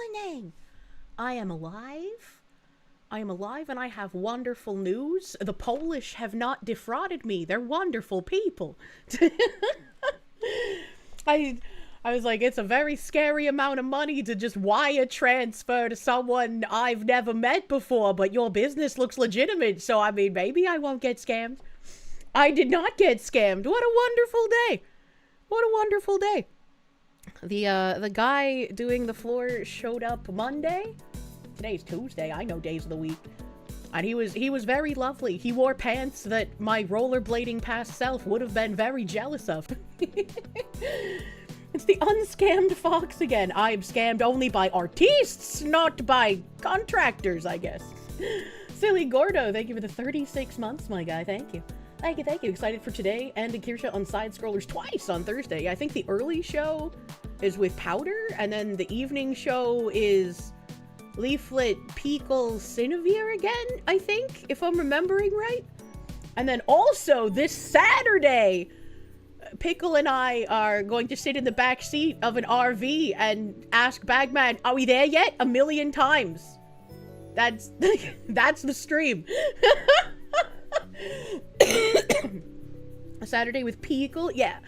morning! I am alive. I am alive and I have wonderful news. The Polish have not defrauded me. They're wonderful people. I was like, it's a very scary amount of money to just wire transfer to someone I've never met before, but your business looks legitimate, so I mean, maybe I won't get scammed. I did not get scammed. What a wonderful day. What a wonderful day. The guy doing the floor showed up Monday. Today's Tuesday. I know days of the week. And he was very lovely. He wore pants that my rollerblading past self would have been very jealous of. It's the unscammed fox again. I am scammed only by artistes, not by contractors, I guess. Silly Gordo, thank you for the 36 months, my guy. Thank you. Thank you, thank you. Excited for today and Kirsche on Side Scrollers twice on Thursday. I think the early show is with Powder, and then the evening show is Leaflet Pickle Cinevere again, I think, if I'm remembering right. And then also this Saturday, Pickle and I are going to sit in the back seat of an RV and ask Bagman, are we there yet? 1,000,000 times. That's the stream. A Saturday with Pickle, yeah.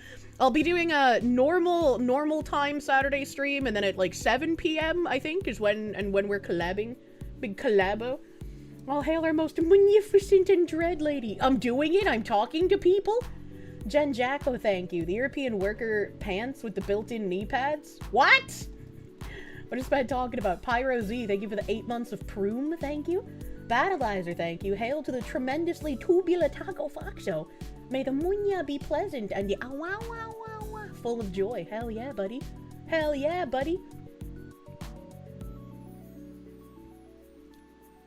I'll be doing a normal time Saturday stream, and then at like 7 p.m. I think is when we're collabing. Big collabo. All hail our most magnificent and dread lady. I'm doing it. I'm talking to people. Jen Jacko, thank you. The European worker pants with the built-in knee pads. What? What is been talking about? Pyro Z, thank you for the 8 months of Proom. Thank you. Battleizer, thank you. Hail to the tremendously tubular Taco Foxo. May the munya be pleasant and the awawawawa full of joy. Hell yeah, buddy. Hell yeah, buddy.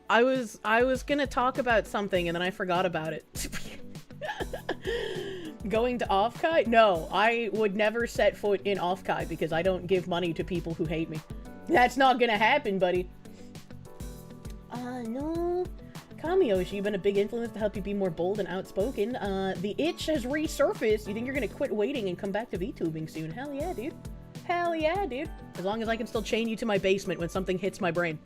I was gonna talk about something and then I forgot about it. Going to Okage? No, I would never set foot in Okage because I don't give money to people who hate me. That's not gonna happen, buddy. No. Kamiyoshi, you've been a big influence to help you be more bold and outspoken. The itch has resurfaced. You think you're gonna quit waiting and come back to VTubing soon? Hell yeah, dude. Hell yeah, dude. As long as I can still chain you to my basement when something hits my brain.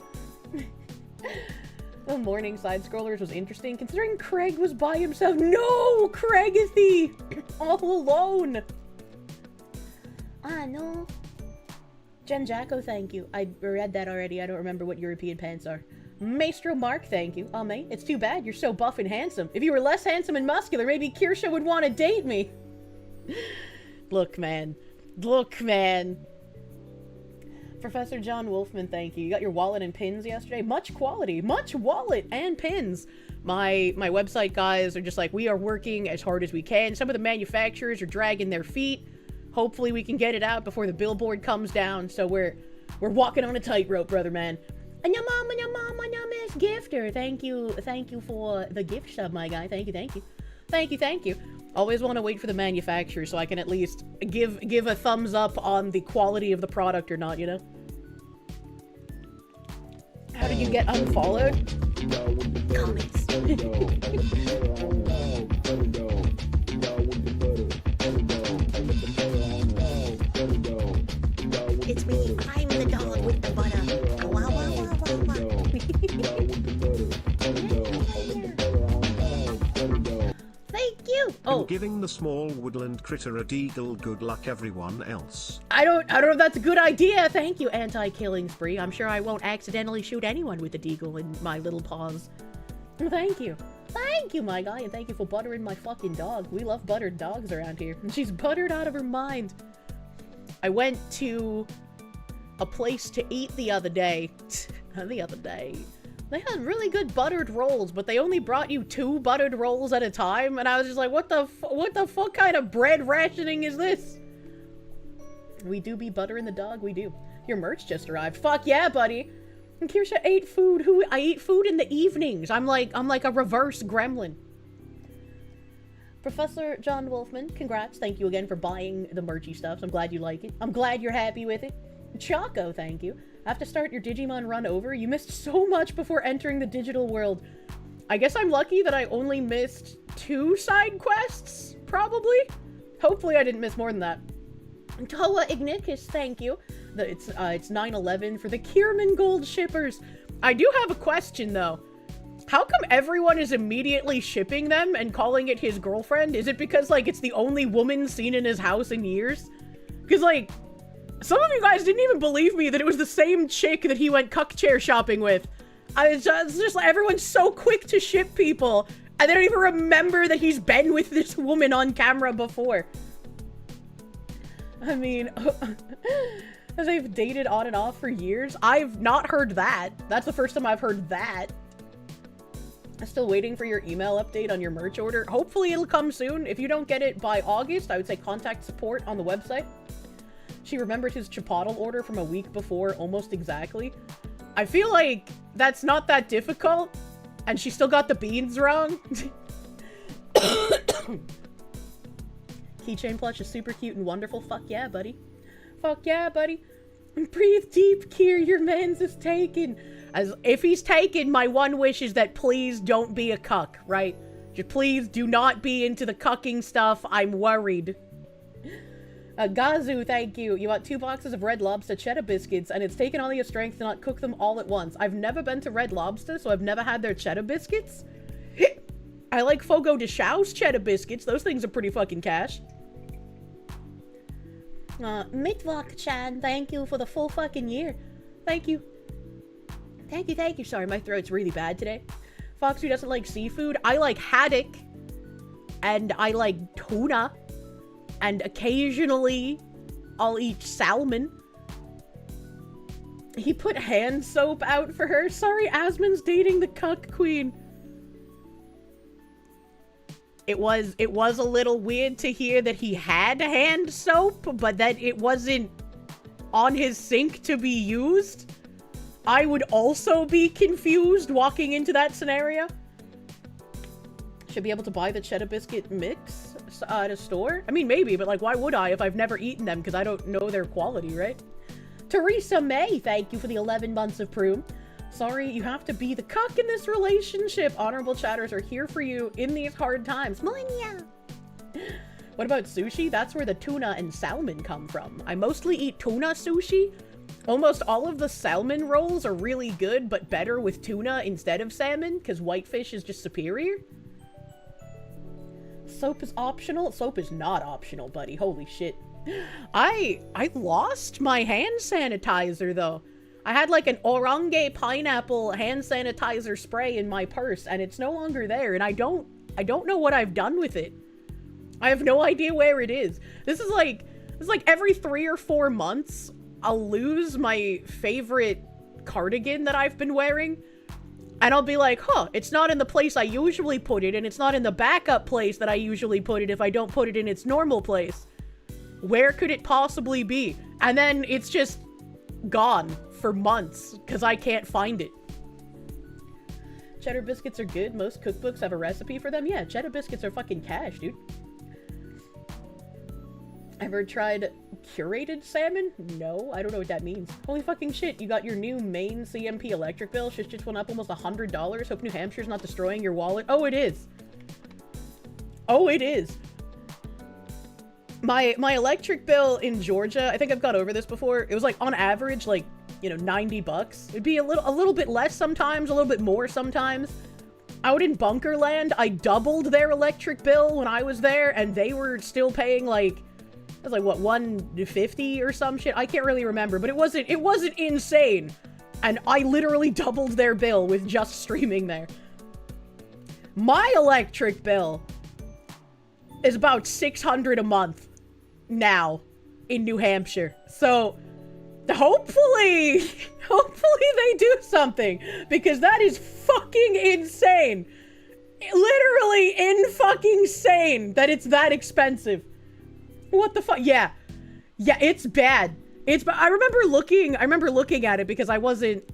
The morning Side Scrollers was interesting, considering Craig was by himself. No! Craig is the all alone. No. Jen Jacko, thank you. I read that already. I don't remember what European pants are. Maestro Mark, thank you. Oh, mate, it's too bad you're so buff and handsome. If you were less handsome and muscular, maybe Kirsche would want to date me. Look, man. Look, man. Professor John Wolfman, thank you. You got your wallet and pins yesterday? Much quality. Much wallet and pins. My website guys are just like, we are working as hard as we can. Some of the manufacturers are dragging their feet. Hopefully we can get it out before the billboard comes down. So we're walking on a tightrope, brother man. And your mom, Miss Gifter. Thank you for the gift sub, my guy. Thank you. Always want to wait for the manufacturer so I can at least give a thumbs up on the quality of the product or not, you know? How did you get unfollowed? Comments. It's me. I'm the dog with the butter. Wow, wow, wow, wow, wow. Thank you. Oh, giving the small woodland critter a deagle. Good luck, everyone else. I don't know if that's a good idea. Thank you, anti-killing spree. I'm sure I won't accidentally shoot anyone with a deagle in my little paws. Thank you. Thank you, my guy, and thank you for buttering my fucking dog. We love buttered dogs around here. And she's buttered out of her mind. I went to a place to eat the other day. They had really good buttered rolls, but they only brought you 2 buttered rolls at a time, and I was just like, what the fuck kind of bread rationing is this? We do be buttering the dog, we do. Your merch just arrived. Fuck yeah, buddy. And Kirsche ate food. I eat food in the evenings. I'm like a reverse gremlin. Professor John Wolfman, congrats. Thank you again for buying the merchy stuff. I'm glad you like it. I'm glad you're happy with it. Choco, thank you. Have to start your Digimon run over? You missed so much before entering the digital world. I guess I'm lucky that I only missed 2 side quests, probably? Hopefully I didn't miss more than that. Toa Ignicus, thank you. It's 9/11 for the Kierman Gold shippers. I do have a question though. How come everyone is immediately shipping them and calling it his girlfriend? Is it because, like, it's the only woman seen in his house in years? Because, like, some of you guys didn't even believe me that it was the same chick that he went cuck chair shopping with. It's just like, everyone's so quick to ship people, and they don't even remember that he's been with this woman on camera before. I mean, as they've dated on and off for years? I've not heard that. That's the first time I've heard that. I'm still waiting for your email update on your merch order. Hopefully it'll come soon. If you don't get it by August, I would say contact support on the website. She remembered his Chipotle order from a week before, almost exactly. I feel like that's not that difficult, and she still got the beans wrong. Keychain plush is super cute and wonderful. Fuck yeah, buddy. Fuck yeah, buddy. Breathe deep, Kier. Your man's is taken. As if he's taken, my one wish is that please don't be a cuck, right? Just please do not be into the cucking stuff. I'm worried. Gazu, thank you. You want 2 boxes of Red Lobster cheddar biscuits, and it's taken all your strength to not cook them all at once. I've never been to Red Lobster, so I've never had their cheddar biscuits. I like Fogo de Chau's cheddar biscuits. Those things are pretty fucking cash. Mitvok-chan, thank you for the full fucking year. Thank you. Thank you. Sorry, my throat's really bad today. Fox, who doesn't like seafood? I like haddock. And I like tuna. And occasionally, I'll eat salmon. He put hand soap out for her. Sorry, Asmon's dating the cuck queen. It was a little weird to hear that he had hand soap, but that it wasn't on his sink to be used. I would also be confused walking into that scenario. Should be able to buy the cheddar biscuit mix at a store? I mean, maybe, but like, why would I if I've never eaten them? Because I don't know their quality, right? Teresa May, thank you for the 11 months of Prune. Sorry, you have to be the cuck in this relationship. Honorable chatters are here for you in these hard times. Millennia! What about sushi? That's where the tuna and salmon come from. I mostly eat tuna sushi. Almost all of the salmon rolls are really good, but better with tuna instead of salmon, because whitefish is just superior. Soap is optional? Soap is not optional, buddy. Holy shit. I lost my hand sanitizer, though. I had like an orange pineapple hand sanitizer spray in my purse, and it's no longer there, and I don't know what I've done with it. I have no idea where it is. This is like every 3 or 4 months, I'll lose my favorite cardigan that I've been wearing, and I'll be like, huh, it's not in the place I usually put it, and it's not in the backup place that I usually put it if I don't put it in its normal place. Where could it possibly be? And then it's just gone for months because I can't find it. Cheddar biscuits are good. Most cookbooks have a recipe for them. Yeah, cheddar biscuits are fucking cash, dude. Ever tried curated salmon? No, I don't know what that means. Holy fucking shit, you got your new main CMP electric bill. Shit just went up almost $100. Hope New Hampshire's not destroying your wallet. Oh, it is. Oh, it is. My electric bill in Georgia, I think I've got over this before. It was like on average, like, you know, $90. It'd be a little bit less sometimes, a little bit more sometimes. Out in Bunkerland, I doubled their electric bill when I was there, and they were still paying like, it was like what, $150 or some shit. I can't really remember, but it wasn't insane. And I literally doubled their bill with just streaming there. My electric bill is about $600 a month now in New Hampshire. So hopefully they do something, because that is fucking insane. Literally fucking insane that it's that expensive. What the fuck? Yeah, it's bad. I remember looking at it because I wasn't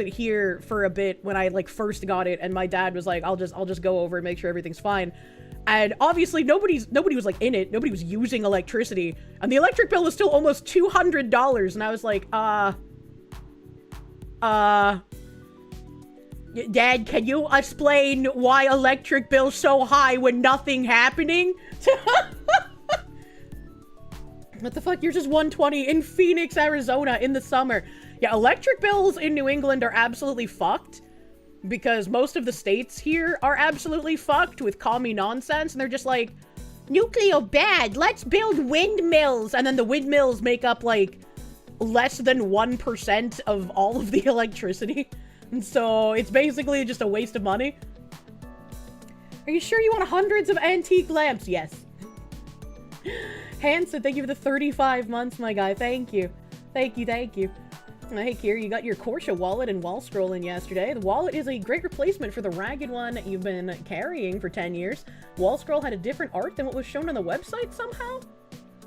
here for a bit when I like first got it, and my dad was like, I'll just go over and make sure everything's fine. And obviously nobody was like in it. Nobody was using electricity, and the electric bill was still almost $200. And I was like, Dad, can you explain why electric bill's so high when nothing happening? What the fuck? You're just 120 in Phoenix, Arizona in the summer. Yeah, electric bills in New England are absolutely fucked because most of the states here are absolutely fucked with commie nonsense, and they're just like, nuclear bad, let's build windmills. And then the windmills make up like less than 1% of all of the electricity. And so it's basically just a waste of money. Are you sure you want hundreds of antique lamps? Yes. Hanson, thank you for the 35 months, my guy. Thank you. Thank you, thank you. Hey, Kier, you got your Kirsche wallet and wall scrolling yesterday. The wallet is a great replacement for the ragged one you've been carrying for 10 years. Wall scroll had a different art than what was shown on the website somehow?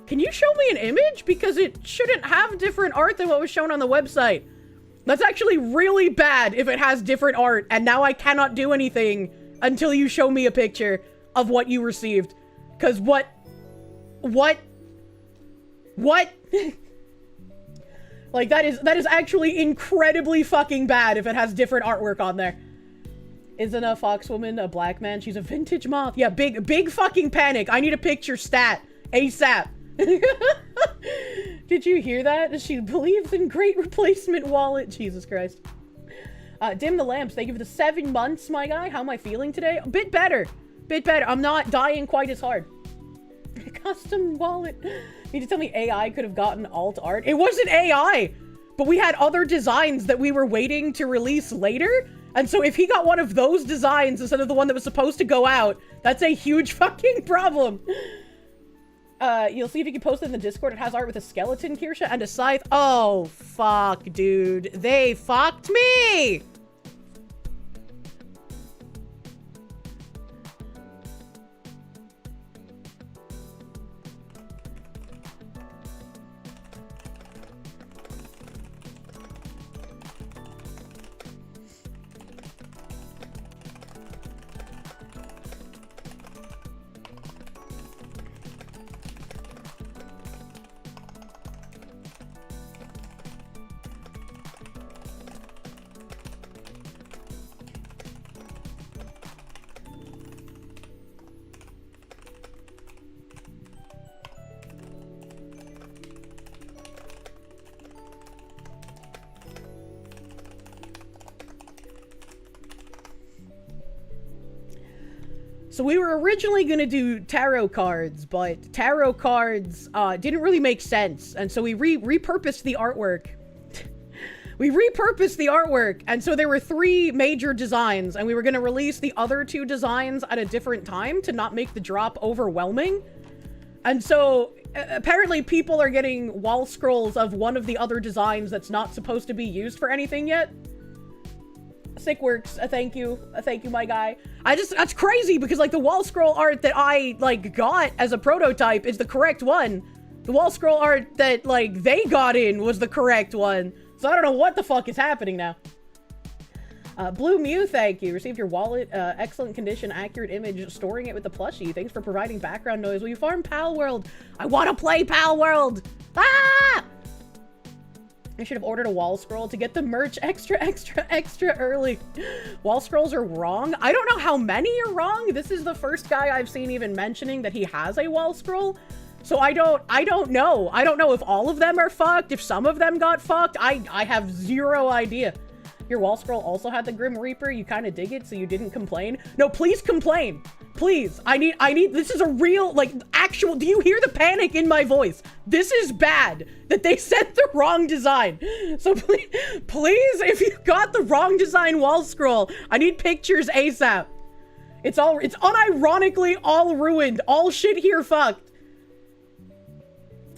Can you show me an image? Because it shouldn't have different art than what was shown on the website. That's actually really bad if it has different art, and now I cannot do anything until you show me a picture of what you received. Because what? Like, that is actually incredibly fucking bad if it has different artwork on there. Isn't a foxwoman a black man? She's a vintage moth. Yeah, big fucking panic. I need a picture stat. ASAP. Did you hear that? She believes in great replacement wallet. Jesus Christ. Dim the lamps. Thank you for the 7 months, my guy. How am I feeling today? A bit better. Bit better. I'm not dying quite as hard. Custom wallet. You need to tell me AI could have gotten alt art. It wasn't AI, but we had other designs that we were waiting to release later. And so if he got one of those designs instead of the one that was supposed to go out, that's a huge fucking problem. You'll see if you can post it in the Discord. It has art with a skeleton, Kirsche, and a scythe. Oh, fuck, dude. They fucked me! So we were originally going to do tarot cards, but tarot cards didn't really make sense. And so we repurposed the artwork. We repurposed the artwork. And so there were 3 major designs, and we were going to release the other 2 designs at a different time to not make the drop overwhelming. And so apparently people are getting wall scrolls of one of the other designs that's not supposed to be used for anything yet. Sick works. Thank you, my guy. That's crazy because like the wall scroll art that I like got as a prototype is the correct one. The wall scroll art that like they got in was the correct one. So I don't know what the fuck is happening now. Blue Mew, thank you. Received your wallet. Excellent condition, accurate image, storing it with the plushie. Thanks for providing background noise. Will you farm Pal World? I want to play Pal World. Ah! I should have ordered a wall scroll to get the merch extra early. Wall scrolls are wrong. I don't know how many are wrong. This is the first guy I've seen even mentioning that he has a wall scroll. So I don't know. I don't know if all of them are fucked, if some of them got fucked. I have zero idea. Your wall scroll also had the Grim Reaper. You kind of dig it, so you didn't complain. No, please complain. Please. I need, this is a real, like, actual, do you hear the panic in my voice? This is bad that they sent the wrong design. So please, if you got the wrong design wall scroll, I need pictures ASAP. It's unironically all ruined. All shit here fucked.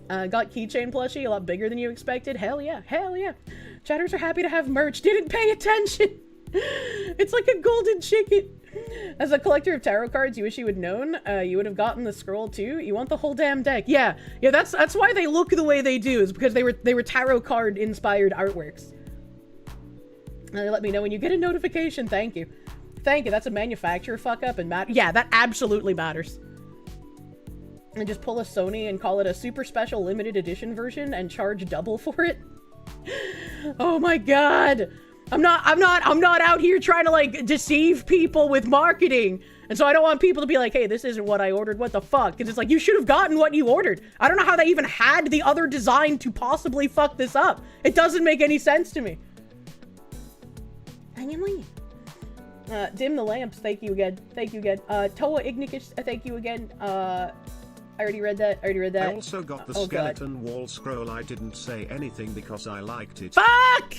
Got keychain plushie, a lot bigger than you expected. Hell yeah, hell yeah. Chatters are happy to have merch. Didn't pay attention. It's like a golden chicken. As a collector of tarot cards, you wish you had known. You would have gotten the scroll too. You want the whole damn deck. Yeah, that's why they look the way they do, is because they were tarot card inspired artworks. Let me know when you get a notification. Thank you. Thank you. That's a manufacturer fuck up and yeah, that absolutely matters. And just pull a Sony and call it a super special limited edition version and charge double for it. Oh my god. I'm not out here trying to like deceive people with marketing And so I don't want people to be like, hey, this isn't what I ordered, what the fuck? Because it's like, you should have gotten what you ordered. I don't know how they even had the other design to possibly fuck this up. It doesn't make any sense to me. Dim the lamps, thank you again. Thank you again. Toa Ignicus, thank you again. I already read that. I also got the skeleton wall scroll. I didn't say anything because I liked it. Fuck!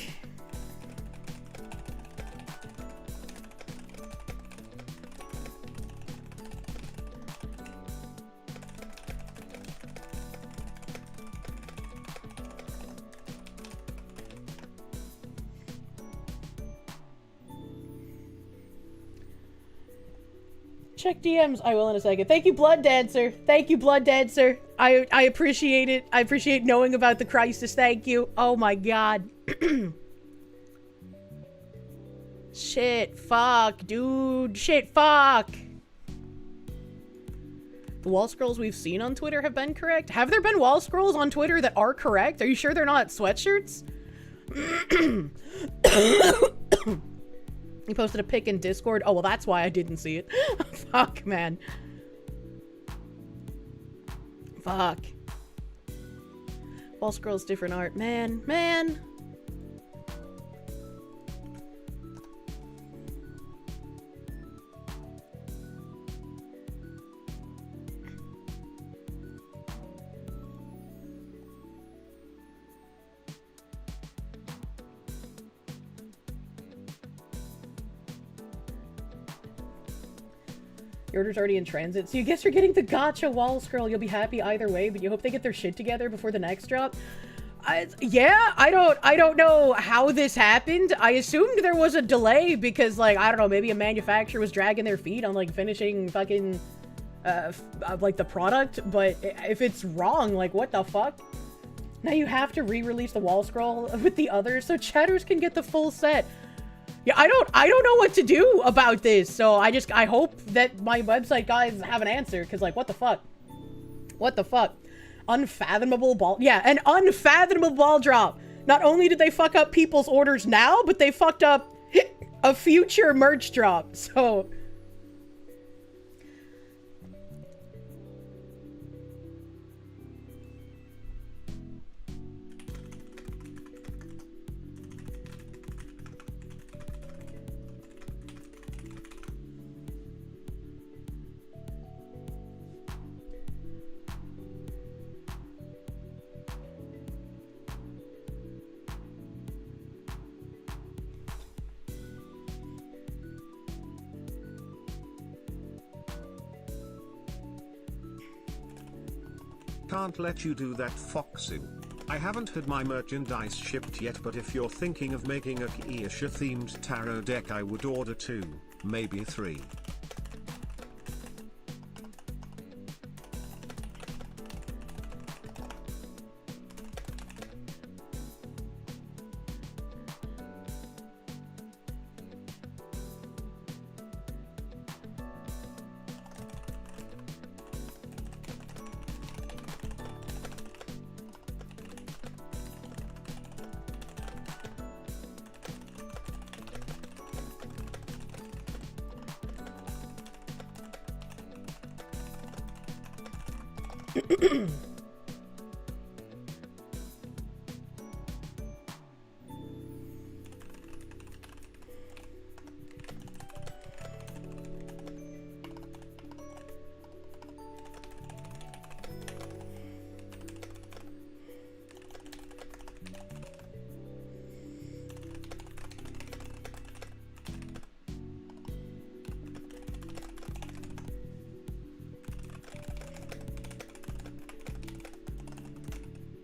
Check DMs. I will in a second. Thank you, Blood Dancer. Thank you, Blood Dancer. I appreciate it. I appreciate knowing about the crisis. Thank you. Oh my god. Shit. Fuck, dude. Shit. Fuck. The wall scrolls we've seen on Twitter have been correct? Have there been wall scrolls on Twitter that are correct? Are you sure they're not sweatshirts? He posted a pic in Discord. Oh, well, that's why I didn't see it. Fuck, man. Fuck. Wall scrolls, different art. Man. Your order's already in transit, so you guess you're getting the gotcha wall scroll. You'll be happy either way, but you hope they get their shit together before the next drop. Yeah, I don't know how this happened. I assumed there was a delay because, like, I don't know, maybe a manufacturer was dragging their feet on, like, finishing fucking, like, the product. But if it's wrong, like, what the fuck? Now you have to re-release the wall scroll with the others so chatters can get the full set. Yeah, I don't know what to do about this, so I hope that my website guys have an answer, because, like, what the fuck? What the fuck? Unfathomable ball... Yeah, an unfathomable ball drop. Not only did they fuck up people's orders now, but they fucked up a future merch drop, so... Can't let you do that, Foxy. I haven't had my merchandise shipped yet, but if you're thinking of making a Kirsche themed tarot deck, I would order 2, maybe 3.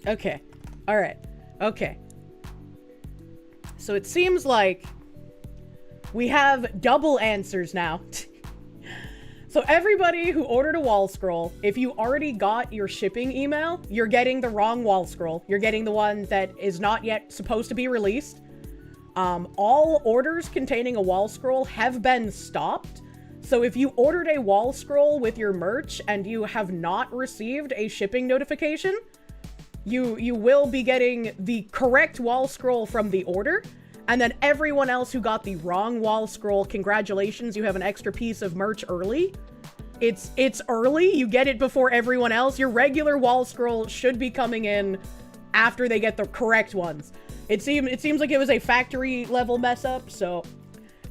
Okay. All right. Okay. So it seems like we have double answers now. So everybody who ordered a wall scroll, if you already got your shipping email, you're getting the wrong wall scroll. You're getting the one that is not yet supposed to be released. All orders containing a wall scroll have been stopped. So if you ordered a wall scroll with your merch and you have not received a shipping notification, you will be getting the correct wall scroll from the order, And then everyone else who got the wrong wall scroll, congratulations, you have an extra piece of merch early. It's early, you get it before everyone else. Your regular wall scroll should be coming in after they get the correct ones. It seems like it was a factory level mess up, so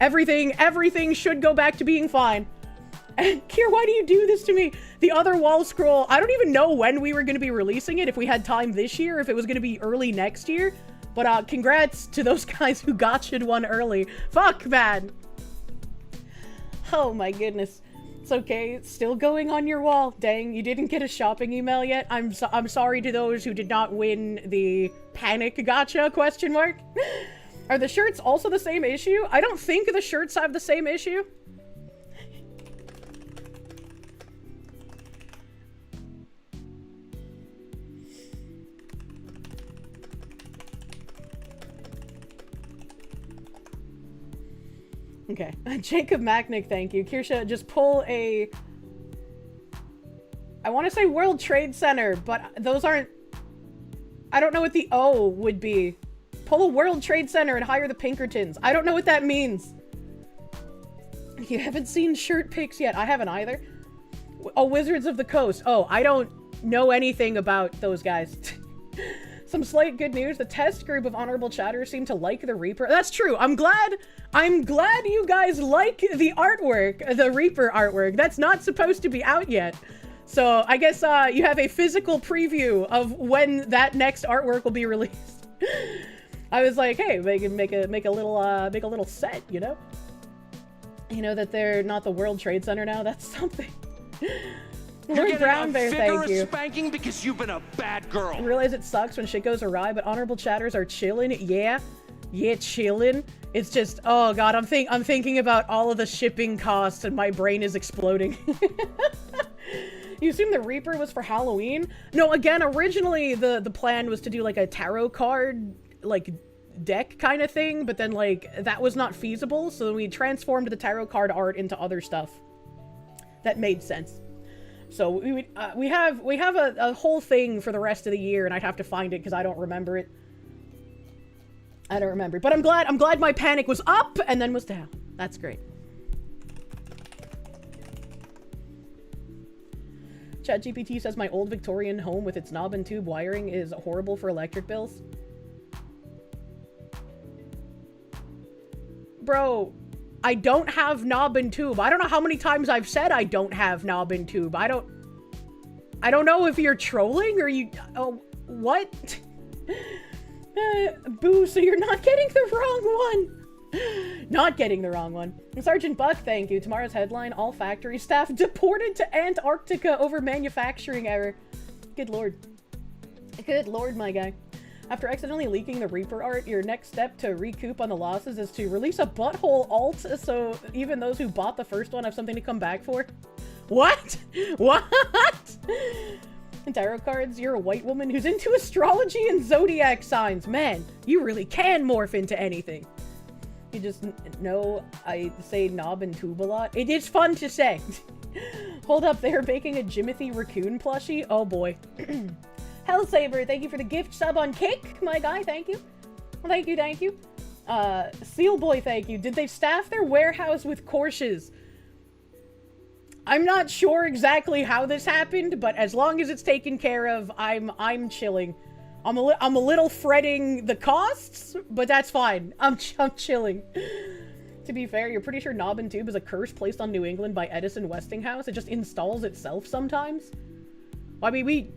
everything should go back to being fine. And Kier, why do you do this to me? The other wall scroll, I don't even know when we were going to be releasing it, if we had time this year, if it was going to be early next year. But congrats to those guys who gotcha'd one early. Fuck, man. Oh my goodness. It's okay. It's still going on your wall. Dang, you didn't get a shopping email yet? I'm sorry to those who did not win the panic gotcha question mark. Are the shirts also the same issue? I don't think the shirts have the same issue. Okay. Jacob Macknick, thank you. Kirsche, just pull a... I want to say World Trade Center, but those aren't... I don't know what the O would be. Pull a World Trade Center and hire the Pinkertons. I don't know what that means. You haven't seen shirt pics yet. I haven't either. Oh, Wizards of the Coast. Oh, I don't know anything about those guys. Some slight good news. The test group of honorable chatters seem to like the Reaper. That's true. I'm glad you guys like the artwork, the Reaper artwork. That's not supposed to be out yet. So I guess you have a physical preview of when that next artwork will be released. I was like, hey, make a little set, you know? You know that they're not the World Trade Center now. That's something. Lord Brown Bear, thank you. Spanking because you've been a bad girl. I realize it sucks when shit goes awry, but honorable chatters are chilling. Yeah, chilling. It's just, oh god, I'm thinking about all of the shipping costs and my brain is exploding. You assume the Reaper was for Halloween? No, again, originally the plan was to do like a tarot card, like deck kind of thing, but then like that was not feasible, so we transformed the tarot card art into other stuff. That made sense. So we have a whole thing for the rest of the year, and I'd have to find it because I don't remember it. I don't remember, but I'm glad my panic was up and then was down. That's great. ChatGPT says my old Victorian home with its knob and tube wiring is horrible for electric bills. Bro, I don't have knob and tube. I don't know how many times I've said I don't have knob and tube. I don't know if you're trolling or you... Oh, what? Boo, so you're not getting the wrong one. Not getting the wrong one. Sergeant Buck, thank you. Tomorrow's headline, all factory staff deported to Antarctica over manufacturing error. Good lord. Good lord, my guy. After accidentally leaking the Reaper art, your next step to recoup on the losses is to release a butthole alt so even those who bought the first one have something to come back for. What? What? And tarot cards, you're a white woman who's into astrology and zodiac signs. Man, you really can morph into anything. You just know I say knob and tube a lot. It is fun to say. Hold up, they're baking a Jimothy raccoon plushie? Oh boy. Hellsaber, thank you for the gift sub on Kick, my guy, thank you. Thank you. Seal Boy, thank you. Did they staff their warehouse with Kirsches? I'm not sure exactly how this happened, but as long as it's taken care of, I'm chilling. I'm a little fretting the costs, but that's fine. I'm chilling. To be fair, you're pretty sure knob and tube is a curse placed on New England by Edison Westinghouse. It just installs itself sometimes. Well, I mean,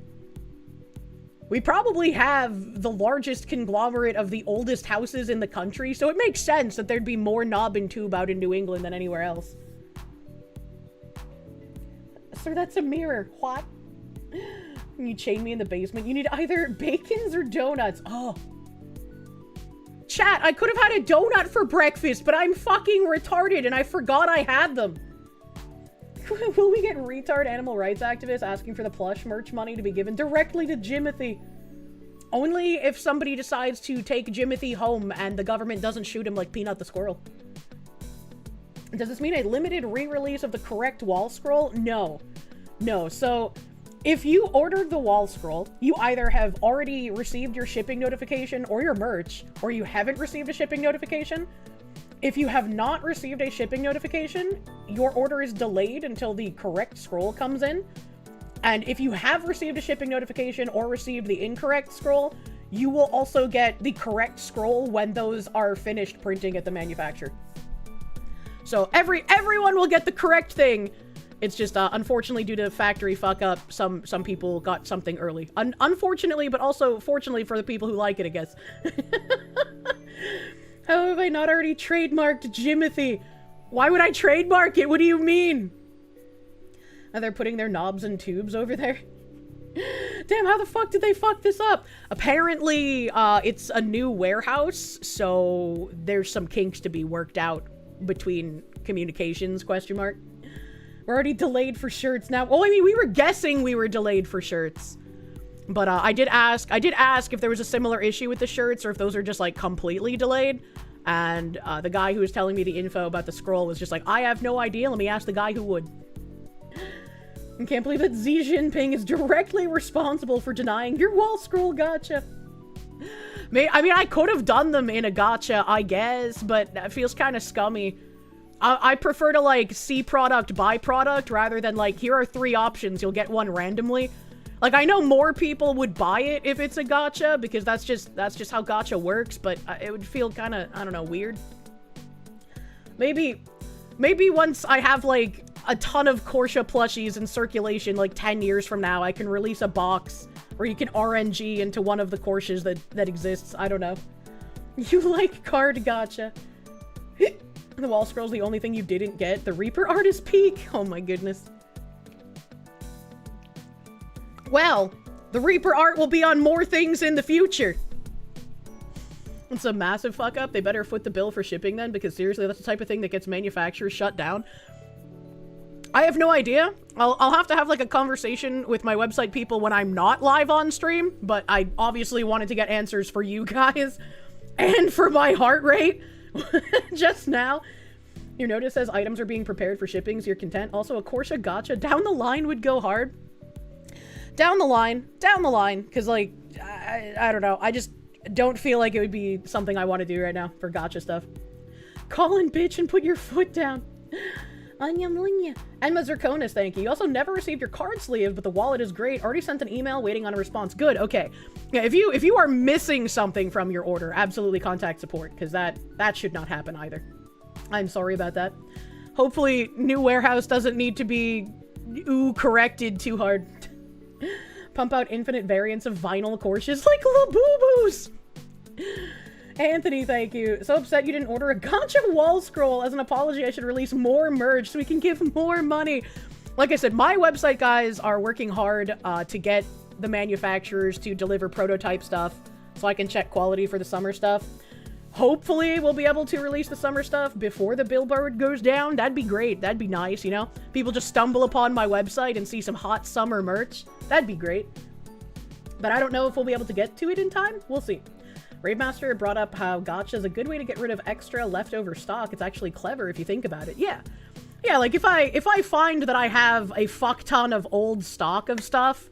we probably have the largest conglomerate of the oldest houses in the country, so it makes sense that there'd be more knob and tube out in New England than anywhere else. Sir, that's a mirror. What? You chain me in the basement. You need either bacons or donuts. Oh. Chat, I could have had a donut for breakfast, but I'm fucking retarded and I forgot I had them. Will we get retard animal rights activists asking for the plush merch money to be given directly to Jimothy? Only if somebody decides to take Jimothy home and the government doesn't shoot him like Peanut the Squirrel. Does this mean a limited re-release of the correct wall scroll? No. No, so if you ordered the wall scroll, you either have already received your shipping notification or your merch, or you haven't received a shipping notification. If you have not received a shipping notification, your order is delayed until the correct scroll comes in. And if you have received a shipping notification or received the incorrect scroll, you will also get the correct scroll when those are finished printing at the manufacturer. So everyone will get the correct thing. It's just, unfortunately, due to factory fuck up, some people got something early. Unfortunately, but also fortunately for the people who like it, I guess. How have I not already trademarked Jimothy? Why would I trademark it? What do you mean? And they're putting their knobs and tubes over there. Damn, how the fuck did they fuck this up? Apparently, it's a new warehouse, so there's some kinks to be worked out between communications, question mark. We're already delayed for shirts now. Well, I mean, we were guessing we were delayed for shirts. But, I did ask if there was a similar issue with the shirts or if those are just, like, completely delayed. And, the guy who was telling me the info about the scroll was just like, I have no idea. Let me ask the guy who would. I can't believe that Xi Jinping is directly responsible for denying your wall scroll gacha. I mean, I could have done them in a gacha, I guess, but that feels kind of scummy. I prefer to, like, see product, buy product, rather than, like, here are 3 options, you'll get one randomly. Like, I know more people would buy it if it's a gacha, because that's just how gacha works, but it would feel kind of, I don't know, weird. Maybe once I have, like, a ton of Kirsche plushies in circulation, like 10 years from now, I can release a box where you can RNG into one of the Kirsches that exists. I don't know. You like card gacha. The wall scroll's the only thing you didn't get. The Reaper Artist Peak. Oh my goodness. Well, the Reaper art will be on more things in the future. It's a massive fuck up. They better foot the bill for shipping then, because seriously, that's the type of thing that gets manufacturers shut down. I have no idea. I'll have to have, like, a conversation with my website people when I'm not live on stream, but I obviously wanted to get answers for you guys and for my heart rate just now. Your notice says items are being prepared for shipping, so you're content. Also, a Kirsche gacha down the line would go hard. Down the line, because, like, I don't know. I just don't feel like it would be something I want to do right now for gacha stuff. Call in, bitch, and put your foot down. Anya munya. And Mazurkonis, thank you. You also never received your card sleeve, but the wallet is great. Already sent an email, waiting on a response. Good, okay. Yeah, if you are missing something from your order, absolutely contact support, because that should not happen either. I'm sorry about that. Hopefully, new warehouse doesn't need to be corrected too hard. Pump out infinite variants of vinyl Kirsches like Labubu's. Anthony, thank you. So upset you didn't order a gacha wall scroll. As an apology, I should release more merch so we can give more money. Like I said, my website guys are working hard to get the manufacturers to deliver prototype stuff so I can check quality for the summer stuff. Hopefully, we'll be able to release the summer stuff before the billboard goes down. That'd be great. That'd be nice, you know? People just stumble upon my website and see some hot summer merch. That'd be great. But I don't know if we'll be able to get to it in time. We'll see. Raidmaster brought up how gacha is a good way to get rid of extra leftover stock. It's actually clever if you think about it. Yeah. Yeah, like if I find that I have a fuck ton of old stock of stuff,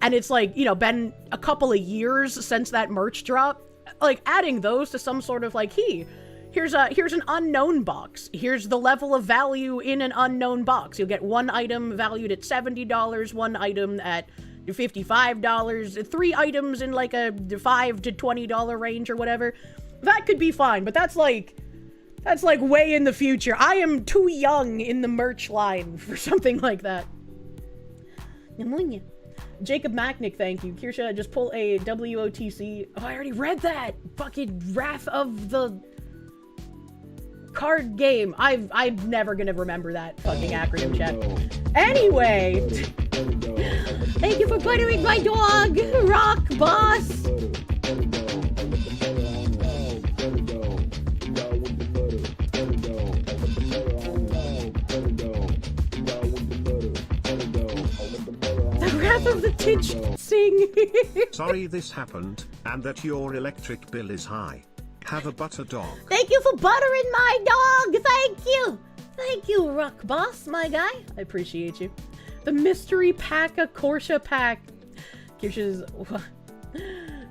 and it's like, you know, been a couple of years since that merch drop, like adding those to some sort of like, hey, here's an unknown box. Here's the level of value in an unknown box. You'll get one item valued at $70, one item at $55, 3 items in like a $5 to $20 range or whatever. That could be fine, but that's like way in the future. I am too young in the merch line for something like that. Jacob Macknick, thank you. Kirsche, just pull a WOTC. Oh, I already read that. Fucking Wrath of the card game. I'm never gonna remember that fucking acronym, chat. Anyway, thank you for buttering my dog, Rock Boss. The Wrath of the Titch sing. Sorry this happened, and that your electric bill is high. Have a butter dog. Thank you for buttering my dog. Thank you. Thank you, Rock Boss, my guy. I appreciate you. The mystery pack, a Kirsche pack. Kirsche's...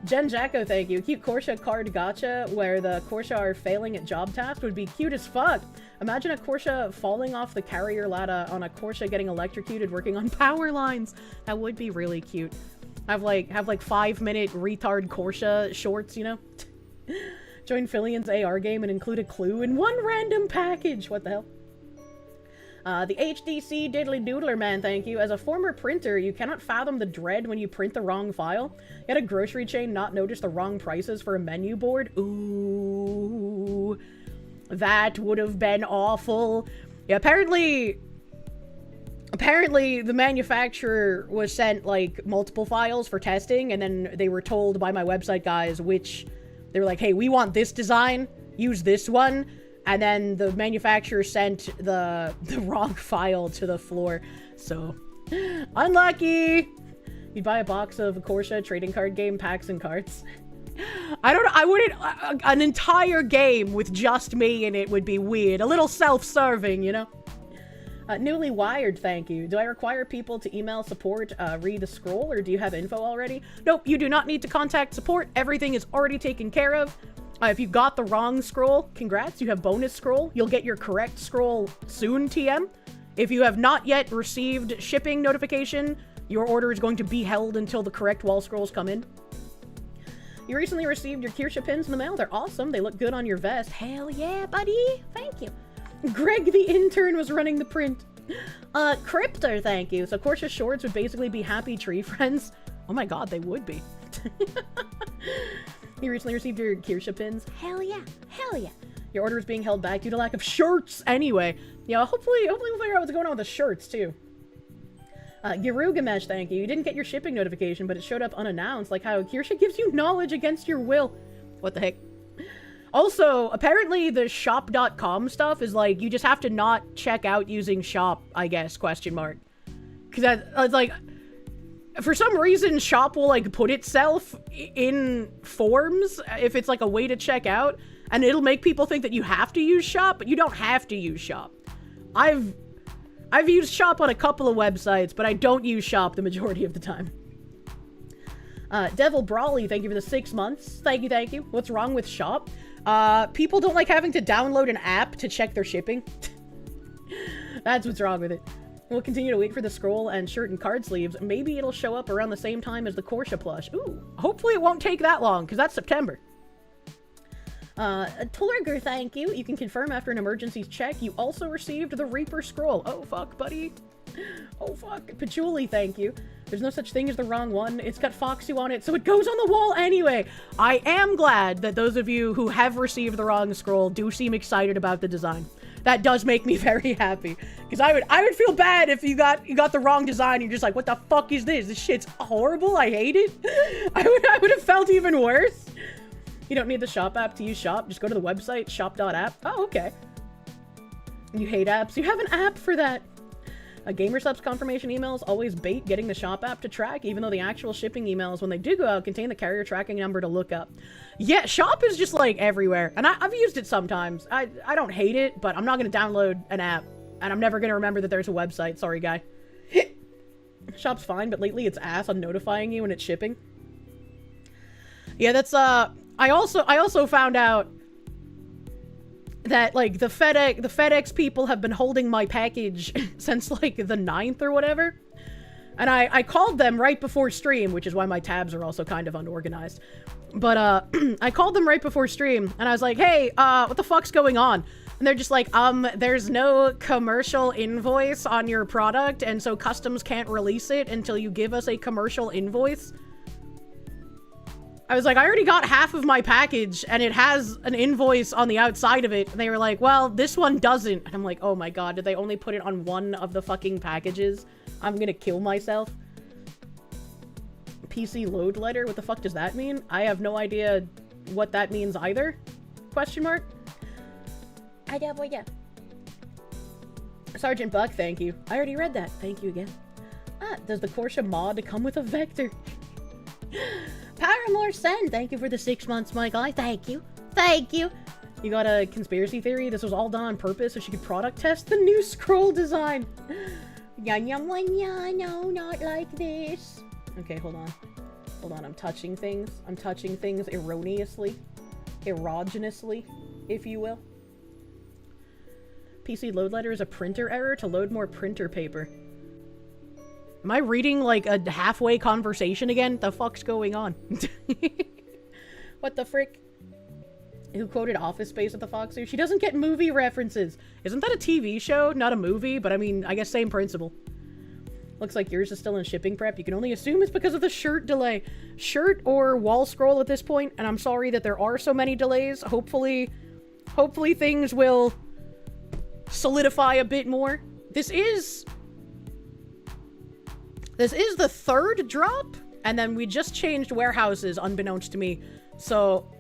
Jen Jacko, thank you. Cute Kirsche card gacha where the Kirsche are failing at job tasks would be cute as fuck. Imagine a Kirsche falling off the carrier ladder on a Kirsche getting electrocuted working on power lines. That would be really cute. Have like 5-minute retard Kirsche shorts, you know? Join Fillion's AR game and include a clue in one random package. What the hell? The HDC Diddly Doodler man, thank you. As a former printer, you cannot fathom the dread when you print the wrong file. Yet a grocery chain not notice the wrong prices for a menu board. Ooh. That would have been awful. Yeah, apparently the manufacturer was sent, like, multiple files for testing, and then they were told by my website guys which... They were like, hey, we want this design, use this one. And then the manufacturer sent the wrong file to the floor. So, unlucky! You'd buy a box of Kirsche trading card game packs and cards. I don't know, I wouldn't... an entire game with just me in it would be weird. A little self-serving, you know? Newly wired, thank you. Do I require people to email support, read the scroll, or do you have info already? Nope, you do not need to contact support. Everything is already taken care of. If you got the wrong scroll, congrats, you have bonus scroll. You'll get your correct scroll soon, TM. If you have not yet received shipping notification, your order is going to be held until the correct wall scrolls come in. You recently received your Kirsche pins in the mail. They're awesome. They look good on your vest. Hell yeah, buddy. Thank you. Greg the intern was running the print. Cryptor, thank you. So Kirsche shorts would basically be happy tree friends. Oh my god, they would be. You recently received your Kirsche pins. Hell yeah. Hell yeah. Your order is being held back due to lack of shirts anyway. Yeah, hopefully we'll figure out what's going on with the shirts too. Girugamesh, thank you. You didn't get your shipping notification, but it showed up unannounced, like how Kirsche gives you knowledge against your will. What the heck? Also, apparently the shop.com stuff is like, you just have to not check out using shop, I guess, question mark. Because it's like... For some reason, shop will, like, put itself in forms if it's, like, a way to check out, and it'll make people think that you have to use shop, but you don't have to use shop. I've used shop on a couple of websites, but I don't use shop the majority of the time. Devil Brawley, thank you for the 6 months. Thank you, thank you. What's wrong with shop? People don't like having to download an app to check their shipping. That's what's wrong with it. We'll continue to wait for the scroll and shirt and card sleeves. Maybe it'll show up around the same time as the Kirsche plush. Ooh, hopefully it won't take that long, because that's September. Torger, thank you. You can confirm after an emergency check. You also received the Reaper scroll. Oh, fuck, buddy. Oh, fuck. Patchouli, thank you. There's no such thing as the wrong one. It's got Foxu on it, so it goes on the wall anyway. I am glad that those of you who have received the wrong scroll do seem excited about the design. That does make me very happy. Because I would feel bad if you got the wrong design. You're just like, what the fuck is this? This shit's horrible. I hate it. I would have felt even worse. You don't need the shop app to use shop. Just go to the website, shop.app. Oh, okay. You hate apps. You have an app for that. A GamerSubs confirmation emails always bait getting the shop app to track, even though the actual shipping emails, when they do go out, contain the carrier tracking number to look up. Yeah, shop is just, like, everywhere. And I've used it sometimes. I don't hate it, but I'm not going to download an app. And I'm never going to remember that there's a website. Sorry, guy. Shop's fine, but lately it's ass on notifying you when it's shipping. Yeah, that's, I also found out that, like, the FedEx people have been holding my package since, like, the 9th or whatever. And I called them right before stream, which is why my tabs are also kind of unorganized. But, I called them right before stream, and I was like, hey, what the fuck's going on? And they're just like, there's no commercial invoice on your product, and so customs can't release it until you give us a commercial invoice. I was like, I already got half of my package, and it has an invoice on the outside of it. And they were like, well, this one doesn't. And I'm like, oh my god, did they only put it on one of the fucking packages? I'm gonna kill myself. PC load letter? What the fuck does that mean? I have no idea what that means either. Question mark? I don't know. Sergeant Buck, thank you. I already read that. Thank you again. Does the Kirsche mod come with a vector? Paramore Sen, thank you for the 6 months, my guy. Thank you. Thank you. You got a conspiracy theory? This was all done on purpose so she could product test the new scroll design. No, not like this. Okay, hold on. Hold on, I'm touching things. I'm touching things erroneously. Erogenously, if you will. PC load letter is a printer error to load more printer paper. Am I reading, like, a halfway conversation again? The fuck's going on? What the frick? Who quoted Office Space at the Fox Zoo? She doesn't get movie references. Isn't that a TV show? Not a movie, but I mean, I guess same principle. Looks like yours is still in shipping prep. You can only assume it's because of the shirt delay. Shirt or wall scroll at this point, and I'm sorry that there are so many delays. Hopefully things will solidify a bit more. This is the third drop, and then we just changed warehouses unbeknownst to me. So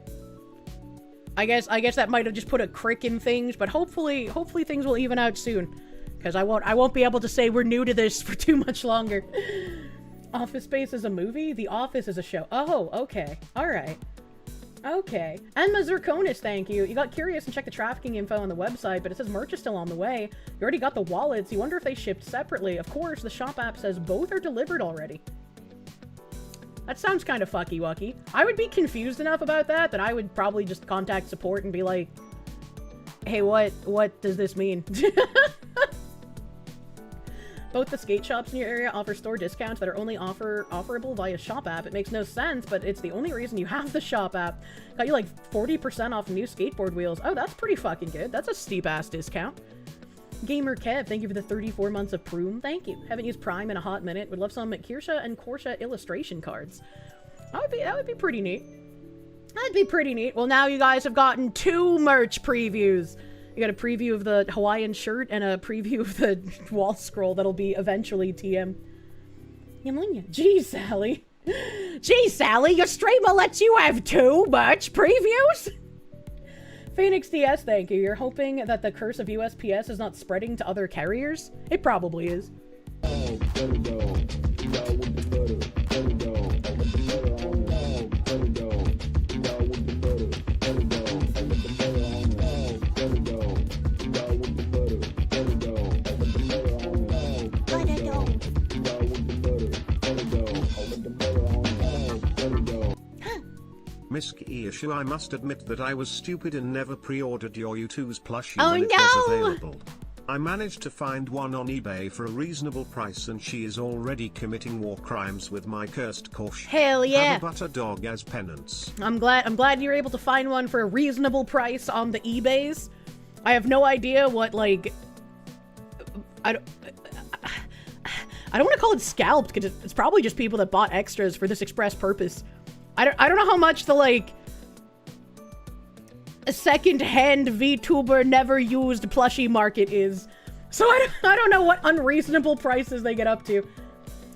I guess that might have just put a crick in things, but hopefully things will even out soon. Because I won't be able to say we're new to this for too much longer. Office Space is a movie? The Office is a show. Oh, okay. Alright. Okay. And Mazurkonis, thank you. You got curious and checked the trafficking info on the website, but it says merch is still on the way. You already got the wallets. You wonder if they shipped separately. Of course, the shop app says both are delivered already. That sounds kind of fucky-wucky. I would be confused enough about that I would probably just contact support and be like, hey, what does this mean? Both the skate shops in your area offer store discounts that are only offerable via shop app. It makes no sense, but it's the only reason you have the shop app. Got you like 40% off new skateboard wheels. Oh, that's pretty fucking good. That's a steep-ass discount. Gamer Kev, thank you for the 34 months of Prime. Thank you. Haven't used Prime in a hot minute. Would love some Kirsche and Kirsche illustration cards. That would be pretty neat. That'd be pretty neat. Well, now you guys have gotten 2 merch previews. You got a preview of the Hawaiian shirt and a preview of the wall scroll that'll be eventually TM. Gee, Sally. Gee, Sally, your streamer lets you have 2 merch previews? Phoenix DS, thank you. You're hoping that the curse of USPS is not spreading to other carriers? It probably is. Oh, there we go. With the butter. There we go. With the butter on it. There we go. With the butter. There we go. With the butter on it. There we go. With the butter. There we go. With the butter on it. There we go. With the butter. There we go. With the butter on it. There we go. Miss Kirsche, I must admit that I was stupid and never pre-ordered your U2's plushie Oh, when it was no! available. I managed to find one on eBay for a reasonable price and she is already committing war crimes with my cursed Kirsche. Hell yeah! Have a butter dog as penance. I'm glad you're able to find one for a reasonable price on the eBays. I have no idea what, like... I don't want to call it scalped, because it's probably just people that bought extras for this express purpose. I don't know how much the, like, a second-hand VTuber never used plushie market is. So I don't know what unreasonable prices they get up to.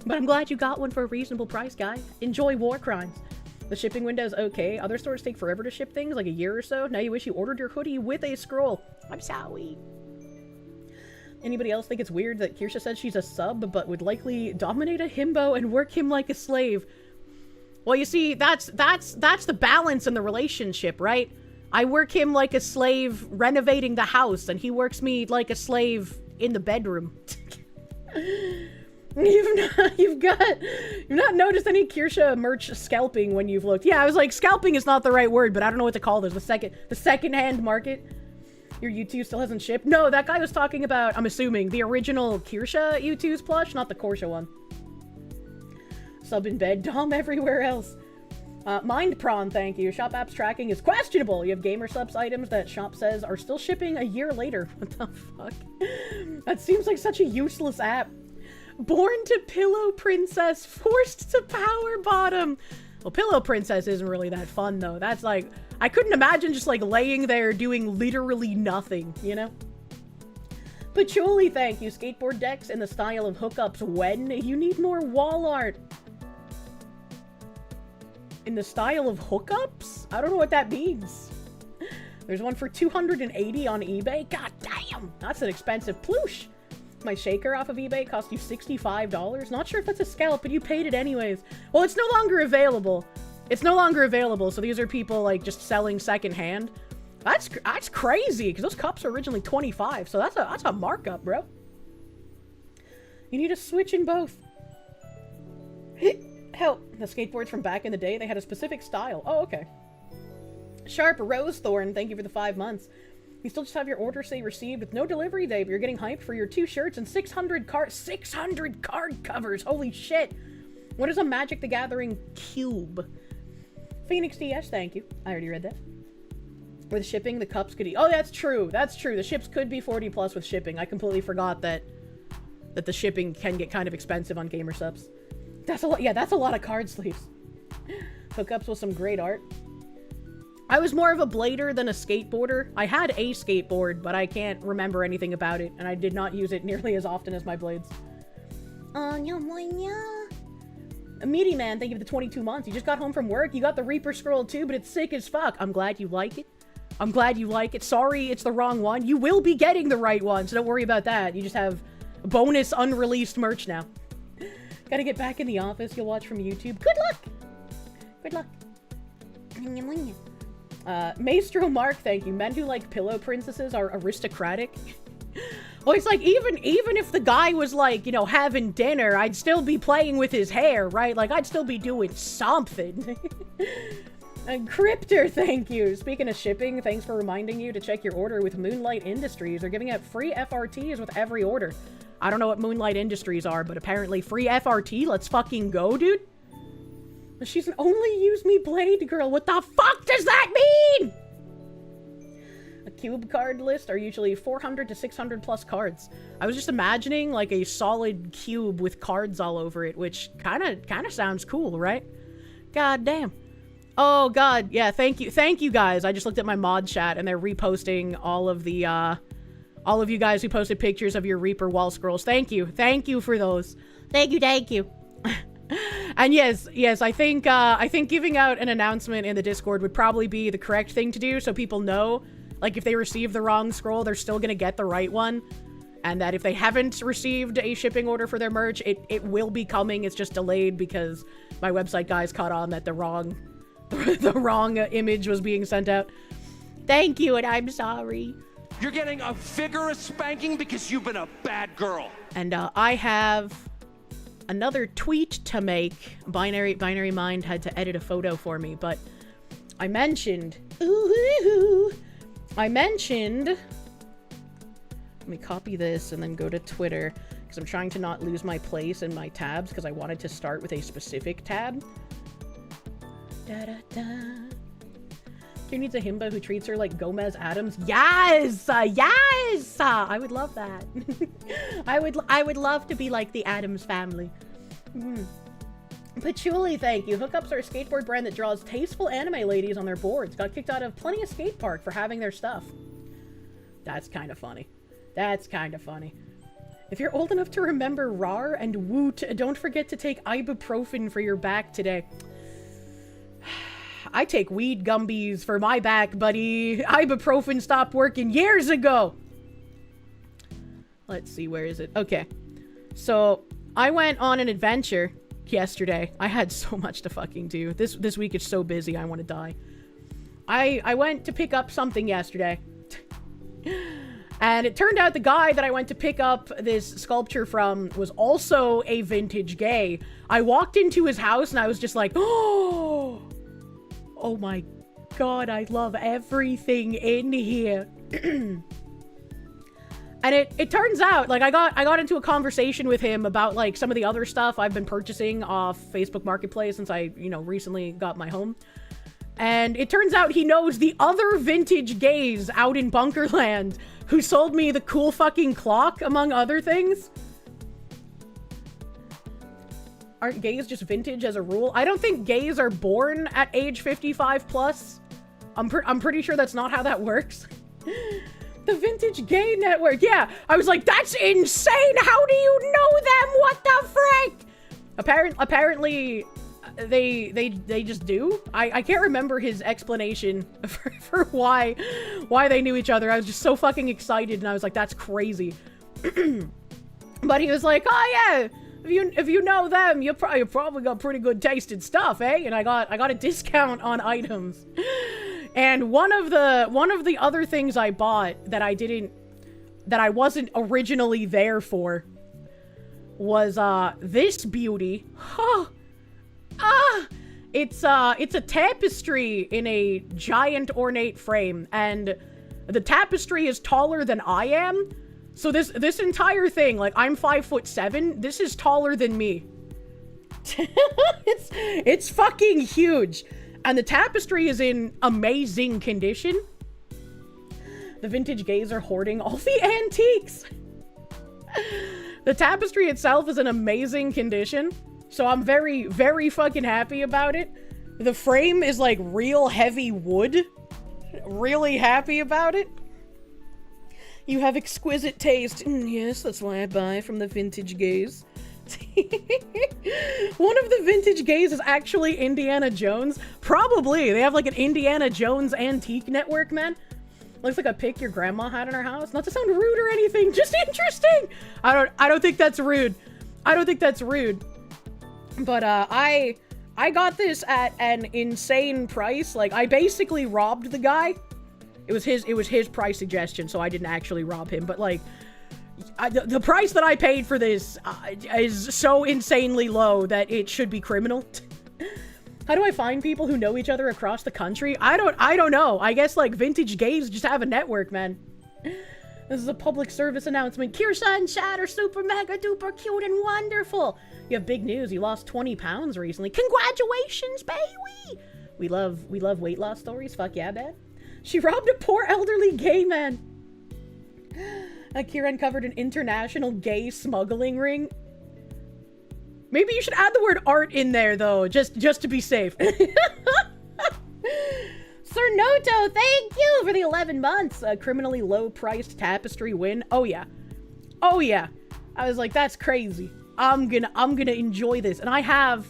But I'm glad you got one for a reasonable price, guy. Enjoy war crimes. The shipping window's okay. Other stores take forever to ship things, like a year or so. Now you wish you ordered your hoodie with a scroll. I'm sorry. Anybody else think it's weird that Kirsche said she's a sub, but would likely dominate a himbo and work him like a slave? Well, you see, that's the balance in the relationship, right? I work him like a slave renovating the house, and he works me like a slave in the bedroom. You've not noticed any Kirsche merch scalping when you've looked. Yeah, I was like, scalping is not the right word, but I don't know what to call this. The second-hand market. Your U2 still hasn't shipped? No, that guy was talking about, I'm assuming, the original Kirsche U2's plush, not the Kirsche one. Sub in bed, Dom everywhere else. Mind Prawn, thank you. Shop app's tracking is questionable. You have gamer subs items that shop says are still shipping a year later. What the fuck? That seems like such a useless app. Born to Pillow Princess, forced to Power Bottom. Well, Pillow Princess isn't really that fun, though. That's like, I couldn't imagine just like laying there doing literally nothing, you know? Patchouli, thank you. Skateboard decks in the style of hookups when you need more wall art. In the style of hookups? I don't know what that means. There's one for $280 on eBay. God damn, that's an expensive ploosh. My shaker off of eBay cost you $65. Not sure if that's a scalp, but you paid it anyways. Well, it's no longer available. It's no longer available, so these are people like just selling secondhand. That's crazy, because those cups are originally $25, so that's a markup, bro. You need a switch in both. Help. The skateboards from back in the day, they had a specific style. Oh, okay. Sharp Rosethorn, thank you for the 5 months. You still just have your order say received with no delivery day, but you're getting hyped for your 2 shirts and 600 card covers. Holy shit. What is a Magic the Gathering cube? Phoenix DS, thank you. I already read that. With shipping, the cups could eat. Oh, that's true. That's true. The ships could be 40 plus with shipping. I completely forgot that the shipping can get kind of expensive on gamer subs. That's a lot. Yeah, that's a lot of card sleeves. Hookups with some great art. I was more of a blader than a skateboarder. I had a skateboard, but I can't remember anything about it, and I did not use it nearly as often as my blades. Meaty Man, thank you for the 22 months. You just got home from work. You got the Reaper Scroll too, but it's sick as fuck. I'm glad you like it. I'm glad you like it. Sorry, it's the wrong one. You will be getting the right one, so don't worry about that. You just have bonus unreleased merch now. Gotta get back in the office. You'll watch from YouTube. Good luck! Good luck. Maestro Mark, thank you. Men who like pillow princesses are aristocratic. Well, it's like, even if the guy was like, you know, having dinner, I'd still be playing with his hair, right? Like, I'd still be doing something. And Cryptor, thank you. Speaking of shipping, thanks for reminding you to check your order with Moonlight Industries. They're giving out free FRTs with every order. I don't know what Moonlight Industries are, but apparently free FRT. Let's fucking go, dude. She's an only use me blade girl. What the fuck does that mean? A cube card list are usually 400 to 600 plus cards. I was just imagining like a solid cube with cards all over it, which kind of sounds cool, right? God damn. Oh god, yeah, thank you guys. I just looked at my mod chat and they're reposting all of you guys who posted pictures of your Reaper wall scrolls. Thank you for those. Thank you. And yes, I think giving out an announcement in the Discord would probably be the correct thing to do, so people know, like, if they receive the wrong scroll, they're still gonna get the right one, and that if they haven't received a shipping order for their merch, it will be coming. It's just delayed because my website guys caught on that the wrong image was being sent out. Thank you, and I'm sorry. You're getting a vigorous spanking because you've been a bad girl. And I have another tweet to make. Binary Mind had to edit a photo for me, but I mentioned, let me copy this and then go to Twitter, because I'm trying to not lose my place in my tabs, because I wanted to start with a specific tab. Who needs a himba who treats her like Gomez Adams? Yes! Yes! I would love that. I would love to be like the Adams family. Patchouli, thank you. Hookups are a skateboard brand that draws tasteful anime ladies on their boards. Got kicked out of plenty of skate park for having their stuff. That's kind of funny. That's kind of funny. If you're old enough to remember RAR and Woot, don't forget to take ibuprofen for your back today. I take weed gumbies for my back, buddy. Ibuprofen stopped working years ago. Let's see, where is it? Okay. So, I went on an adventure yesterday. I had so much to fucking do. This week is so busy, I want to die. I went to pick up something yesterday. And it turned out the guy that I went to pick up this sculpture from was also a vintage gay. I walked into his house and I was just like, oh my god, I love everything in here. And it turns out, like, I got into a conversation with him about, like, some of the other stuff I've been purchasing off Facebook Marketplace since I, you know, recently got my home. And it turns out he knows the other vintage gays out in Bunkerland who sold me the cool fucking clock, among other things. Aren't gays just vintage as a rule? I don't think gays are born at age 55 plus. I'm pretty sure that's not how that works. The Vintage Gay Network. Yeah, I was like, that's insane. How do you know them? What the frick? Apparently, they just do. I can't remember his explanation for why they knew each other. I was just so fucking excited, and I was like, that's crazy. But he was like, oh yeah, if you know them, you probably got pretty good tasting stuff, eh? And I got a discount on items. And one of the other things I bought that I wasn't originally there for was this beauty. It's a tapestry in a giant ornate frame, and the tapestry is taller than I am. So this entire thing, like, I'm 5'7", this is taller than me. It's fucking huge. And the tapestry is in amazing condition. The vintage gays are hoarding all the antiques. The tapestry itself is in amazing condition. So I'm very, very fucking happy about it. The frame is like real heavy wood. Really happy about it. You have exquisite taste. Yes, that's why I buy from the vintage gays. One of the vintage gays is actually Indiana Jones. Probably. They have like an Indiana Jones antique network, man. Looks like a pic your grandma had in her house. Not to sound rude or anything, just interesting. I don't think that's rude. I don't think that's rude. But I got this at an insane price. Like, I basically robbed the guy. It was his price suggestion, so I didn't actually rob him. But like, the price that I paid for this is so insanely low that it should be criminal. How do I find people who know each other across the country? I don't know. I guess like vintage gays just have a network, man. This is a public service announcement. Kirsche and Chad are super mega duper cute and wonderful. You have big news. You lost 20 pounds recently. Congratulations, baby. We love weight loss stories. Fuck yeah, man. She robbed a poor elderly gay man. Akira uncovered an international gay smuggling ring. Maybe you should add the word art in there, though, just to be safe. Sir Noto, thank you for the 11 months. A criminally low-priced tapestry win. Oh, yeah. Oh, yeah. I was like, that's crazy. I'm gonna enjoy this. And I have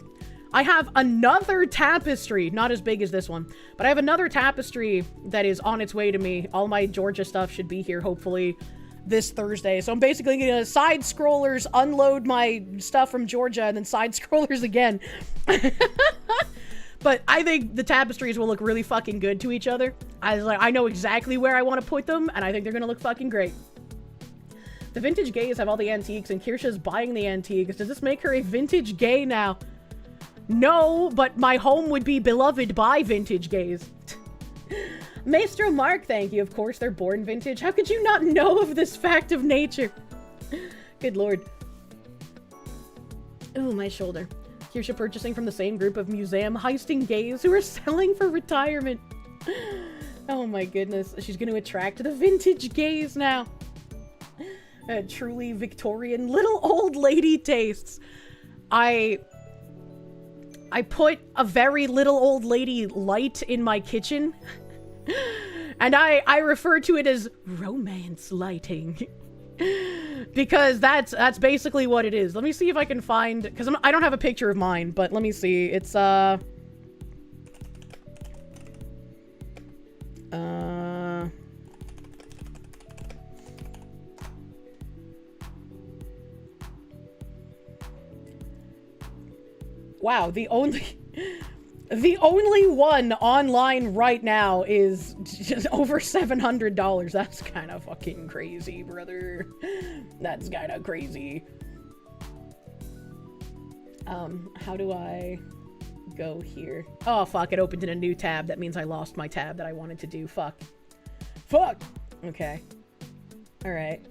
another tapestry, not as big as this one, but I have another tapestry that is on its way to me. All my Georgia stuff should be here, hopefully, this Thursday. So I'm basically gonna side scrollers, unload my stuff from Georgia, and then side scrollers again. But I think the tapestries will look really fucking good to each other. I know exactly where I want to put them, and I think they're gonna look fucking great. The vintage gays have all the antiques, and Kirsche's buying the antiques. Does this make her a vintage gay now? No, but my home would be beloved by vintage gays. Maestro Mark, thank you. Of course, they're born vintage. How could you not know of this fact of nature? Good lord. Ooh, my shoulder. Kirsche purchasing from the same group of museum heisting gays who are selling for retirement. Oh my goodness. She's going to attract the vintage gays now. Truly Victorian little old lady tastes. I put a very little old lady light in my kitchen. And I refer to it as romance lighting. Because that's basically what it is. Let me see if I can find, because I don't have a picture of mine, but let me see. It's wow, the only one online right now is just over $700. That's kind of fucking crazy, brother. That's kind of crazy. How do I go here? Oh, fuck, it opened in a new tab. That means I lost my tab that I wanted to do. Fuck. Okay. Alright.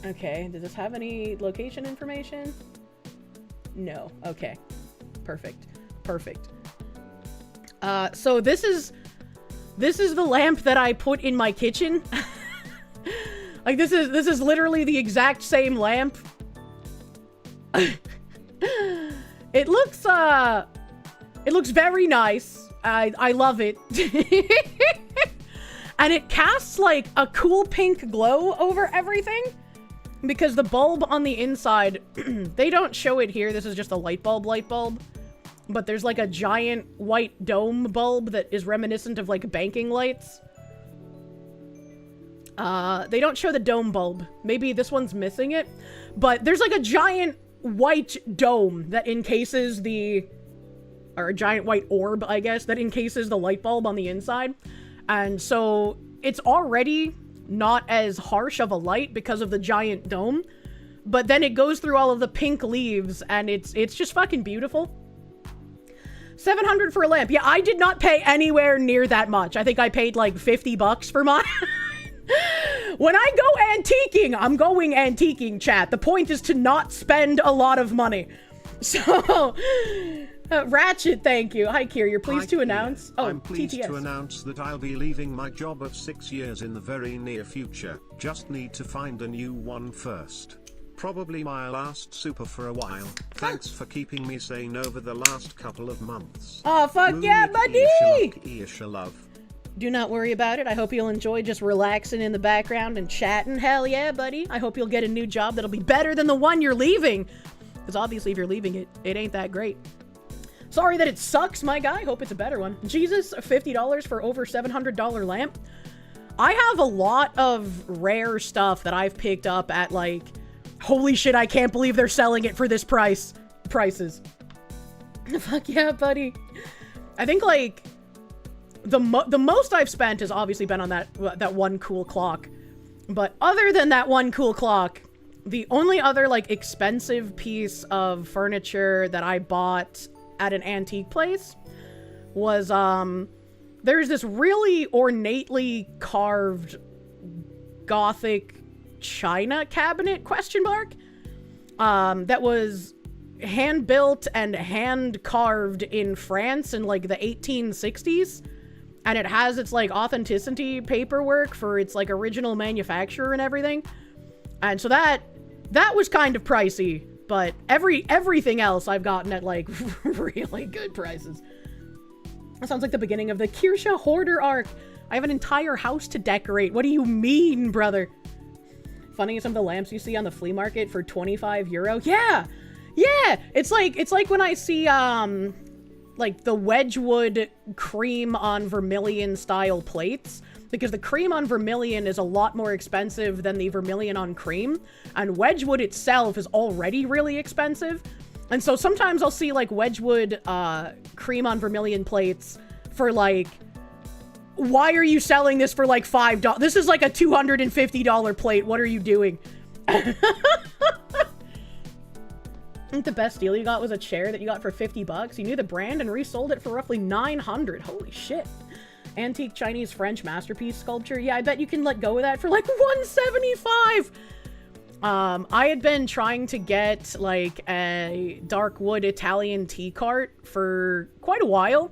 Okay, does this have any location information? No. Okay. Perfect. So this is the lamp that I put in my kitchen. Like, this is literally the exact same lamp. It looks very nice. I love it. And it casts like a cool pink glow over everything. Because the bulb on the inside, they don't show it here. This is just a light bulb. But there's like a giant white dome bulb that is reminiscent of like banking lights. They don't show the dome bulb. Maybe this one's missing it. But there's like a giant white dome that encases or a giant white orb, I guess, that encases the light bulb on the inside. And so it's already not as harsh of a light because of the giant dome. but then it goes through all of the pink leaves, and it's just fucking beautiful. 700 for a lamp. Yeah, I did not pay anywhere near that much. I think I paid like 50 bucks for mine. When I go antiquing, I'm going antiquing, chat. The point is to not spend a lot of money. So, Ratchet, thank you. Hi, Kier. You're pleased to announce? Oh, I'm pleased TTS. to announce that I'll be leaving my job of 6 years in the very near future. Just need to find a new one first. Probably my last super for a while. Thanks for keeping me sane over the last couple of months. Oh, fuck yeah, buddy! Earsha love. Do not worry about it. I hope you'll enjoy just relaxing in the background and chatting. Hell yeah, buddy. I hope you'll get a new job that'll be better than the one you're leaving. Because obviously if you're leaving it, it ain't that great. Sorry that it sucks, my guy. Hope it's a better one. Jesus, $50 for over $700 lamp. I have a lot of rare stuff that I've picked up at like, holy shit, I can't believe they're selling it for this prices. Fuck yeah, buddy. I think like the most I've spent has obviously been on that one cool clock. But other than that one cool clock, the only other like expensive piece of furniture that I bought at an antique place was there's this really ornately carved gothic china cabinet that was hand built and hand carved in France in like the 1860s, and it has its like authenticity paperwork for its like original manufacturer and everything. And so that was kind of pricey, but everything else I've gotten at like really good prices. That sounds like the beginning of the Kirsche Hoarder arc. I have an entire house to decorate. What do you mean, brother? Funny, some of the lamps you see on the flea market for 25 euro. Yeah. It's like when I see like the Wedgwood cream on vermilion style plates, because the cream on vermilion is a lot more expensive than the vermilion on cream, and Wedgwood itself is already really expensive. And so sometimes I'll see like Wedgwood cream on vermilion plates for like, why are you selling this for like $5? This is like a $250 plate. What are you doing? I think the best deal you got was a chair that you got for 50 bucks. You knew the brand and resold it for roughly 900. Holy shit. Antique Chinese French masterpiece sculpture. Yeah, I bet you can let go of that for like 175. I had been trying to get like a dark wood Italian tea cart for quite a while.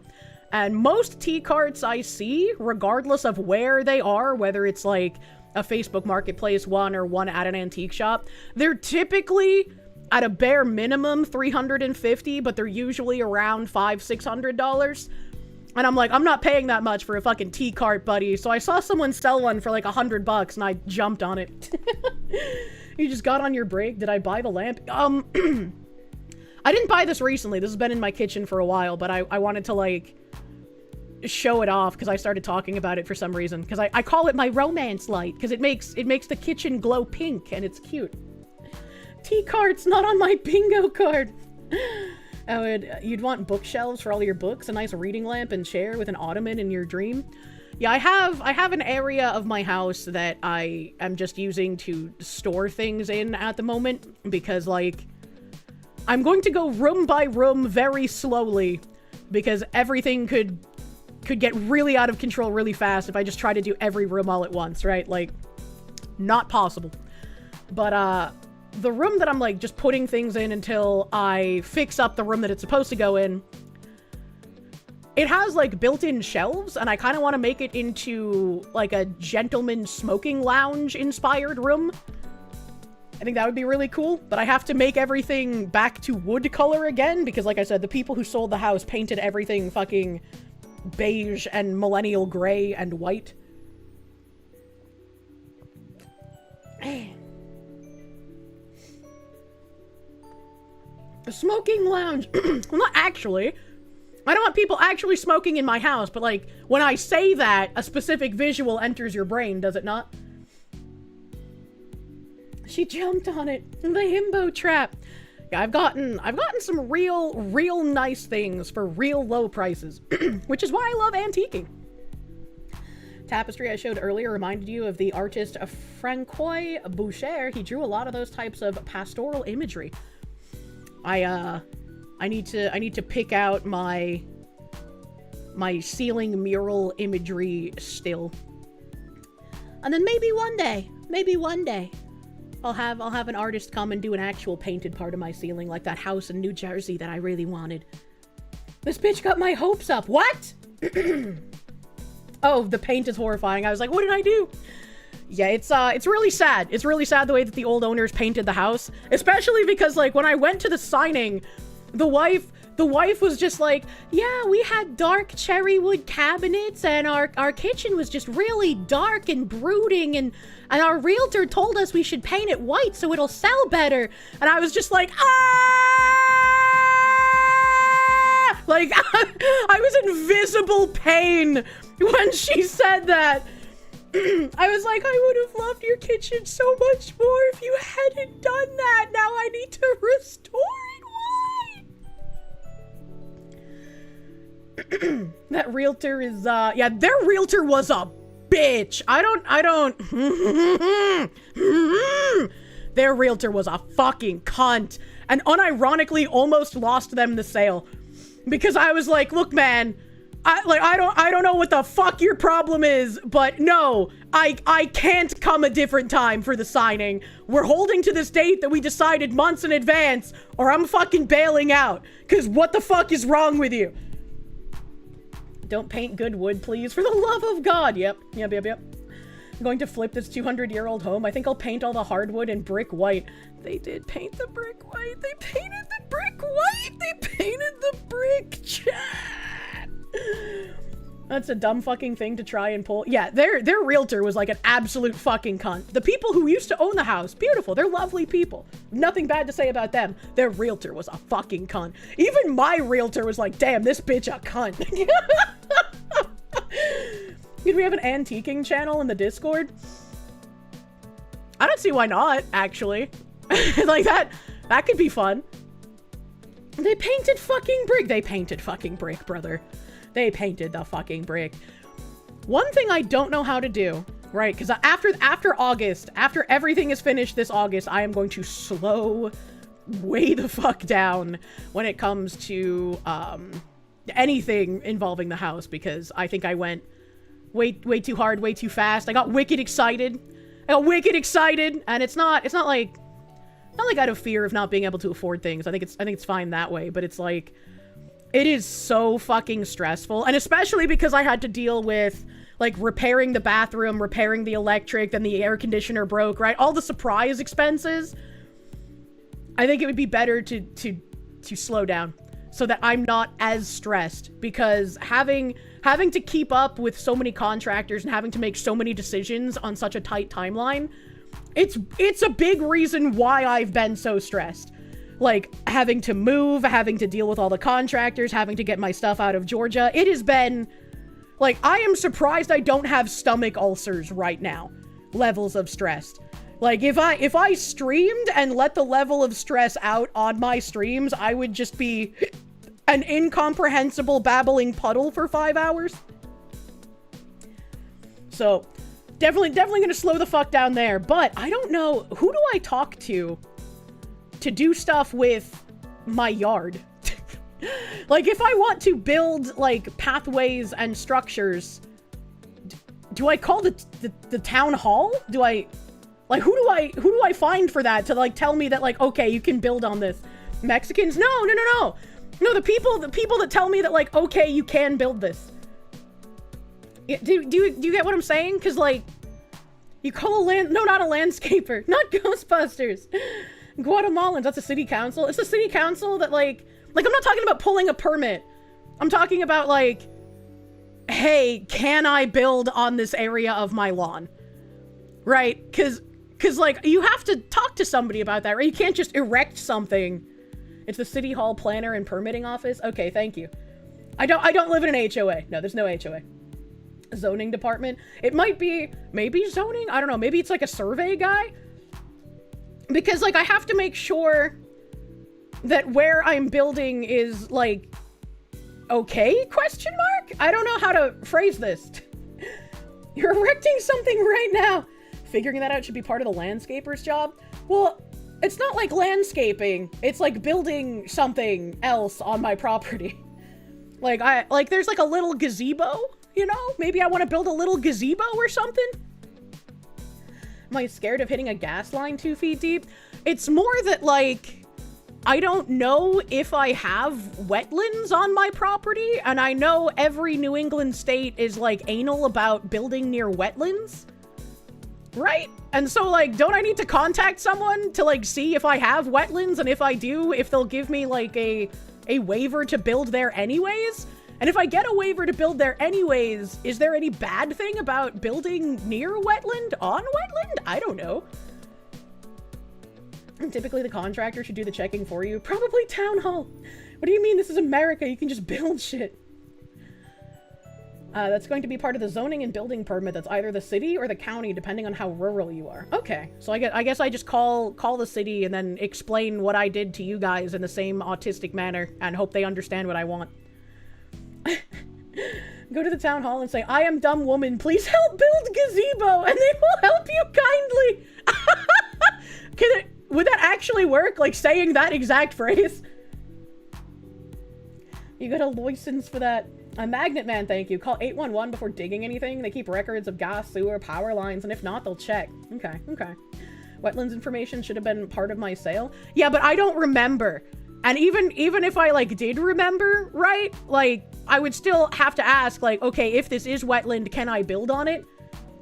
And most tea carts I see, regardless of where they are, whether it's like a Facebook Marketplace one or one at an antique shop, they're typically at a bare minimum $350, but they're usually around $500-600. And I'm like, I'm not paying that much for a fucking tea cart, buddy. So I saw someone sell one for like $100 and I jumped on it. You just got on your break. Did I buy the lamp? I didn't buy this recently. This has been in my kitchen for a while, but I wanted to like show it off because I started talking about it for some reason. Because I call it my romance light because it makes the kitchen glow pink and it's cute. Tea cart's not on my bingo card. Oh, you'd want bookshelves for all your books, a nice reading lamp and chair with an ottoman in your dream. Yeah, I have an area of my house that I am just using to store things in at the moment because like I'm going to go room by room very slowly because everything could get really out of control really fast if I just try to do every room all at once, right? Like, not possible. But the room that I'm like just putting things in until I fix up the room that it's supposed to go in, it has like built-in shelves, and I kind of want to make it into like a gentleman smoking lounge inspired room. I think that would be really cool, but I have to make everything back to wood color again because like I said, the people who sold the house painted everything fucking beige and millennial gray and white. A smoking lounge. Well, not actually. I don't want people actually smoking in my house, but like when I say that, a specific visual enters your brain, does it not? She jumped on it. The himbo trap. Yeah, I've gotten some real nice things for real low prices, which is why I love antiquing. tapestry I showed earlier reminded you of the artist Francois Boucher. He drew a lot of those types of pastoral imagery. I need to pick out my ceiling mural imagery still. And then maybe one day, I'll have an artist come and do an actual painted part of my ceiling, like that house in New Jersey that I really wanted. This bitch got my hopes up. What? Oh, the paint is horrifying. I was like, what did I do? Yeah, it's really sad. It's really sad the way that the old owners painted the house, especially because, like, when I went to the signing, the wife was just like, yeah, we had dark cherry wood cabinets, and our kitchen was just really dark and brooding, and our realtor told us we should paint it white so it'll sell better. And I was just like, ah! Like, I was in visible pain when she said that. I was like, I would have loved your kitchen so much more if you hadn't done that. Now I need to restore it. Why? That realtor is, yeah, their realtor was a bitch. I don't, their realtor was a fucking cunt. And unironically almost lost them the sale. Because I was like, look, man, I don't know what the fuck your problem is, but no, I can't come a different time for the signing. We're holding to this date that we decided months in advance, or I'm fucking bailing out. Cause what the fuck is wrong with you? Don't paint good wood, please, for the love of God. Yep. I'm going to flip this 200-year-old home. I think I'll paint all the hardwood and brick white. They did paint the brick white. They painted the brick white. They painted the brick, chat. That's a dumb fucking thing to try and pull. Yeah, their realtor was like an absolute fucking cunt. The people who used to own the house, beautiful. They're lovely people. Nothing bad to say about them. Their realtor was a fucking cunt. Even my realtor was like, damn, this bitch a cunt. Did we have an antiquing channel in the Discord? I don't see why not, actually. Like that could be fun. They painted fucking brick. They painted fucking brick, brother. They painted the fucking brick. One thing I don't know how to do, right? Because after August, after everything is finished this August, I am going to slow way the fuck down when it comes to anything involving the house, because I think I went way too hard, way too fast. I got wicked excited. And it's not like out of fear of not being able to afford things. I think it's fine that way, but it's like, it is so fucking stressful. And especially because I had to deal with, like, repairing the bathroom, repairing the electric, then the air conditioner broke, right? All the surprise expenses. I think it would be better to slow down so that I'm not as stressed, because having to keep up with so many contractors and having to make so many decisions on such a tight timeline, it's a big reason why I've been so stressed. Like, having to move, having to deal with all the contractors, having to get my stuff out of Georgia. It has been, like, I am surprised I don't have stomach ulcers right now. Levels of stress. Like, if I streamed and let the level of stress out on my streams, I would just be an incomprehensible babbling puddle for 5 hours. So, definitely gonna slow the fuck down there. But I don't know, who do I talk to do stuff with my yard? Like, if I want to build, like, pathways and structures, do I call the town hall? Do I, like, who do I find for that to, like, tell me that, like, okay, you can build on this? Mexicans? No, the people that tell me that, like, okay, you can build this. Do you get what I'm saying? Because, like, you call not a landscaper, not Ghostbusters. Guatemalans, that's a city council. It's a city council that, like, I'm not talking about pulling a permit. I'm talking about, like, hey, can I build on this area of my lawn? Right? Cause, like, you have to talk to somebody about that, right? You can't just erect something. It's the City Hall Planner and Permitting Office. Okay, thank you. I don't live in an HOA. No, there's no HOA. Zoning department. It might be, maybe zoning? I don't know. Maybe it's like a survey guy? Because, like, I have to make sure that where I'm building is, like, okay, question mark? I don't know how to phrase this. You're erecting something right now. Figuring that out should be part of the landscaper's job. Well, it's not like landscaping. It's like building something else on my property. Like there's like a little gazebo, you know? Maybe I want to build a little gazebo or something. Am I scared of hitting a gas line 2 feet deep? It's more that, like, I don't know if I have wetlands on my property, and I know every New England state is, like, anal about building near wetlands. Right? And so, like, don't I need to contact someone to, like, see if I have wetlands, and if I do, if they'll give me, like, a waiver to build there anyways? And if I get a waiver to build there anyways, is there any bad thing about building near wetland, on wetland? I don't know. And typically the contractor should do the checking for you. Probably town hall. What do you mean? This is America. You can just build shit. That's going to be part of the zoning and building permit. That's either the city or the county, depending on how rural you are. Okay, so I guess I just call the city and then explain what I did to you guys in the same autistic manner and hope they understand what I want. Go to the town hall and say, I am dumb woman, please help build gazebo, and they will help you kindly. Would that actually work? Like saying that exact phrase? You got a license for that. A magnet man, thank you. Call 811 before digging anything. They keep records of gas, sewer, power lines, and if not, they'll check. Okay, okay. Wetlands information should have been part of my sale. Yeah, but I don't remember. And even if I, like, did remember, right? Like, I would still have to ask, like, okay, if this is wetland, can I build on it?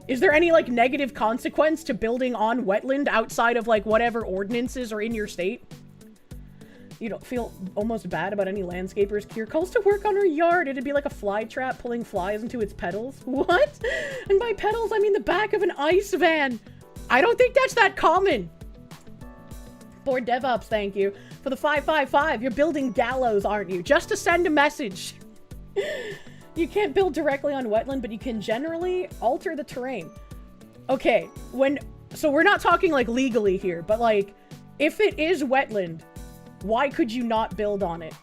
Is there any, like, negative consequence to building on wetland outside of, like, whatever ordinances are in your state? You don't feel almost bad about any landscapers. Kier calls to work on her yard. It'd be like a fly trap pulling flies into its pedals. What? And by pedals, I mean the back of an ice van. I don't think that's that common. Board DevOps, thank you. For the 555, you're building gallows, aren't you? Just to send a message. You can't build directly on wetland, but you can generally alter the terrain. Okay, so we're not talking like legally here, but like, if it is wetland, why could you not build on it?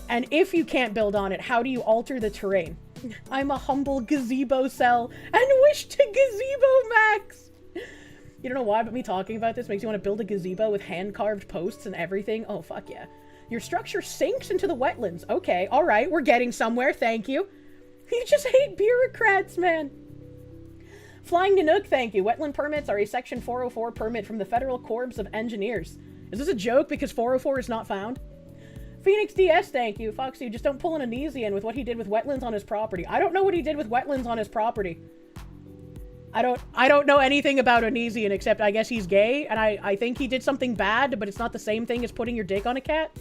And if you can't build on it, how do you alter the terrain? I'm a humble gazebo cell and wish to gazebo max. You don't know why, but me talking about this makes you want to build a gazebo with hand-carved posts and everything. Oh, fuck yeah. Your structure sinks into the wetlands. Okay, all right, we're getting somewhere. Thank you. You just hate bureaucrats, man. Flying Nanook, thank you. Wetland permits are a Section 404 permit from the Federal Corps of Engineers. Is this a joke because 404 is not found? Phoenix DS, thank you. Foxy, just don't pull an Anesian with what he did with wetlands on his property. I don't know what he did with wetlands on his property. I don't know anything about Anesian except I guess he's gay, and I think he did something bad, but it's not the same thing as putting your dick on a cat.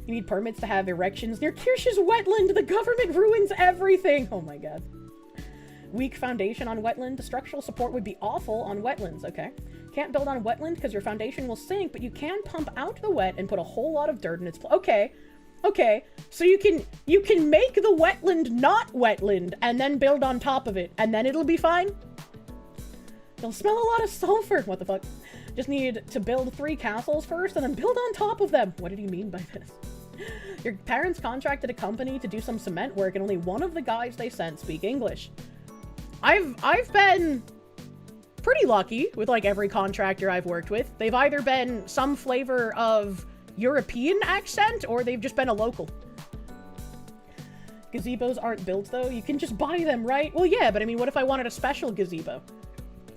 You need permits to have erections near Kirsche's wetland. The government ruins everything. Oh my god. Weak foundation on wetland. The structural support would be awful on wetlands. Okay. Can't build on wetland because your foundation will sink, but you can pump out the wet and put a whole lot of dirt in its place. Okay. Okay. So you can make the wetland not wetland and then build on top of it, and then it'll be fine? You'll smell a lot of sulfur. What the fuck? Just need to build 3 castles first and then build on top of them. What did he mean by this? Your parents contracted a company to do some cement work, and only one of the guys they sent speak English. I've been pretty lucky with like every contractor I've worked with. They've either been some flavor of European accent or they've just been a local. Gazebos aren't built though. You can just buy them, right? Well, yeah, but I mean, what if I wanted a special gazebo?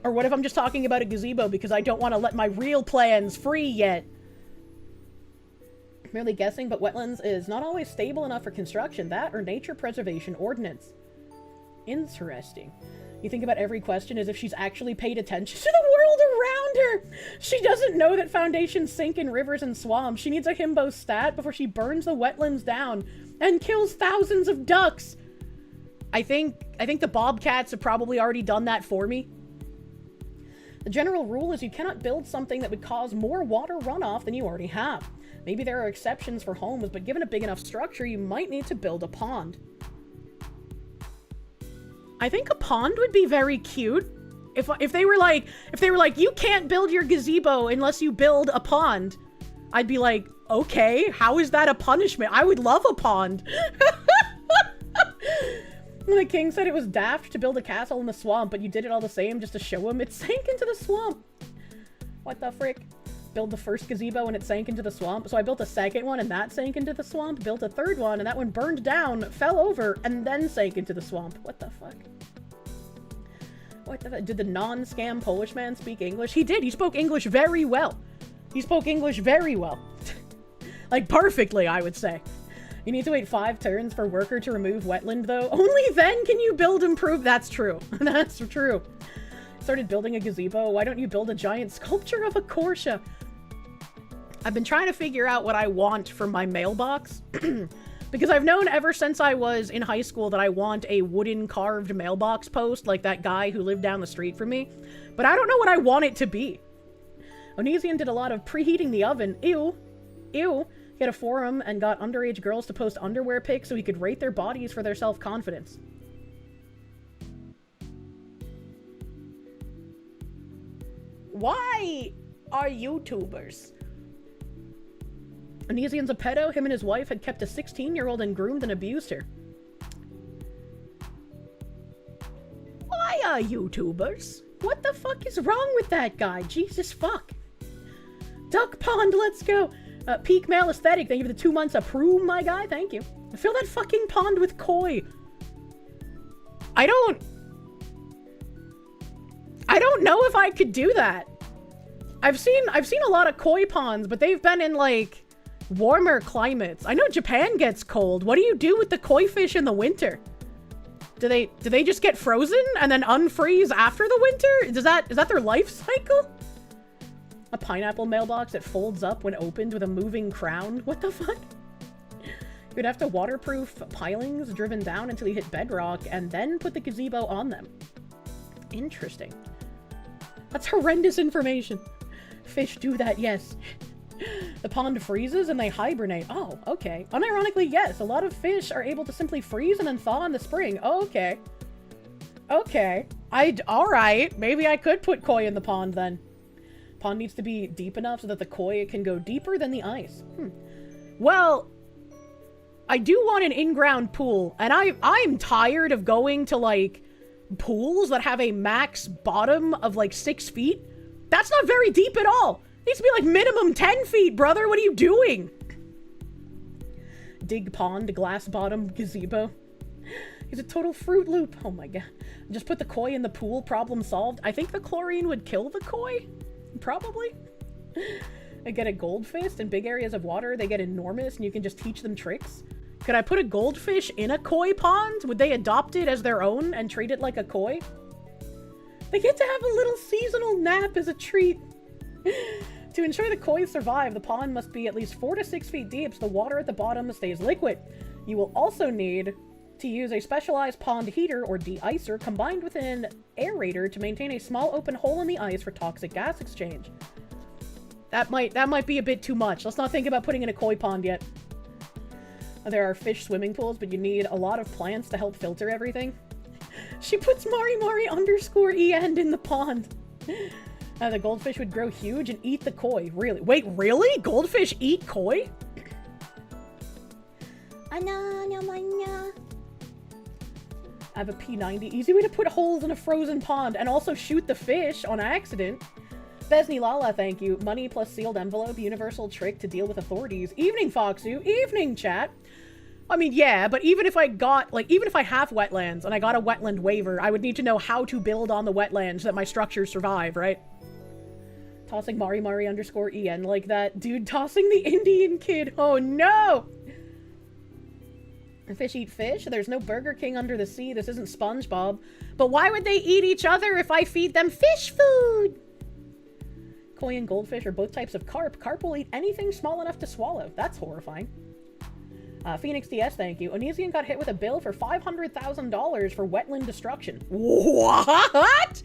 Or what if I'm just talking about a gazebo because I don't want to let my real plans free yet? Merely guessing, but wetlands is not always stable enough for construction. That or nature preservation ordinance. Interesting. You think about every question as if she's actually paid attention to the world around her. She doesn't know that foundations sink in rivers and swamps. She needs a himbo stat before she burns the wetlands down and kills thousands of ducks. I think the bobcats have probably already done that for me. The general rule is you cannot build something that would cause more water runoff than you already have. Maybe there are exceptions for homes, but given a big enough structure, you might need to build a pond. I think a pond would be very cute. If they were like, you can't build your gazebo unless you build a pond, I'd be like, okay, how is that a punishment? I would love a pond. The king said it was daft to build a castle in the swamp, but you did it all the same just to show him it sank into the swamp. What the frick? Build the first gazebo and it sank into the swamp. So I built a second one and that sank into the swamp. Built a third one and that one burned down, fell over, and then sank into the swamp. What the fuck? What the fuck? Did the non-scam Polish man speak English? He did. He spoke English very well. He spoke English very well. Like, perfectly, I would say. You need to wait 5 turns for worker to remove wetland, though. Only then can you build improve. That's true. That's true. Started building a gazebo. Why don't you build a giant sculpture of a Kirsche? I've been trying to figure out what I want for my mailbox. Because I've known ever since I was in high school that I want a wooden carved mailbox post like that guy who lived down the street from me. But I don't know what I want it to be. Onesian did a lot of preheating the oven. Ew. Ew. He had a forum and got underage girls to post underwear pics so he could rate their bodies for their self-confidence. Why are YouTubers? Onesian's a pedo. Him and his wife had kept a 16-year-old and groomed and abused her. Why are YouTubers? What the fuck is wrong with that guy? Jesus fuck. Duck Pond, let's go. Peak male aesthetic. Thank you for the 2 months of prune, my guy. Thank you. Fill that fucking pond with koi. I don't know if I could do that. I've seen a lot of koi ponds, but they've been in like warmer climates. I know Japan gets cold. What do you do with the koi fish in the winter? Do they just get frozen and then unfreeze after the winter? Is that their life cycle? A pineapple mailbox that folds up when opened with a moving crown? What the fuck? You'd have to waterproof pilings driven down until you hit bedrock and then put the gazebo on them. Interesting. That's horrendous information. Fish do that, yes. The pond freezes and they hibernate. Oh, okay. Unironically, yes. A lot of fish are able to simply freeze and then thaw in the spring. Oh, okay. Okay. Alright. Maybe I could put koi in the pond then. Pond needs to be deep enough so that the koi can go deeper than the ice. Well, I do want an in-ground pool, and I'm tired of going to, like, pools that have a max bottom of, like, 6 feet. That's not very deep at all. It needs to be, like, minimum 10 feet, brother. What are you doing? Dig pond, glass bottom, gazebo. He's a total Fruit Loop. Oh my god. Just put the koi in the pool, problem solved. I think the chlorine would kill the koi. Probably. I get a goldfish in big areas of water. They get enormous and you can just teach them tricks. Could I put a goldfish in a koi pond? Would they adopt it as their own and treat it like a koi? They get to have a little seasonal nap as a treat. To ensure the koi survive, the pond must be at least 4 to 6 feet deep so the water at the bottom stays liquid. You will also need to use a specialized pond heater or de-icer combined with an aerator to maintain a small open hole in the ice for toxic gas exchange. That might be a bit too much. Let's not think about putting in a koi pond yet. There are fish swimming pools, but you need a lot of plants to help filter everything. She puts Mari_en in the pond. The goldfish would grow huge and eat the koi. Really? Wait, really? Goldfish eat koi? I have a P90. Easy way to put holes in a frozen pond and also shoot the fish on accident. Besney Lala, thank you. Money plus sealed envelope, universal trick to deal with authorities. Evening, Foxu. Evening, chat. I mean, yeah, but even if I have wetlands and I got a wetland waiver, I would need to know how to build on the wetlands so that my structures survive, right? Tossing Mari_en like that. Dude, tossing the Indian kid. Oh, no! Fish eat fish? There's no Burger King under the sea. This isn't SpongeBob. But why would they eat each other if I feed them fish food? Koi and goldfish are both types of carp. Carp will eat anything small enough to swallow. That's horrifying. Phoenix DS, thank you. Onesian got hit with a bill for $500,000 for wetland destruction. What?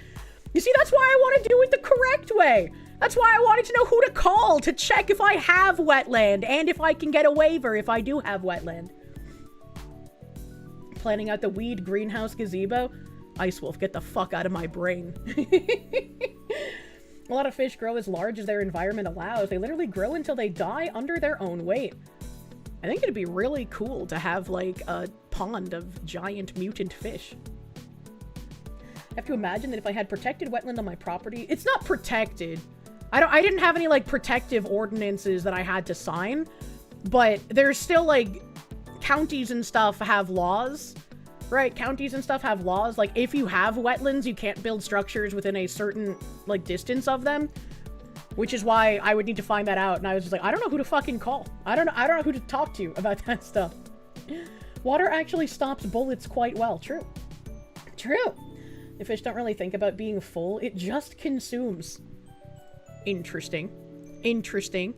You see, that's why I want to do it the correct way. That's why I wanted to know who to call to check if I have wetland and if I can get a waiver if I do have wetland. Planning out the weed greenhouse gazebo. Ice Wolf, get the fuck out of my brain. A lot of fish grow as large as their environment allows. They literally grow until they die under their own weight. I think it'd be really cool to have, like, a pond of giant mutant fish. I have to imagine that if I had protected wetland on my property, it's not protected. I didn't have any, like, protective ordinances that I had to sign, but there's still, like, counties and stuff have laws, right? Counties and stuff have laws. Like, if you have wetlands, you can't build structures within a certain, like, distance of them, which is why I would need to find that out. And I was just like, I don't know who to fucking call. I don't know who to talk to about that stuff. Water actually stops bullets quite well. True. True. The fish don't really think about being full. It just consumes. Interesting. Interesting.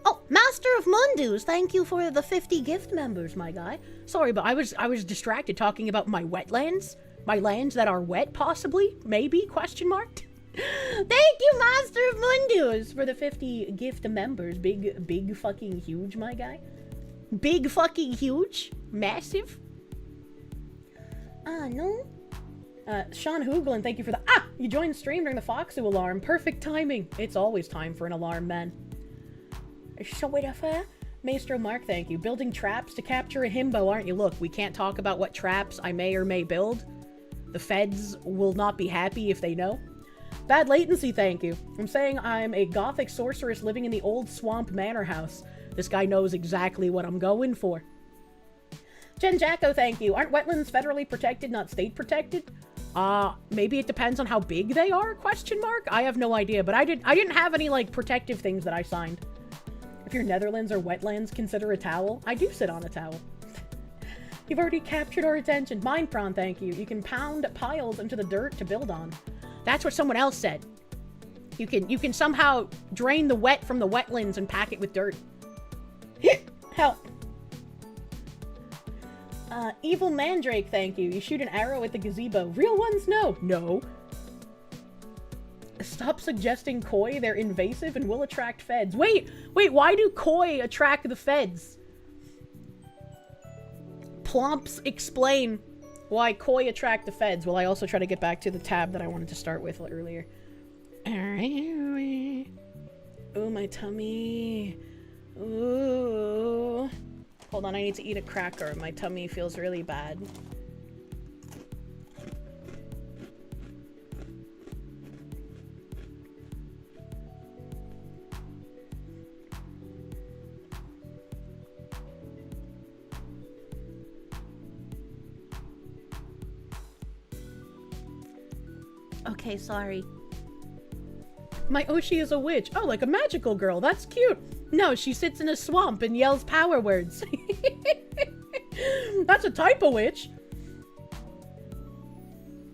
Oh, Master of Mundus, thank you for the 50 gift members, my guy. Sorry, but I was distracted talking about my wetlands. My lands that are wet, possibly? Maybe? Question mark? Thank you, Master of Mundus, for the 50 gift members. Big fucking huge, my guy. Big fucking huge. Massive. No. Sean Hooglin, thank you for the— you joined the stream during the Foxu alarm. Perfect timing. It's always time for an alarm, man. So wait a Maestro Mark, thank you. Building traps to capture a himbo, aren't you? Look, we can't talk about what traps I may or may build. The feds will not be happy if they know. Bad latency, thank you. I'm saying I'm a gothic sorceress living in the old swamp manor house. This guy knows exactly what I'm going for. Jen Jacko, thank you. Aren't wetlands federally protected, not state protected? Maybe it depends on how big they are, question mark? I have no idea, but I didn't have any, like, protective things that I signed. If your Netherlands or wetlands, consider a towel. I do sit on a towel. You've already captured our attention. Mine prawn, thank you. You can pound piles into the dirt to build on. That's what someone else said. You can somehow drain the wet from the wetlands and pack it with dirt. Help. Evil Mandrake, thank you. You shoot an arrow at the gazebo. Real ones? No. No. Stop suggesting koi. They're invasive and will attract feds. Wait, why do koi attract the feds? Plumps, explain why koi attract the feds. Will I also try to get back to the tab that I wanted to start with earlier? Alright. Oh, my tummy. Ooh. Hold on, I need to eat a cracker. My tummy feels really bad. Okay, sorry. My Oshi is a witch. Oh, like a magical girl. That's cute. No, she sits in a swamp and yells power words. That's a type of witch.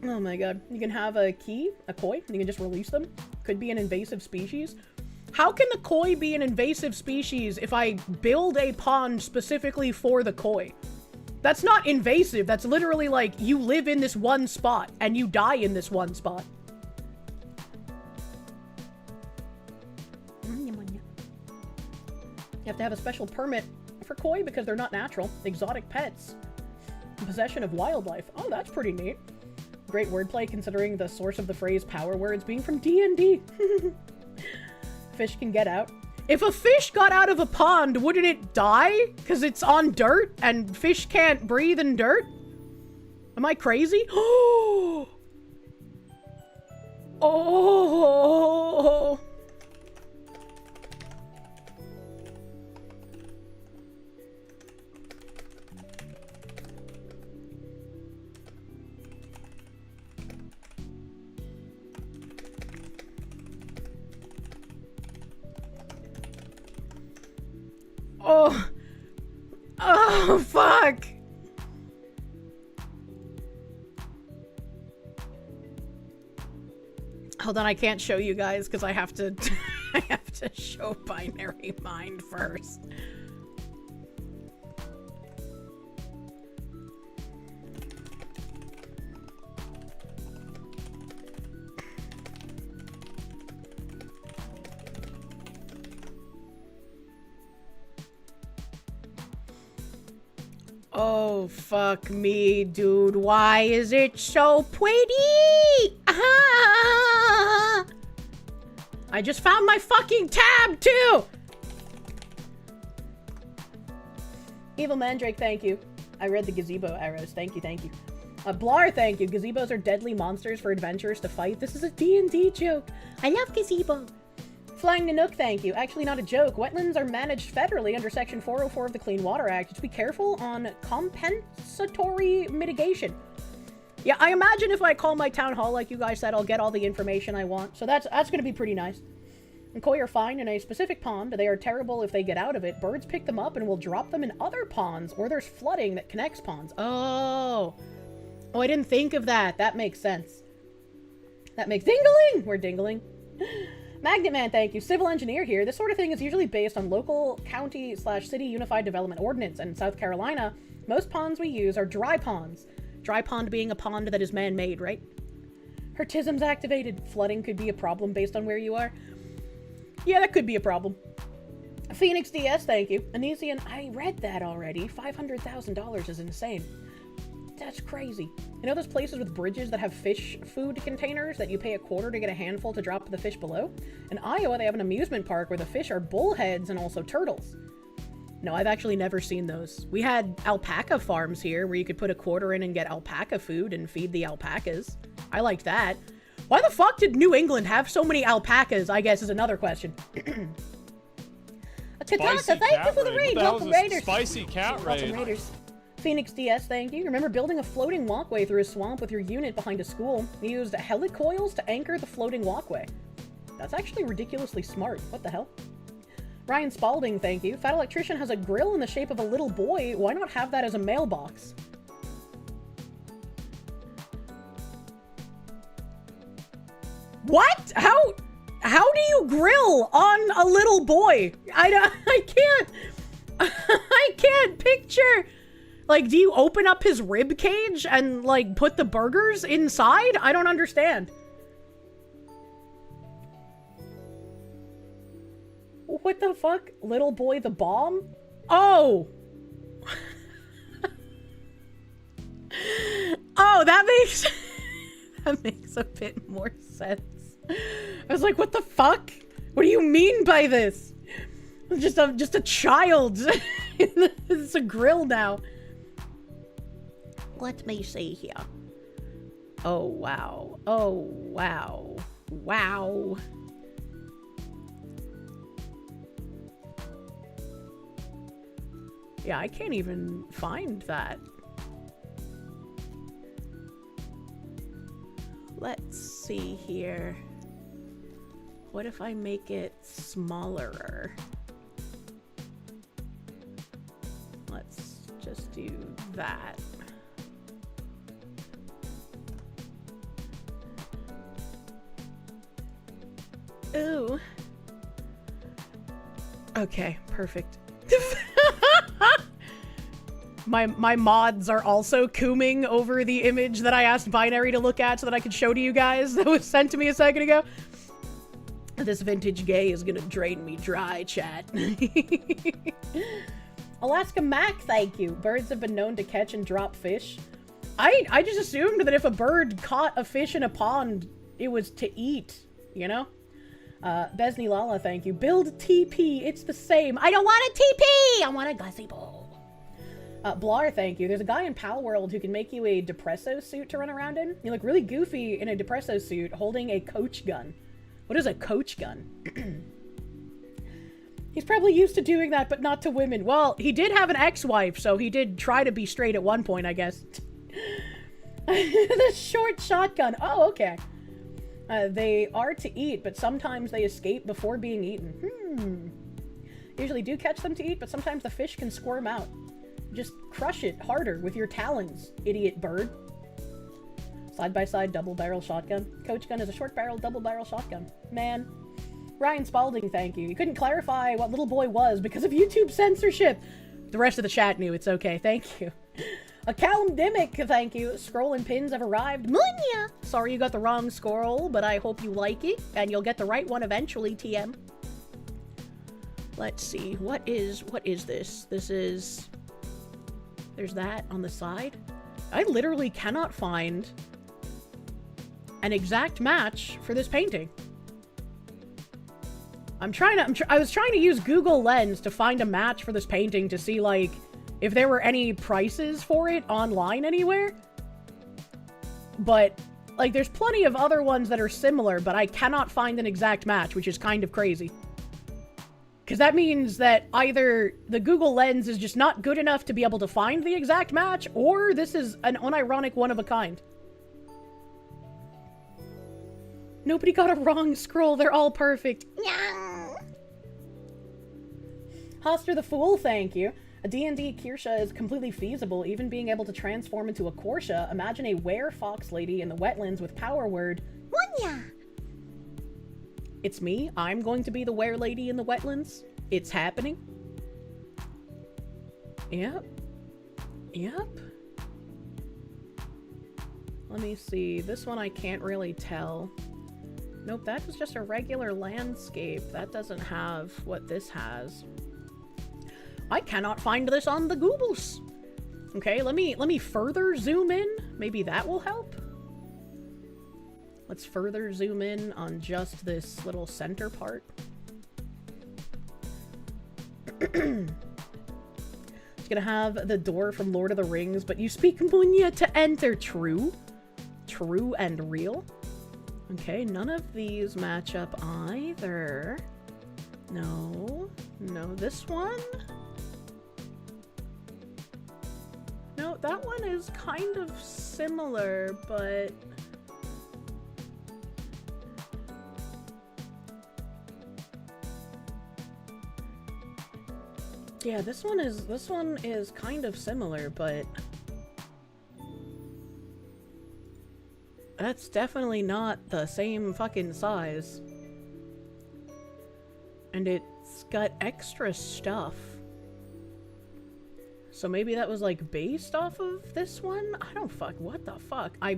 Oh my god. You can have a koi, and you can just release them. Could be an invasive species. How can the koi be an invasive species if I build a pond specifically for the koi? That's not invasive. That's literally like, you live in this one spot, and you die in this one spot. You have to have a special permit for koi because they're not natural. Exotic pets. Possession of wildlife. Oh, that's pretty neat. Great wordplay considering the source of the phrase power words being from D&D. Fish can get out. If a fish got out of a pond, wouldn't it die? Because it's on dirt and fish can't breathe in dirt? Am I crazy? Oh! Oh! Oh. Oh, fuck. Hold on, I can't show you guys because I have to I have to show Binary Mind first. Oh, fuck me, dude. Why is it so pretty? Ah! I just found my fucking tab, too! Evil Mandrake, thank you. I read the gazebo arrows. Thank you, thank you. Blar, thank you. Gazebos are deadly monsters for adventurers to fight. This is a D&D joke. I love gazebo. Flying Nanook, thank you. Actually, not a joke. Wetlands are managed federally under Section 404 of the Clean Water Act. Just be careful on compensatory mitigation. Yeah, I imagine if I call my town hall, like you guys said, I'll get all the information I want. So that's going to be pretty nice. And koi are fine in a specific pond. They are terrible if they get out of it. Birds pick them up and will drop them in other ponds, or there's flooding that connects ponds. Oh, I didn't think of that. That makes sense. That makes dingling. We're dingling. Magnet Man, thank you. Civil engineer here. This sort of thing is usually based on local county/city unified development ordinance. And in South Carolina, most ponds we use are dry ponds. Dry pond being a pond that is man-made, right? Hertism's activated. Flooding could be a problem based on where you are. Yeah, that could be a problem. Phoenix DS, thank you. Anesian, I read that already. $500,000 is insane. That's crazy. You know those places with bridges that have fish food containers that you pay $0.25 to get a handful to drop the fish below? In Iowa, they have an amusement park where the fish are bullheads and also turtles. No, I've actually never seen those. We had alpaca farms here where you could put $0.25 in and get alpaca food and feed the alpacas. I liked that. Why the fuck did New England have so many alpacas, I guess, is another question. Tataka, thank you for the raid. Welcome, Raiders. Spicy cat raid. Welcome, Raiders. Phoenix DS, thank you. Remember building a floating walkway through a swamp with your unit behind a school? We used helicoils to anchor the floating walkway. That's actually ridiculously smart. What the hell? Ryan Spalding, thank you. Fat Electrician has a grill in the shape of a little boy. Why not have that as a mailbox? What? How do you grill on a little boy? I can't picture. Like, do you open up his rib cage and, like, put the burgers inside? I don't understand. What the fuck? Little boy the bomb? Oh! Oh, that makes... that makes a bit more sense. I was like, what the fuck? What do you mean by this? Just a child. It's a grill now. Let me see here. Oh, wow. Oh, wow. Wow. Yeah, I can't even find that. Let's see here. What if I make it smaller? Let's just do that. Ooh. Okay, perfect. My mods are also cooming over the image that I asked Binary to look at so that I could show to you guys that was sent to me a second ago. This vintage gay is gonna drain me dry, chat. Alaska Mac, thank you. Birds have been known to catch and drop fish. I just assumed that if a bird caught a fish in a pond, it was to eat, you know? Besney Lala, thank you. Build TP, it's the same. I don't want a TP! I want a gazebo. Blar, thank you. There's a guy in Pal World who can make you a Depresso suit to run around in. You look really goofy in a Depresso suit holding a coach gun. What is a coach gun? He's probably used to doing that, but not to women. Well, he did have an ex-wife, so he did try to be straight at one point, I guess. The short shotgun. Oh, okay. They are to eat, but sometimes they escape before being eaten. Usually do catch them to eat, but sometimes the fish can squirm out. Just crush it harder with your talons, idiot bird. Side-by-side double-barrel shotgun. Coach gun is a short-barrel double-barrel shotgun. Man. Ryan Spalding, thank you. You couldn't clarify what little boy was because of YouTube censorship. The rest of the chat knew. It's okay. Thank you. A Callum Dimmick, thank you. Scroll and pins have arrived. Munya! Sorry you got the wrong scroll, but I hope you like it, and you'll get the right one eventually, TM. Let's see. What is this? This is... There's that on the side. I literally cannot find an exact match for this painting. I was trying to use Google Lens to find a match for this painting to see, like, if there were any prices for it online anywhere. But, like, there's plenty of other ones that are similar, but I cannot find an exact match, which is kind of crazy. Because that means that either the Google Lens is just not good enough to be able to find the exact match, or this is an unironic one of a kind. Nobody got a wrong scroll. They're all perfect. Hoster the Fool, thank you. A D&D Kirsche is completely feasible, even being able to transform into a Kirsche. Imagine a were-fox lady in the wetlands with power word, Munya! It's me. I'm going to be the were lady in the wetlands. It's happening. Yep. Yep. Let me see. This one I can't really tell. Nope, that was just a regular landscape. That doesn't have what this has. I cannot find this on the Googles. Okay, let me further zoom in. Maybe that will help. Let's further zoom in on just this little center part. It's gonna have the door from Lord of the Rings, but you speak Munya to enter. True. True and real. Okay, none of these match up either. No. No, this one? No, that one is kind of similar, but... yeah, this one is kind of similar, but... that's definitely not the same fucking size. And it's got extra stuff. So maybe that was, like, based off of this one? I don't what the fuck? I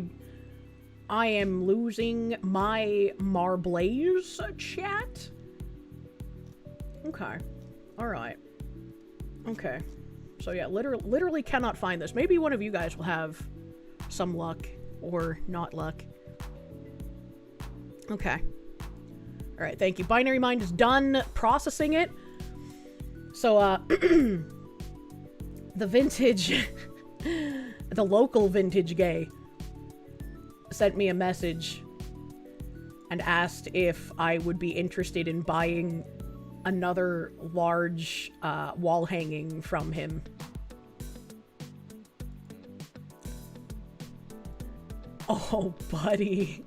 am losing my Marblaze chat? Okay. Alright. Okay. So yeah, literally cannot find this. Maybe one of you guys will have some luck. Or not luck. Okay. Alright, thank you. Binary Mind is done processing it. So, the vintage... the local vintage gay sent me a message and asked if I would be interested in buying another large wall hanging from him. Oh, buddy.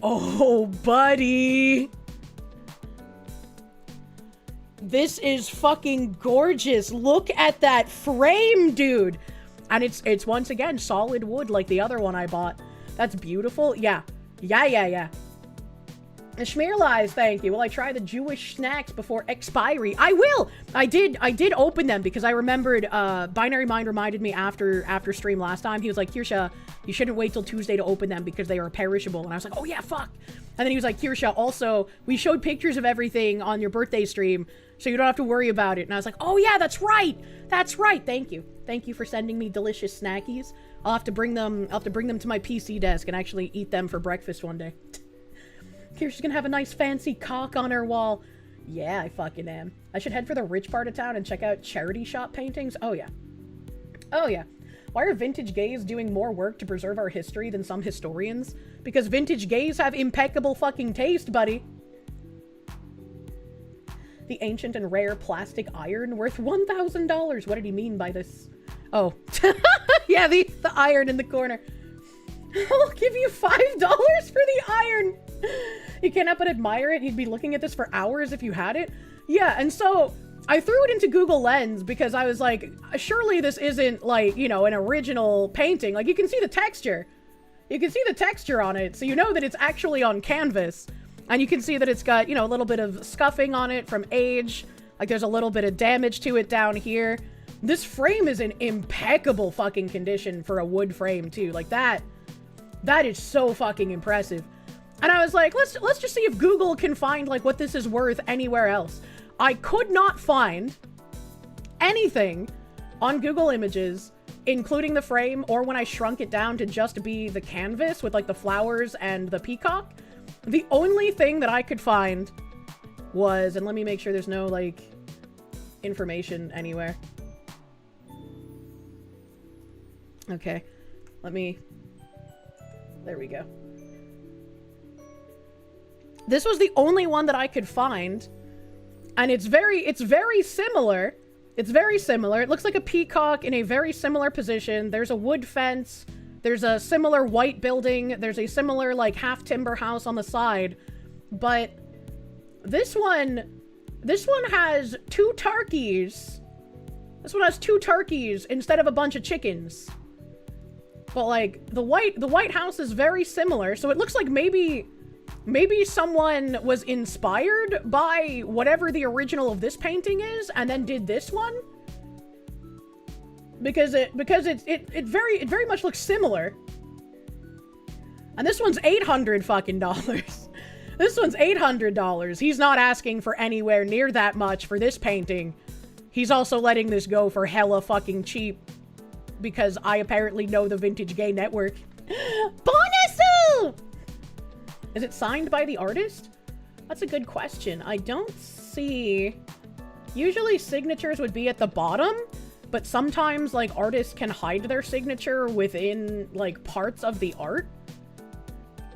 Oh, buddy. This is fucking gorgeous. Look at that frame, dude. And it's once again solid wood like the other one I bought. That's beautiful. Yeah. Yeah. Schmearlies, thank you. Will I try the Jewish snacks before expiry? I will! I did open them because I remembered, Binary Mind reminded me after stream last time. He was like, Kirsche, you shouldn't wait till Tuesday to open them because they are perishable. And I was like, oh yeah, fuck. And then he was like, Kirsche, also, we showed pictures of everything on your birthday stream, so you don't have to worry about it. And I was like, oh yeah, that's right! That's right! Thank you. Thank you for sending me delicious snackies. I'll have to bring them to my PC desk and actually eat them for breakfast one day. Kirsche's gonna have a nice fancy cock on her wall. Yeah, I fucking am. I should head for the rich part of town and check out charity shop paintings. Oh yeah. Oh yeah. Why are vintage gays doing more work to preserve our history than some historians? Because vintage gays have impeccable fucking taste, buddy. The ancient and rare plastic iron worth $1,000. What did he mean by this? Oh. Yeah, the iron in the corner. I'll give you $5 for the iron. You cannot but admire it. You'd be looking at this for hours if you had it. Yeah, and so I threw it into Google Lens because I was like, surely this isn't like, you know, an original painting. Like, you can see the texture. You can see the texture on it, so you know that it's actually on canvas. And you can see that it's got, you know, a little bit of scuffing on it from age. Like, there's a little bit of damage to it down here. This frame is in impeccable fucking condition for a wood frame, too. Like, that is so fucking impressive. And I was like, let's just see if Google can find, like, what this is worth anywhere else. I could not find anything on Google Images, including the frame, or when I shrunk it down to just be the canvas with, like, the flowers and the peacock. The only thing that I could find was, and let me make sure there's no, like, information anywhere. Okay, let me... There we go. This was the only one that I could find, and it's very similar. It's very similar. It looks like a peacock in a very similar position. There's a wood fence. There's a similar white building. There's a similar, like, half timber house on the side. But this one has 2 turkeys. This one has 2 turkeys instead of a bunch of chickens. But, like, the White House is very similar, so it looks like maybe someone was inspired by whatever the original of this painting is, and then did this one. Because it very much looks similar. And this one's $800 fucking dollars. This one's $800. He's not asking for anywhere near that much for this painting. He's also letting this go for hella fucking cheap. Because I apparently know the Vintage Gay Network. Bonusu! Is it signed by the artist? That's a good question. I don't see... Usually signatures would be at the bottom, but sometimes, like, artists can hide their signature within, like, parts of the art.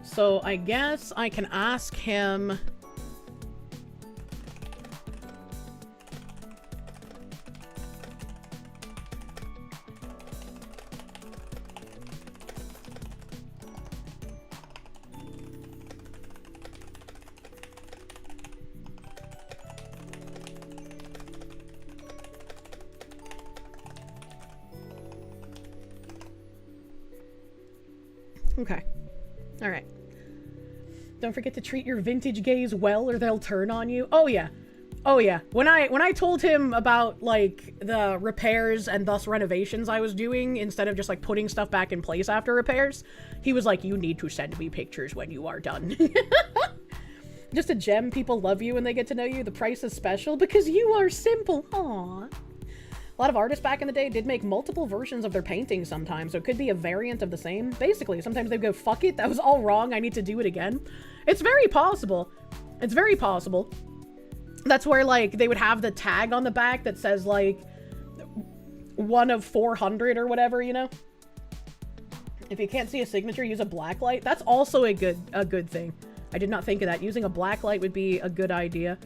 So I guess I can ask him... Okay. Alright. Don't forget to treat your vintage gays well or they'll turn on you. Oh yeah. Oh yeah. When I told him about, like, the repairs and thus renovations I was doing, instead of just, like, putting stuff back in place after repairs, he was like, you need to send me pictures when you are done. Just a gem. People love you when they get to know you. The price is special because you are simple. Aww. A lot of artists back in the day did make multiple versions of their paintings sometimes, so it could be a variant of the same. Basically, sometimes they'd go, fuck it, that was all wrong, I need to do it again. It's very possible. It's very possible. That's where, like, they would have the tag on the back that says, like, 1 of 400 or whatever, you know? If you can't see a signature, use a black light. That's also a good thing. I did not think of that. Using a black light would be a good idea.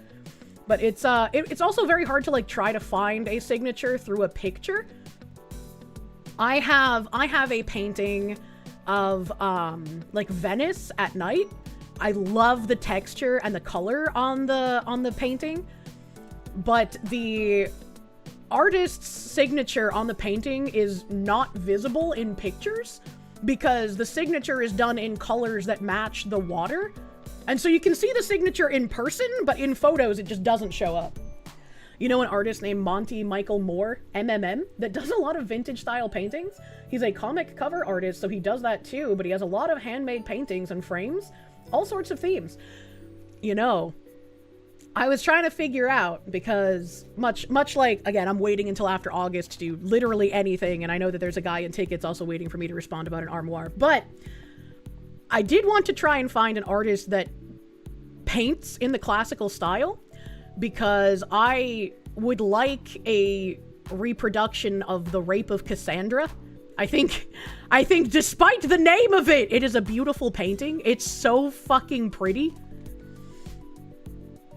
But it's also very hard to, like, try to find a signature through a picture. I have a painting of, like, Venice at night. I love the texture and the color on the painting. But the artist's signature on the painting is not visible in pictures because the signature is done in colors that match the water. And so you can see the signature in person, but in photos, it just doesn't show up. You know an artist named Monty Michael Moore, MMM, that does a lot of vintage style paintings? He's a comic cover artist, so he does that too, but he has a lot of handmade paintings and frames, all sorts of themes. You know, I was trying to figure out, because much like, again, I'm waiting until after August to do literally anything, and I know that there's a guy in tickets also waiting for me to respond about an armoire, but I did want to try and find an artist that paints in the classical style, because I would like a reproduction of The Rape of Cassandra. I think despite the name of it, it is a beautiful painting. It's so fucking pretty.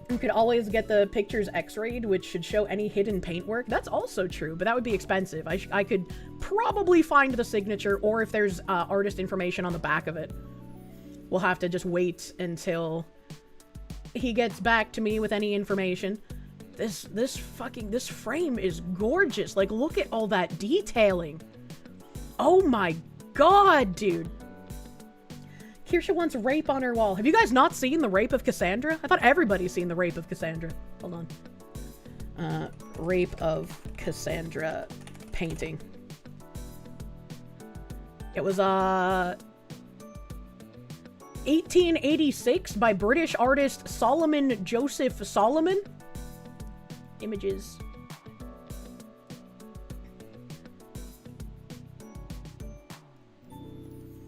You could always get the pictures x-rayed, which should show any hidden paintwork. That's also true, but that would be expensive. I could probably find the signature, or if there's artist information on the back of it. We'll have to just wait until he gets back to me with any information. This frame is gorgeous. Like, look at all that detailing. Oh my god, dude. Kirsche wants rape on her wall. Have you guys not seen The Rape of Cassandra? I thought everybody's seen The Rape of Cassandra. Hold on. Rape of Cassandra painting. It was, 1886 by British artist Solomon Joseph Solomon. Images.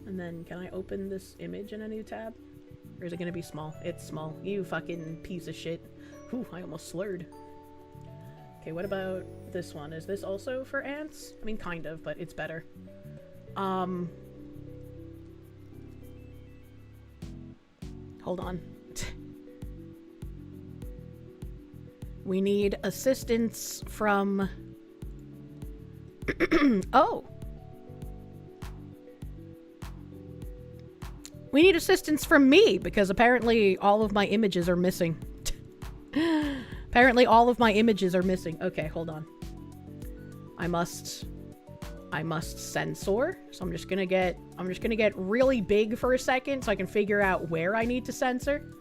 And then, can I open this image in a new tab? Or is it gonna be small? It's small. You fucking piece of shit. Whew, I almost slurred. Okay, what about this one? Is this also for ants? I mean, kind of, but it's better. Hold on. We need assistance from... Oh! We need assistance from me, because apparently all of my images are missing. Apparently all of my images are missing. Okay, hold on. I must censor. So I'm just gonna get really big for a second so I can figure out where I need to censor.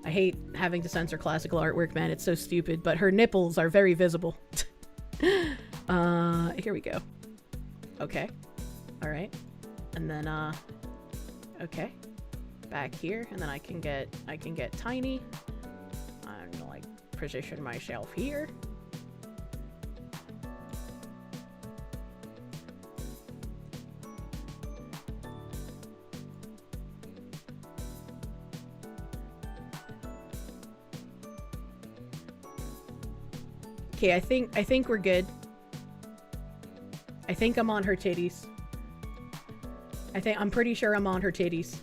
I hate having to censor classical artwork, man. It's so stupid, but her nipples are very visible. Here we go. Okay. Alright. And then, okay. Back here, and then I can get tiny. I'm gonna, like, position myself here. Okay, I think we're good. I think I'm on her titties. I'm pretty sure I'm on her titties.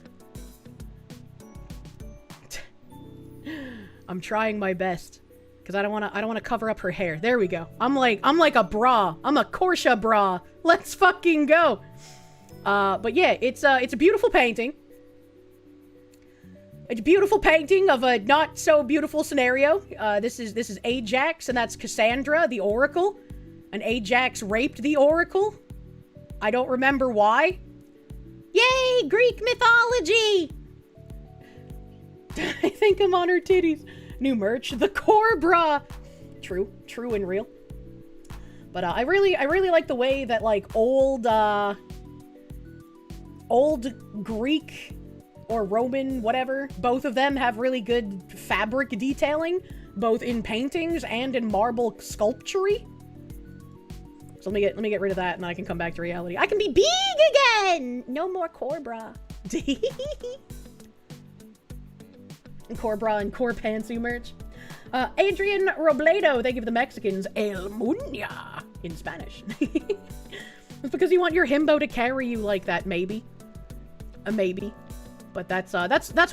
I'm trying my best. Cause I don't wanna cover up her hair. There we go. I'm like a bra. I'm a Kirsche bra. Let's fucking go. But yeah, it's a beautiful painting. It's a beautiful painting of a not so beautiful scenario. This is Ajax, and that's Cassandra, the Oracle. And Ajax raped the Oracle. I don't remember why. Yay, Greek mythology! I think I'm on her titties. New merch, the core bra. True and real. But I really like the way that like old Greek or Roman, whatever, both of them have really good fabric detailing, both in paintings and in marble sculpture-y. So let me get rid of that, and then I can come back to reality. I can be big again! No more core bra. Core bra and core pantsuit merch. Adrian Robledo, thank you for the Mexicans. El Muña in Spanish. It's because you want your himbo to carry you like that, maybe. Maybe. But that's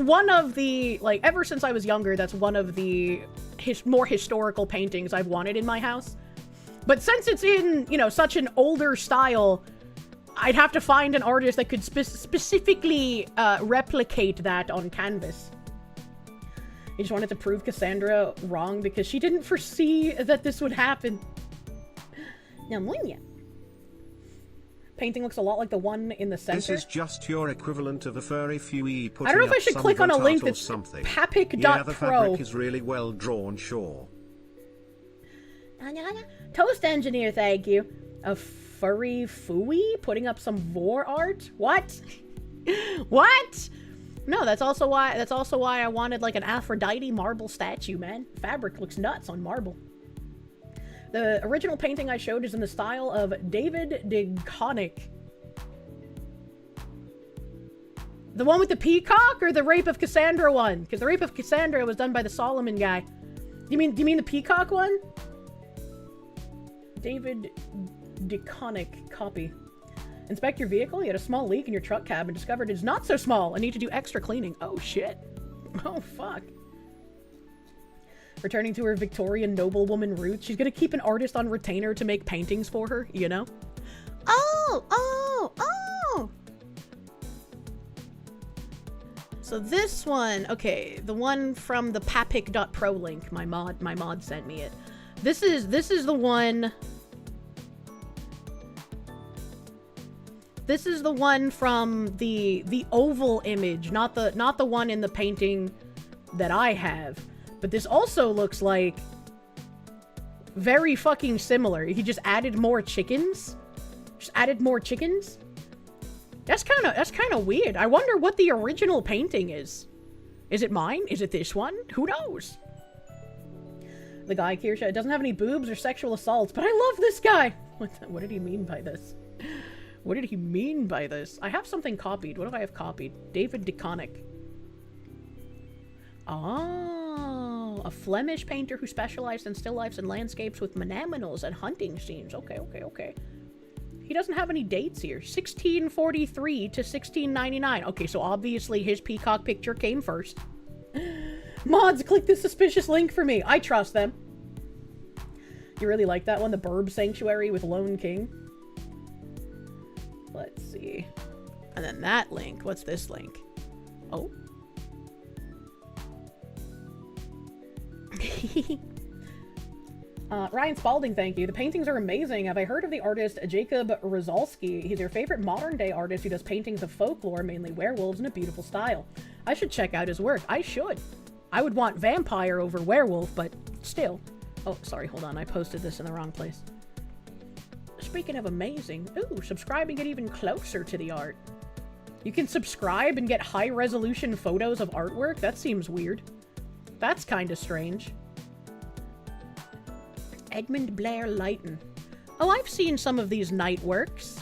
one of the, like, ever since I was younger, that's one of the more historical paintings I've wanted in my house. But since it's in, you know, such an older style, I'd have to find an artist that could specifically replicate that on canvas. I just wanted to prove Cassandra wrong because she didn't foresee that this would happen. Now, Muña. Painting looks a lot like the one in the center. This is just your equivalent of a furry fui putting I don't know if I should click on a link that's something. papic.pro. Yeah, the fabric is really well drawn, sure. Toast engineer, thank you. A furry fooey putting up some vor art? What? What? No, that's also why I wanted like an Aphrodite marble statue, man. Fabric looks nuts on marble. The original painting I showed is in the style of David DeConnick. The one with the peacock or the Rape of Cassandra one? Because the Rape of Cassandra was done by the Solomon guy. Do you mean the peacock one? David DeConnick copy. Inspect your vehicle. You had a small leak in your truck cab and discovered it's not so small. I need to do extra cleaning. Oh shit. Oh fuck. Returning to her Victorian noblewoman roots. She's gonna keep an artist on retainer to make paintings for her, you know? Oh! So this one, okay, the one from the papic.pro link, my mod sent me it. This is the one. This is the one from the oval image, not the one in the painting that I have. But this also looks like very fucking similar. He just added more chickens. Just added more chickens. That's kind of weird. I wonder what the original painting is. Is it mine? Is it this one? Who knows? The guy, Kirsche, it doesn't have any boobs or sexual assaults, but I love this guy. What did he mean by this? What did he mean by this? I have something copied. What do I have copied? David DeConnick. Oh, a Flemish painter who specialized in still lifes and landscapes with monominals and hunting scenes. Okay. He doesn't have any dates here. 1643 to 1699. Okay, so obviously his peacock picture came first. Mods, click this suspicious link for me. I trust them. You really like that one? The Burb Sanctuary with Lone King? Let's see. And then that link. What's this link? Oh. Ryan Spalding, thank you. The paintings are amazing. Have I heard of the artist Jacob Rozalski? He's your favorite modern-day artist who does paintings of folklore, mainly werewolves, in a beautiful style. I should check out his work. I should. I would want vampire over werewolf, but still. Oh, sorry, hold on. I posted this in the wrong place. Speaking of amazing, ooh, subscribe and get even closer to the art. You can subscribe and get high-resolution photos of artwork? That seems weird. That's kind of strange. Edmund Blair Lighton. Oh, I've seen some of these night works.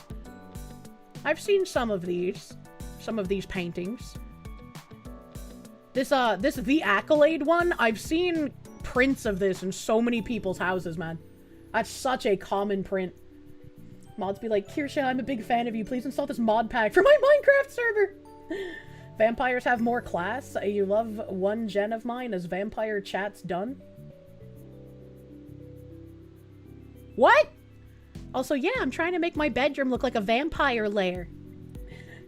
I've seen some of these paintings. This The Accolade one, I've seen prints of this in so many people's houses, man. That's such a common print. Mods be like, Kirsche, I'm a big fan of you. Please install this mod pack for my Minecraft server. Vampires have more class. You love one gen of mine as vampire chat's done. What? Also, yeah, I'm trying to make my bedroom look like a vampire lair.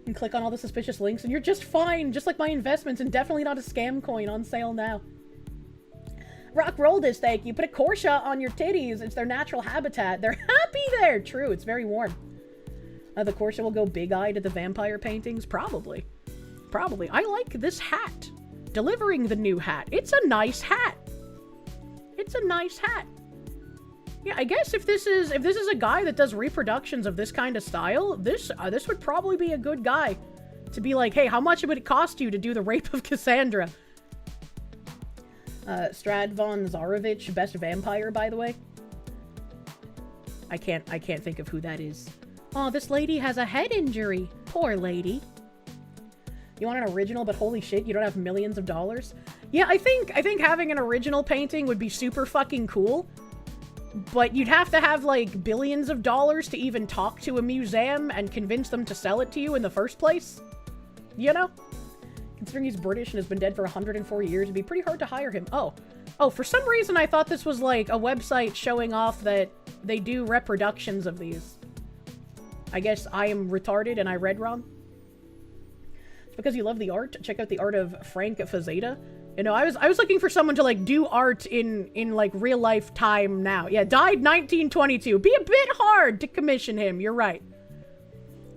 And click on all the suspicious links and you're just fine, just like my investments, and definitely not a scam coin on sale now. Rock roll this, thank you. Put a Kirsche on your titties. It's their natural habitat. They're happy there. True, it's very warm. The Kirsche will go big-eyed at the vampire paintings? Probably. Probably. I like this hat. Delivering the new hat. It's a nice hat. It's a nice hat. Yeah, I guess if this is a guy that does reproductions of this kind of style, this would probably be a good guy to be like, hey, how much would it cost you to do the Rape of Cassandra? Strad von Zarovich, best vampire, by the way. I can't think of who that is. Oh, this lady has a head injury. Poor lady. You want an original, but holy shit, you don't have millions of dollars? Yeah, I think having an original painting would be super fucking cool. But you'd have to have, like, billions of dollars to even talk to a museum and convince them to sell it to you in the first place. You know? Considering he's British and has been dead for 104 years, it'd be pretty hard to hire him. Oh, for some reason I thought this was, like, a website showing off that they do reproductions of these. I guess I am retarded and I read wrong. It's because you love the art. Check out the art of Frank Fazetta. You know, I was looking for someone to, like, do art in like, real-life time now. Yeah, died 1922. Be a bit hard to commission him. You're right.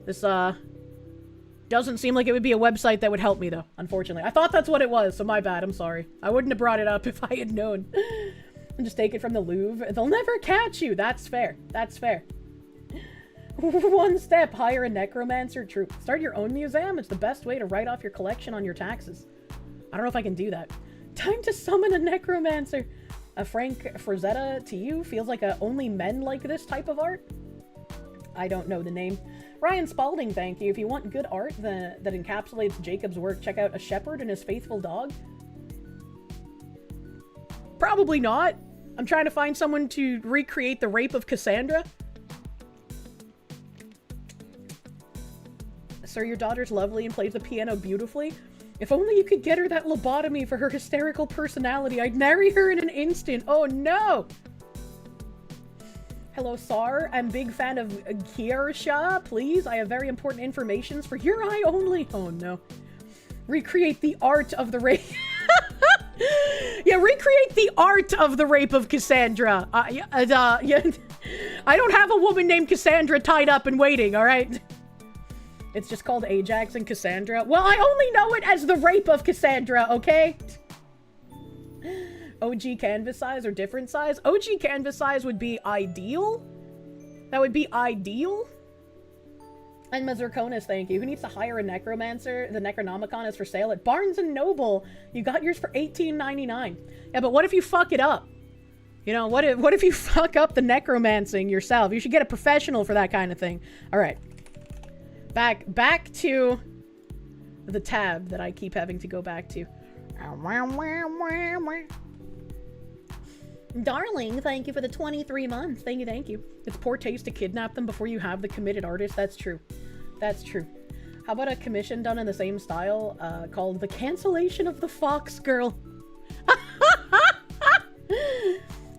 This, doesn't seem like it would be a website that would help me, though, unfortunately. I thought that's what it was, so my bad. I'm sorry. I wouldn't have brought it up if I had known. And just take it from the Louvre. They'll never catch you. That's fair. That's fair. One step. Hire a necromancer. True. Start your own museum. It's the best way to write off your collection on your taxes. I don't know if I can do that. Time to summon a necromancer. A Frank Frazetta to you feels like only men like this type of art. I don't know the name. Ryan Spalding, thank you. If you want good art that encapsulates Jacob's work, check out A Shepherd and His Faithful Dog. Probably not. I'm trying to find someone to recreate the Rape of Cassandra. Sir, your daughter's lovely and plays the piano beautifully. If only you could get her that lobotomy for her hysterical personality, I'd marry her in an instant. Oh no! Hello, Sar. I'm a big fan of Kirsche. Please, I have very important information for your eye only. Oh no. Recreate the art of the rape. Yeah, recreate the art of the Rape of Cassandra. Yeah. I don't have a woman named Cassandra tied up and waiting, alright? It's just called Ajax and Cassandra. Well, I only know it as the Rape of Cassandra, okay? OG canvas size or different size? OG canvas size would be ideal. That would be ideal. And Mazurkonis, thank you. Who needs to hire a necromancer? The Necronomicon is for sale at Barnes & Noble. You got yours for $18.99. Yeah, but what if you fuck it up? You know, what if you fuck up the necromancing yourself? You should get a professional for that kind of thing. All right. Back to the tab that I keep having to go back to. Darling, thank you for the 23 months. Thank you, thank you. It's poor taste to kidnap them before you have the committed artist. That's true. That's true. How about a commission done in the same style called The Cancellation of the Fox Girl?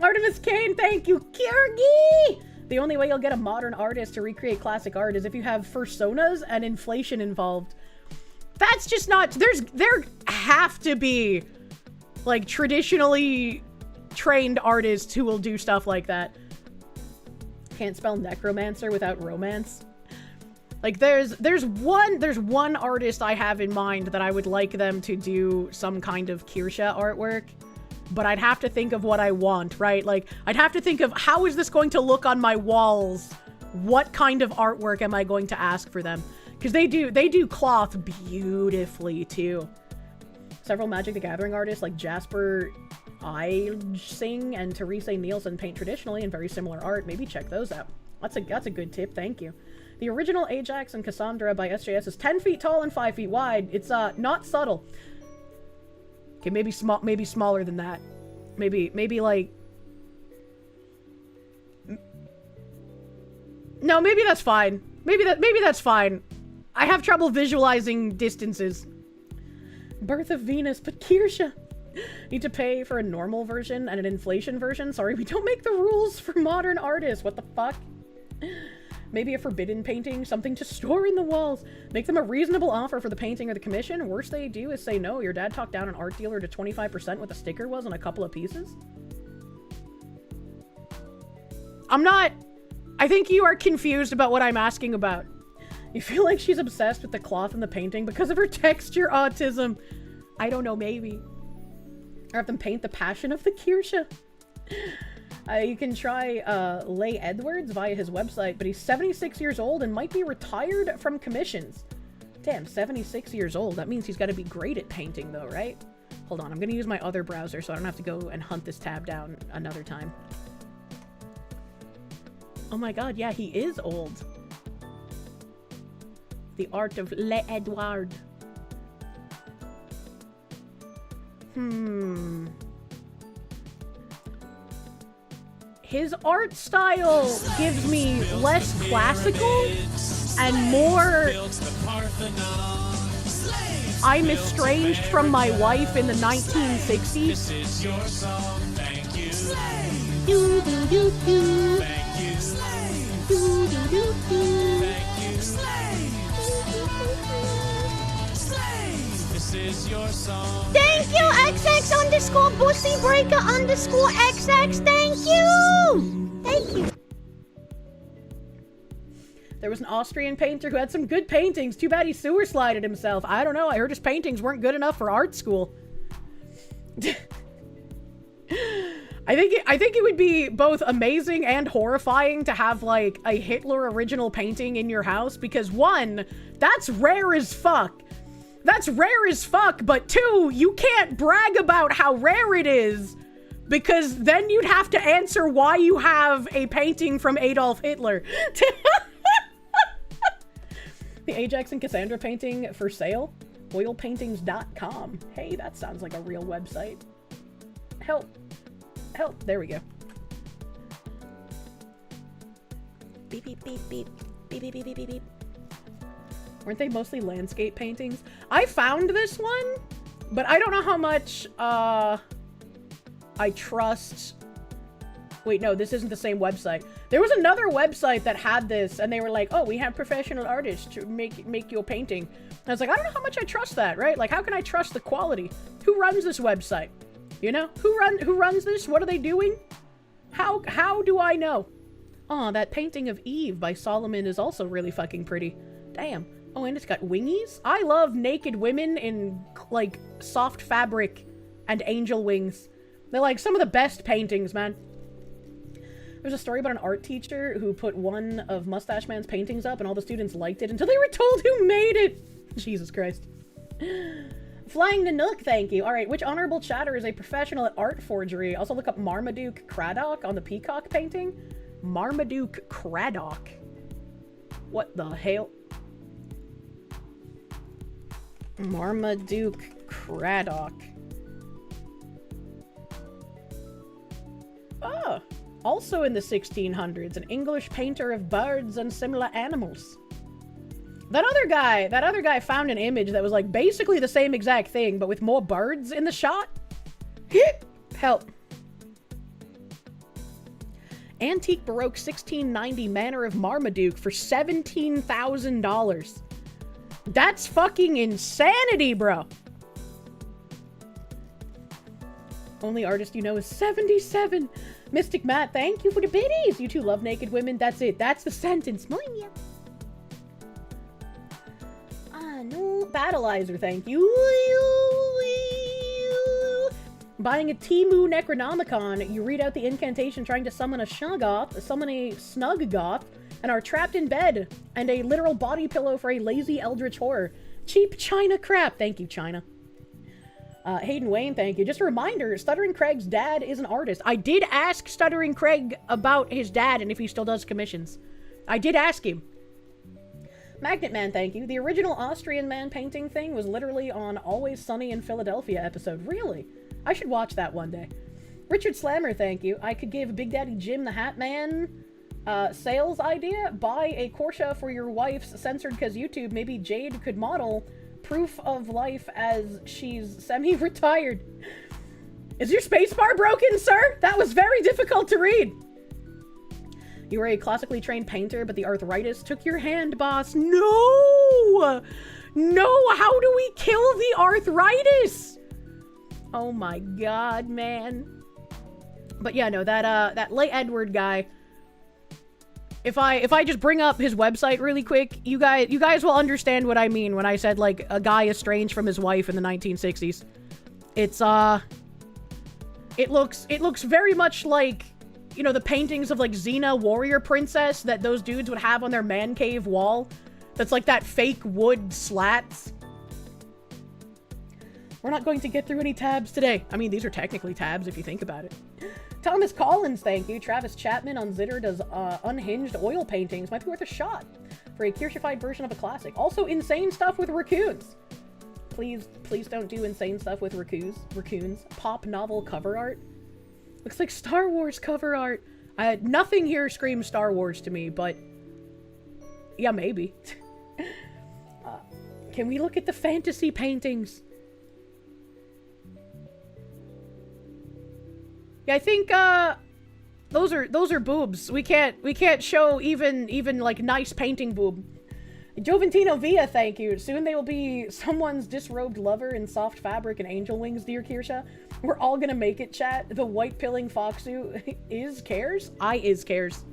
Artemis Kane, thank you. Kirgi! The only way you'll get a modern artist to recreate classic art is if you have personas and inflation involved. That's just not... There have to be, like, traditionally trained artists who will do stuff like that. Can't spell necromancer without romance. Like, there's one artist I have in mind that I would like them to do some kind of Kirsche artwork, but I'd have to think of what I want, right? Like, I'd have to think of how is this going to look on my walls? What kind of artwork am I going to ask for them? Because they do cloth beautifully too. Several Magic the Gathering artists like Jasper Singh and Teresa Nielsen paint traditionally in very similar art. Maybe check those out. That's a good tip. Thank you. The original Ajax and Cassandra by SJS is 10 feet tall and 5 feet wide. It's not subtle. Okay, maybe smaller than that. Maybe like... No, maybe that's fine. Maybe that's fine. I have trouble visualizing distances. Birth of Venus, but Kirsche. Need to pay for a normal version and an inflation version. Sorry, we don't make the rules for modern artists. What the fuck? Maybe a forbidden painting, something to store in the walls. Make them a reasonable offer for the painting or the commission. Worst they do is say no. Your dad talked down an art dealer to 25% what the sticker was on a couple of pieces. I think you are confused about what I'm asking about. You feel like she's obsessed with the cloth and the painting because of her texture autism. I don't know, maybe. Or have them paint the passion of the Kirsche. You can try Leigh Edwards via his website, but he's 76 years old and might be retired from commissions. Damn, 76 years old. That means he's got to be great at painting though, right? Hold on, I'm going to use my other browser so I don't have to go and hunt this tab down another time. Oh my god, yeah, he is old. The art of Leigh Edwards. His art style gives me less classical and more I'm estranged from my wife in the 1960s. Thank you, XX_bussybreaker_XX. Thank you. Thank you. There was an Austrian painter who had some good paintings. Too bad he sewer slided himself. I don't know. I heard his paintings weren't good enough for art school. I think it would be both amazing and horrifying to have like a Hitler original painting in your house because one, that's rare as fuck. That's rare as fuck, but two, you can't brag about how rare it is because then you'd have to answer why you have a painting from Adolf Hitler. The Ajax and Cassandra painting for sale? Oilpaintings.com. Hey, that sounds like a real website. Help. Help. There we go. Beep, beep, beep, beep. Beep, beep, beep, beep, beep, beep. Weren't they mostly landscape paintings? I found this one, but I don't know how much, I trust... Wait, no, this isn't the same website. There was another website that had this, and they were like, oh, we have professional artists to make you a painting. And I was like, I don't know how much I trust that, right? Like, how can I trust the quality? Who runs this website? You know? Who runs this? What are they doing? How do I know? Aw, that painting of Eve by Solomon is also really fucking pretty. Damn. Oh, and it's got wingies? I love naked women in, like, soft fabric and angel wings. They're, like, some of the best paintings, man. There's a story about an art teacher who put one of Mustache Man's paintings up and all the students liked it until they were told who made it! Jesus Christ. Flying the Nook, thank you. Alright, which honorable chatter is a professional at art forgery? Also look up Marmaduke Craddock on the peacock painting. Marmaduke Craddock. What the hell? Marmaduke Craddock. Also in the 1600s, an English painter of birds and similar animals. That other guy found an image that was like basically the same exact thing, but with more birds in the shot. Help. Antique Baroque 1690 Manor of Marmaduke for $17,000. That's fucking insanity, bro. Only artist you know is 77. Mystic Matt, thank you for the biddies. You two love naked women. That's it. That's the sentence. No. Battleizer, thank you. Buying a Temu Necronomicon, you read out the incantation trying to summon a snug goth, and are trapped in bed, and a literal body pillow for a lazy eldritch horror. Cheap China crap. Thank you, China. Hayden Wayne, thank you. Just a reminder, Stuttering Craig's dad is an artist. I did ask Stuttering Craig about his dad and if he still does commissions. I did ask him. Magnet Man, thank you. The original Austrian man painting thing was literally on Always Sunny in Philadelphia episode. Really? I should watch that one day. Richard Slammer, thank you. I could give Big Daddy Jim the Hat Man sales idea. Buy a Kirsche for your wife's censored cause YouTube. Maybe Jade could model proof of life as she's semi-retired. Is your spacebar broken, sir? That was very difficult to read. You were a classically trained painter, but the arthritis took your hand, boss. No! No, how do we kill the arthritis? Oh my god, man. But yeah, no, that late Edward guy, if I just bring up his website really quick, you guys will understand what I mean when I said, like, a guy estranged from his wife in the 1960s. It's, it looks very much like, you know, the paintings of, like, Xena Warrior Princess that those dudes would have on their man cave wall. That's like that fake wood slats. We're not going to get through any tabs today. I mean, these are technically tabs if you think about it. Thomas Collins, thank you. Travis Chapman on Zitter does unhinged oil paintings. Might be worth a shot for a Kirschified version of a classic. Also, insane stuff with raccoons. Please don't do insane stuff with raccoons. Pop novel cover art. Looks like Star Wars cover art. Nothing here screams Star Wars to me, but yeah, maybe. Can we look at the fantasy paintings? Yeah, I think those are boobs. We can't show even like nice painting boob. Joventino Villa, thank you. Soon they will be someone's disrobed lover in soft fabric and angel wings, dear Kirsche. We're all gonna make it, chat. The white pilling foxu is cares? I is cares.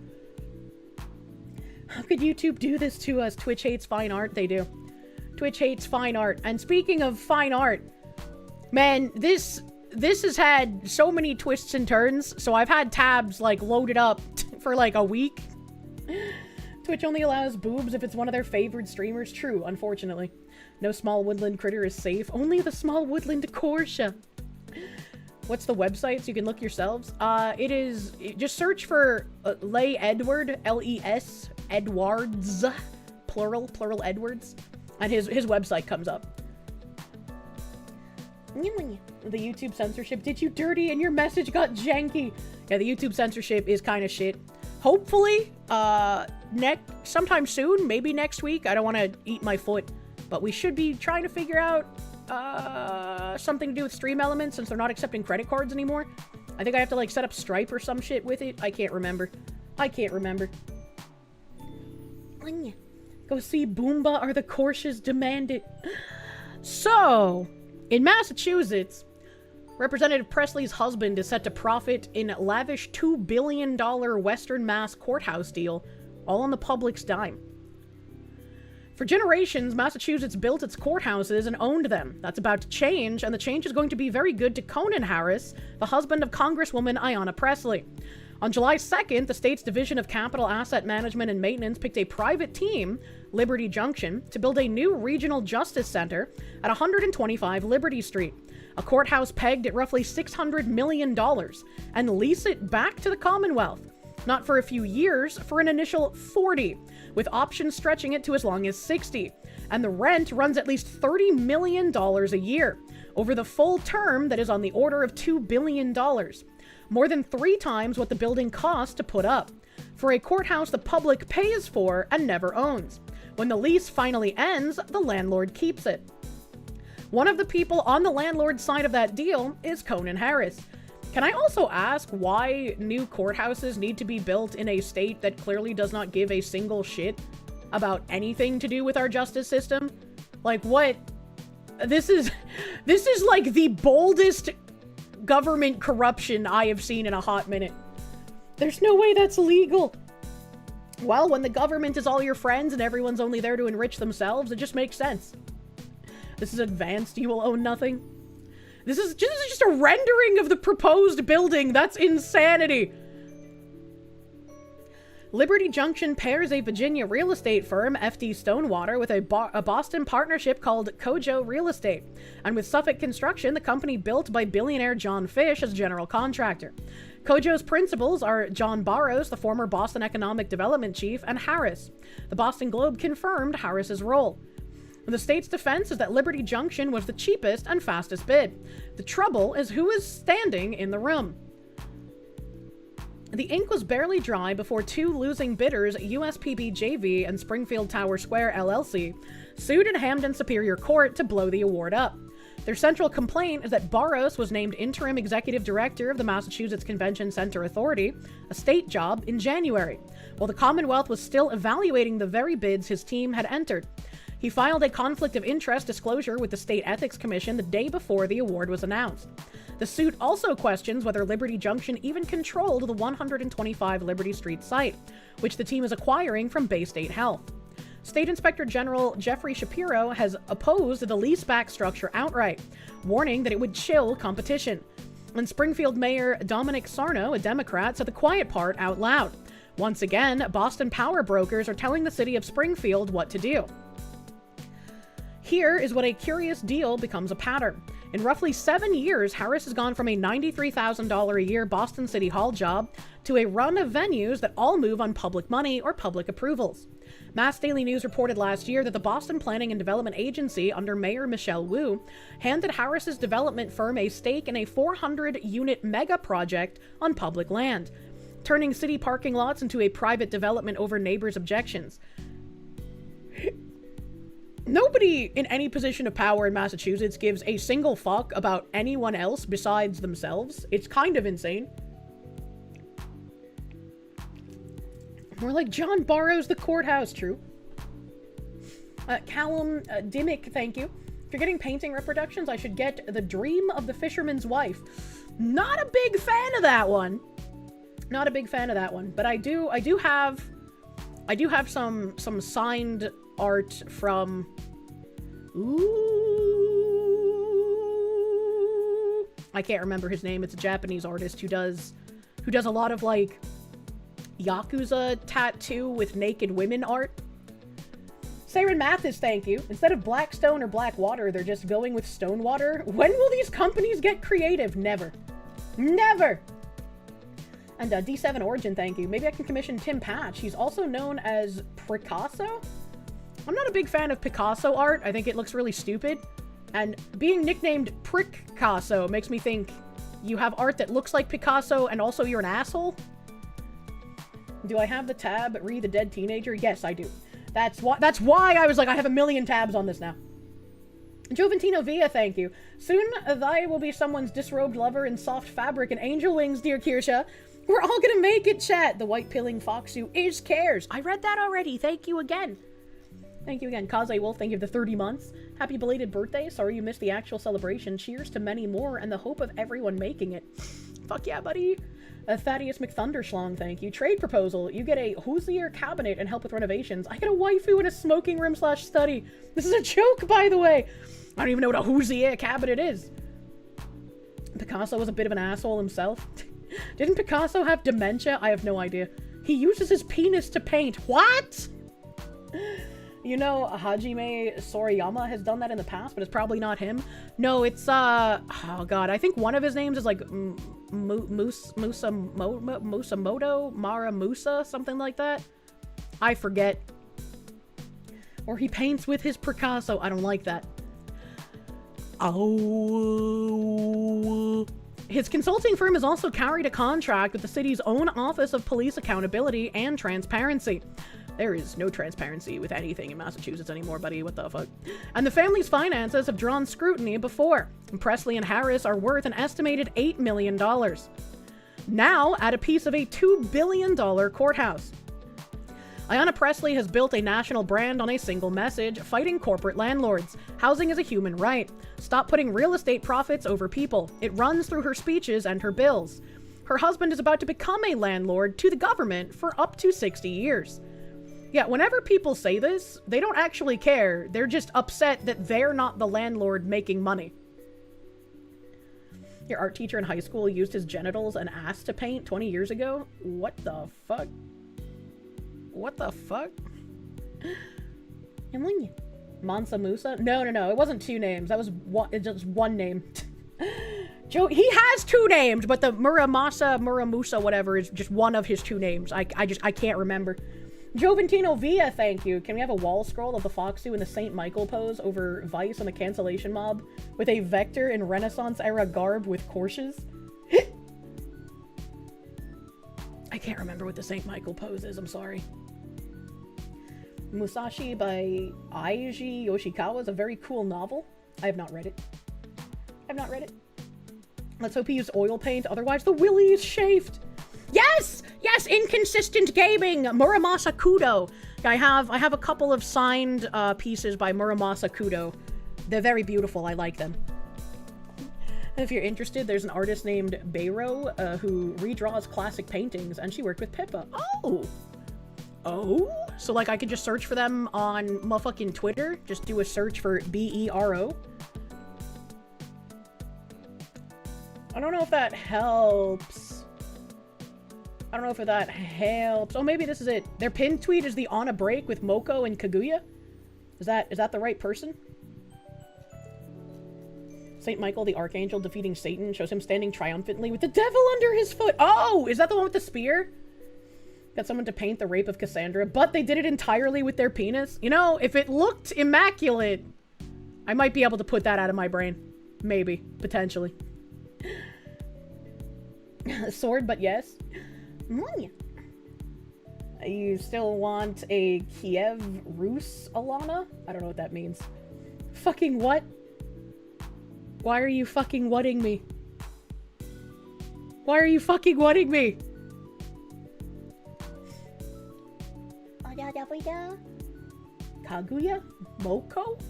How could YouTube do this to us? Twitch hates fine art. They do. Twitch hates fine art. And speaking of fine art, man, this has had so many twists and turns, so I've had tabs, like, loaded up for, like, a week. Twitch only allows boobs if it's one of their favored streamers. True, unfortunately. No small woodland critter is safe. Only the small woodland Kirsche. What's the website so you can look yourselves? Just search for Les Edward, L-E-S, Edwards, plural Edwards, and his website comes up. The YouTube censorship did you dirty and your message got janky. Yeah, the YouTube censorship is kind of shit. Hopefully, sometime soon, maybe next week. I don't want to eat my foot, but we should be trying to figure out something to do with Stream Elements since they're not accepting credit cards anymore. I think I have to, like, set up Stripe or some shit with it. I can't remember. Go see Boomba or the Kirsches demand it. So, in Massachusetts, Representative Presley's husband is set to profit in lavish $2 billion Western Mass courthouse deal, all on the public's dime. For generations, Massachusetts built its courthouses and owned them. That's about to change, and the change is going to be very good to Conan Harris, the husband of Congresswoman Ayanna Presley. On July 2nd, the state's Division of Capital Asset Management and Maintenance picked a private team, Liberty Junction, to build a new regional justice center at 125 Liberty Street, a courthouse pegged at roughly $600 million, and lease it back to the Commonwealth. Not for a few years, for an initial 40, with options stretching it to as long as 60. And the rent runs at least $30 million a year, over the full term that is on the order of $2 billion. more than 3 times what the building cost to put up, for a courthouse the public pays for and never owns. When the lease finally ends, the landlord keeps it. One of the people on the landlord's side of that deal is Conan Harris. Can I also ask why new courthouses need to be built in a state that clearly does not give a single shit about anything to do with our justice system? Like, what? This is like the boldest government corruption I have seen in a hot minute. There's no way that's legal. Well, when the government is all your friends and everyone's only there to enrich themselves, it just makes sense. This is advanced, you will own nothing. This is just a rendering of the proposed building. That's insanity. Liberty Junction pairs a Virginia real estate firm, FD Stonewater, with a Boston partnership called Kojo Real Estate, and with Suffolk Construction, the company built by billionaire John Fish as general contractor. Kojo's principals are John Barrows, the former Boston Economic Development Chief, and Harris. The Boston Globe confirmed Harris's role. The state's defense is that Liberty Junction was the cheapest and fastest bid. The trouble is who is standing in the room. The ink was barely dry before 2 losing bidders, USPB JV and Springfield Tower Square LLC, sued in Hamden Superior Court to blow the award up. Their central complaint is that Barrows was named interim executive director of the Massachusetts Convention Center Authority, a state job, in January, while the Commonwealth was still evaluating the very bids his team had entered. He filed a conflict of interest disclosure with the State Ethics Commission the day before the award was announced. The suit also questions whether Liberty Junction even controlled the 125 Liberty Street site, which the team is acquiring from Bay State Health. State Inspector General Jeffrey Shapiro has opposed the leaseback structure outright, warning that it would chill competition. And Springfield Mayor Dominic Sarno, a Democrat, said the quiet part out loud. Once again, Boston power brokers are telling the city of Springfield what to do. Here is what a curious deal becomes a pattern. In roughly 7 years, Harris has gone from a $93,000 a year Boston City Hall job to a run of venues that all move on public money or public approvals. Mass Daily News reported last year that the Boston Planning and Development Agency, under Mayor Michelle Wu, handed Harris's development firm a stake in a 400-unit mega project on public land, turning city parking lots into a private development over neighbors' objections. Nobody in any position of power in Massachusetts gives a single fuck about anyone else besides themselves. It's kind of insane. More like John Barrows, the courthouse, true. Callum Dimmick, thank you. If you're getting painting reproductions, I should get The Dream of the Fisherman's Wife. Not a big fan of that one. Not a big fan of that one, but I do have some signed art from I can't remember his name. It's a Japanese artist who does a lot of like Yakuza tattoo with naked women art. Saren Mathis, thank you. Instead of black stone or black water, they're just going with stone water. When will these companies get creative? Never. Never! And D7 Origin, thank you. Maybe I can commission Tim Patch. He's also known as Picasso. I'm not a big fan of Picasso art. I think it looks really stupid. And being nicknamed Picasso makes me think you have art that looks like Picasso and also you're an asshole. Do I have the tab Read the Dead Teenager? Yes, I do. That's why I was like, I have a million tabs on this now. Joventino Villa, thank you. Soon thy will be someone's disrobed lover in soft fabric and angel wings, dear Kirsche. We're all gonna make it, chat. The white pilling foxu is cares. I read that already. Thank you again. Thank you again. Kaze Wolf, thank you for the 30 months. Happy belated birthday. Sorry you missed the actual celebration. Cheers to many more and the hope of everyone making it. Fuck yeah, buddy. Thaddeus McThunderschlong, thank you. Trade proposal. You get a Hoosier cabinet and help with renovations. I get a waifu in a smoking room / study. This is a joke, by the way. I don't even know what a Hoosier cabinet is. Picasso was a bit of an asshole himself. Didn't Picasso have dementia? I have no idea. He uses his penis to paint. What? You know, Hajime Sorayama has done that in the past, but it's probably not him. No, it's, oh god, I think one of his names is like Musamoto, Mara Musa, something like that. I forget. Or he paints with his Picasso. I don't like that. Oh. His consulting firm has also carried a contract with the city's own Office of Police Accountability and Transparency. There is no transparency with anything in Massachusetts anymore, buddy. What the fuck? And the family's finances have drawn scrutiny before. Presley and Harris are worth an estimated $8 million. Now, at a piece of a $2 billion courthouse. Ayanna Presley has built a national brand on a single message, fighting corporate landlords. Housing is a human right. Stop putting real estate profits over people. It runs through her speeches and her bills. Her husband is about to become a landlord to the government for up to 60 years. Yeah, whenever people say this, they don't actually care. They're just upset that they're not the landlord making money. Your art teacher in high school used his genitals and ass to paint 20 years ago? What the fuck? What the fuck? Mansa Musa? No. It wasn't two names. That was just one name. Joe, he has two names, but the Muramusa, whatever, is just one of his two names. I can't remember. Joventino Villa, thank you. Can we have a wall scroll of the Foxu in the St. Michael pose over Vice and the cancellation mob with a Vector in Renaissance era garb with Kirsches? I can't remember what the St. Michael pose is, I'm sorry. Musashi by Eiji Yoshikawa is a very cool novel. I have not read it. Let's hope he used oil paint, otherwise the willy is chafed. Yes! Yes, inconsistent gaming! Muramasa Kudo. I have a couple of signed pieces by Muramasa Kudo. They're very beautiful, I like them. If you're interested, there's an artist named Beiro who redraws classic paintings, and she worked with Pippa. Oh? So, like, I could just search for them on motherfucking Twitter? Just do a search for B-E-R-O? I don't know if that helps. Oh, maybe this is it. Their pinned tweet is the on a break with Moko and Kaguya? Is that the right person? Saint Michael the Archangel defeating Satan shows him standing triumphantly with the devil under his foot. Oh, is that the one with the spear? Got someone to paint the rape of Cassandra, but they did it entirely with their penis. You know, if it looked immaculate, I might be able to put that out of my brain. Maybe. Potentially. Sword, but yes. You still want a Kiev Rus, Alana? I don't know what that means. Fucking what? Why are you fucking whatting me? Why are you fucking whatting me? Kaguya? Moko?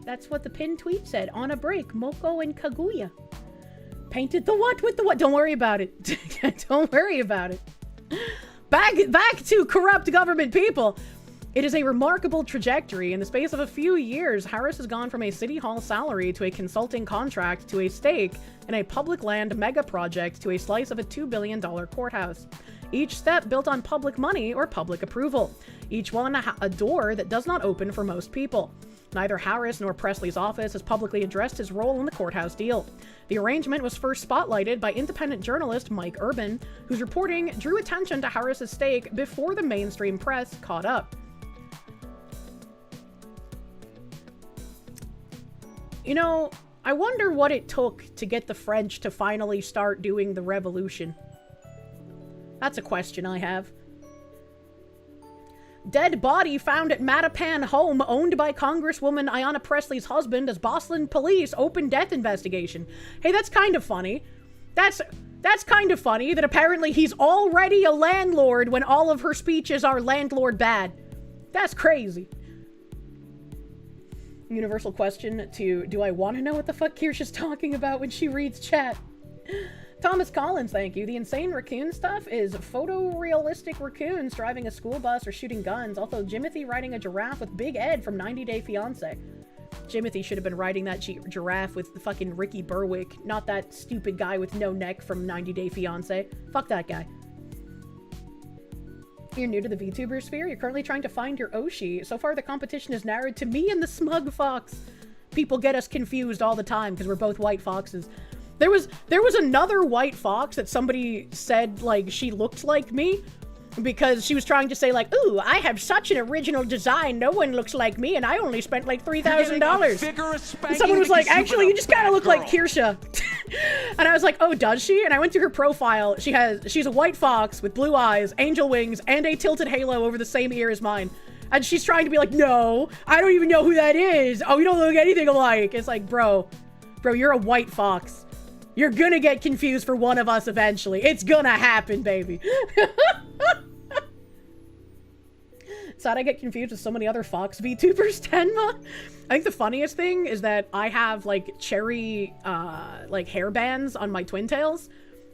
That's what the pinned tweet said. On a break, Moko and Kaguya. Painted the what with the what? Don't worry about it. Don't worry about it. Back to corrupt government people. It is a remarkable trajectory. In the space of a few years, Harris has gone from a city hall salary to a consulting contract to a stake in a public land mega project to a slice of a $2 billion courthouse. Each step built on public money or public approval. Each one a door that does not open for most people. Neither Harris nor Presley's office has publicly addressed his role in the courthouse deal. The arrangement was first spotlighted by independent journalist Mike Urban, whose reporting drew attention to Harris's stake before the mainstream press caught up. You know, I wonder what it took to get the French to finally start doing the revolution. That's a question I have. Dead body found at Mattapan home owned by Congresswoman Ayanna Presley's husband as Boston police open death investigation. Hey, that's kind of funny. That's kind of funny that apparently he's already a landlord when all of her speeches are landlord bad. That's crazy. Universal question to, do I want to know what the fuck Kirsche is talking about when she reads chat? Thomas Collins, thank you. The insane raccoon stuff is photorealistic raccoons driving a school bus or shooting guns. Also, Jimothy riding a giraffe with Big Ed from 90 Day Fiancé. Jimothy should have been riding that giraffe with the fucking Ricky Berwick, not that stupid guy with no neck from 90 Day Fiancé. Fuck that guy. You're new to the VTuber sphere. You're currently trying to find your Oshi. So far, the competition is narrowed to me and the smug fox. People get us confused all the time because we're both white foxes. There was another white fox that somebody said, like, she looked like me because she was trying to say, like, ooh, I have such an original design. No one looks like me, and I only spent, like, $3,000. And someone was like, actually, you just kind of look like Kirsche. And I was like, oh, does she? And I went to her profile. She's a white fox with blue eyes, angel wings, and a tilted halo over the same ear as mine. And she's trying to be like, no, I don't even know who that is. Oh, you don't look anything alike. It's like, bro, you're a white fox. You're gonna get confused for one of us eventually. It's gonna happen, baby. Sad I get confused with so many other Fox VTubers, Tenma. I think the funniest thing is that I have like cherry like hair bands on my twin tails,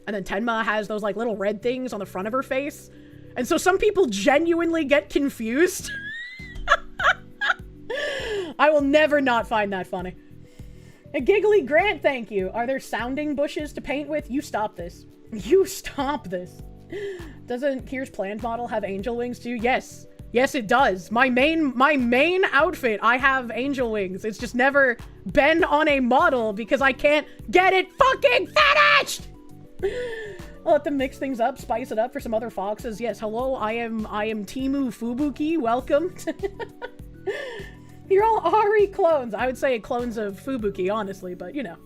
and then Tenma has those like little red things on the front of her face. And so some people genuinely get confused. I will never not find that funny. A giggly Grant, thank you. Are there sounding bushes to paint with? You stop this. You stop this. Doesn't Kirsche plant model have angel wings too? Yes. Yes, it does. My main outfit, I have angel wings. It's just never been on a model because I can't get it fucking finished! I'll let them mix things up, spice it up for some other foxes. Yes, hello, I am Timu Fubuki. Welcome. You're all Ari clones. I would say clones of Fubuki, honestly, but you know.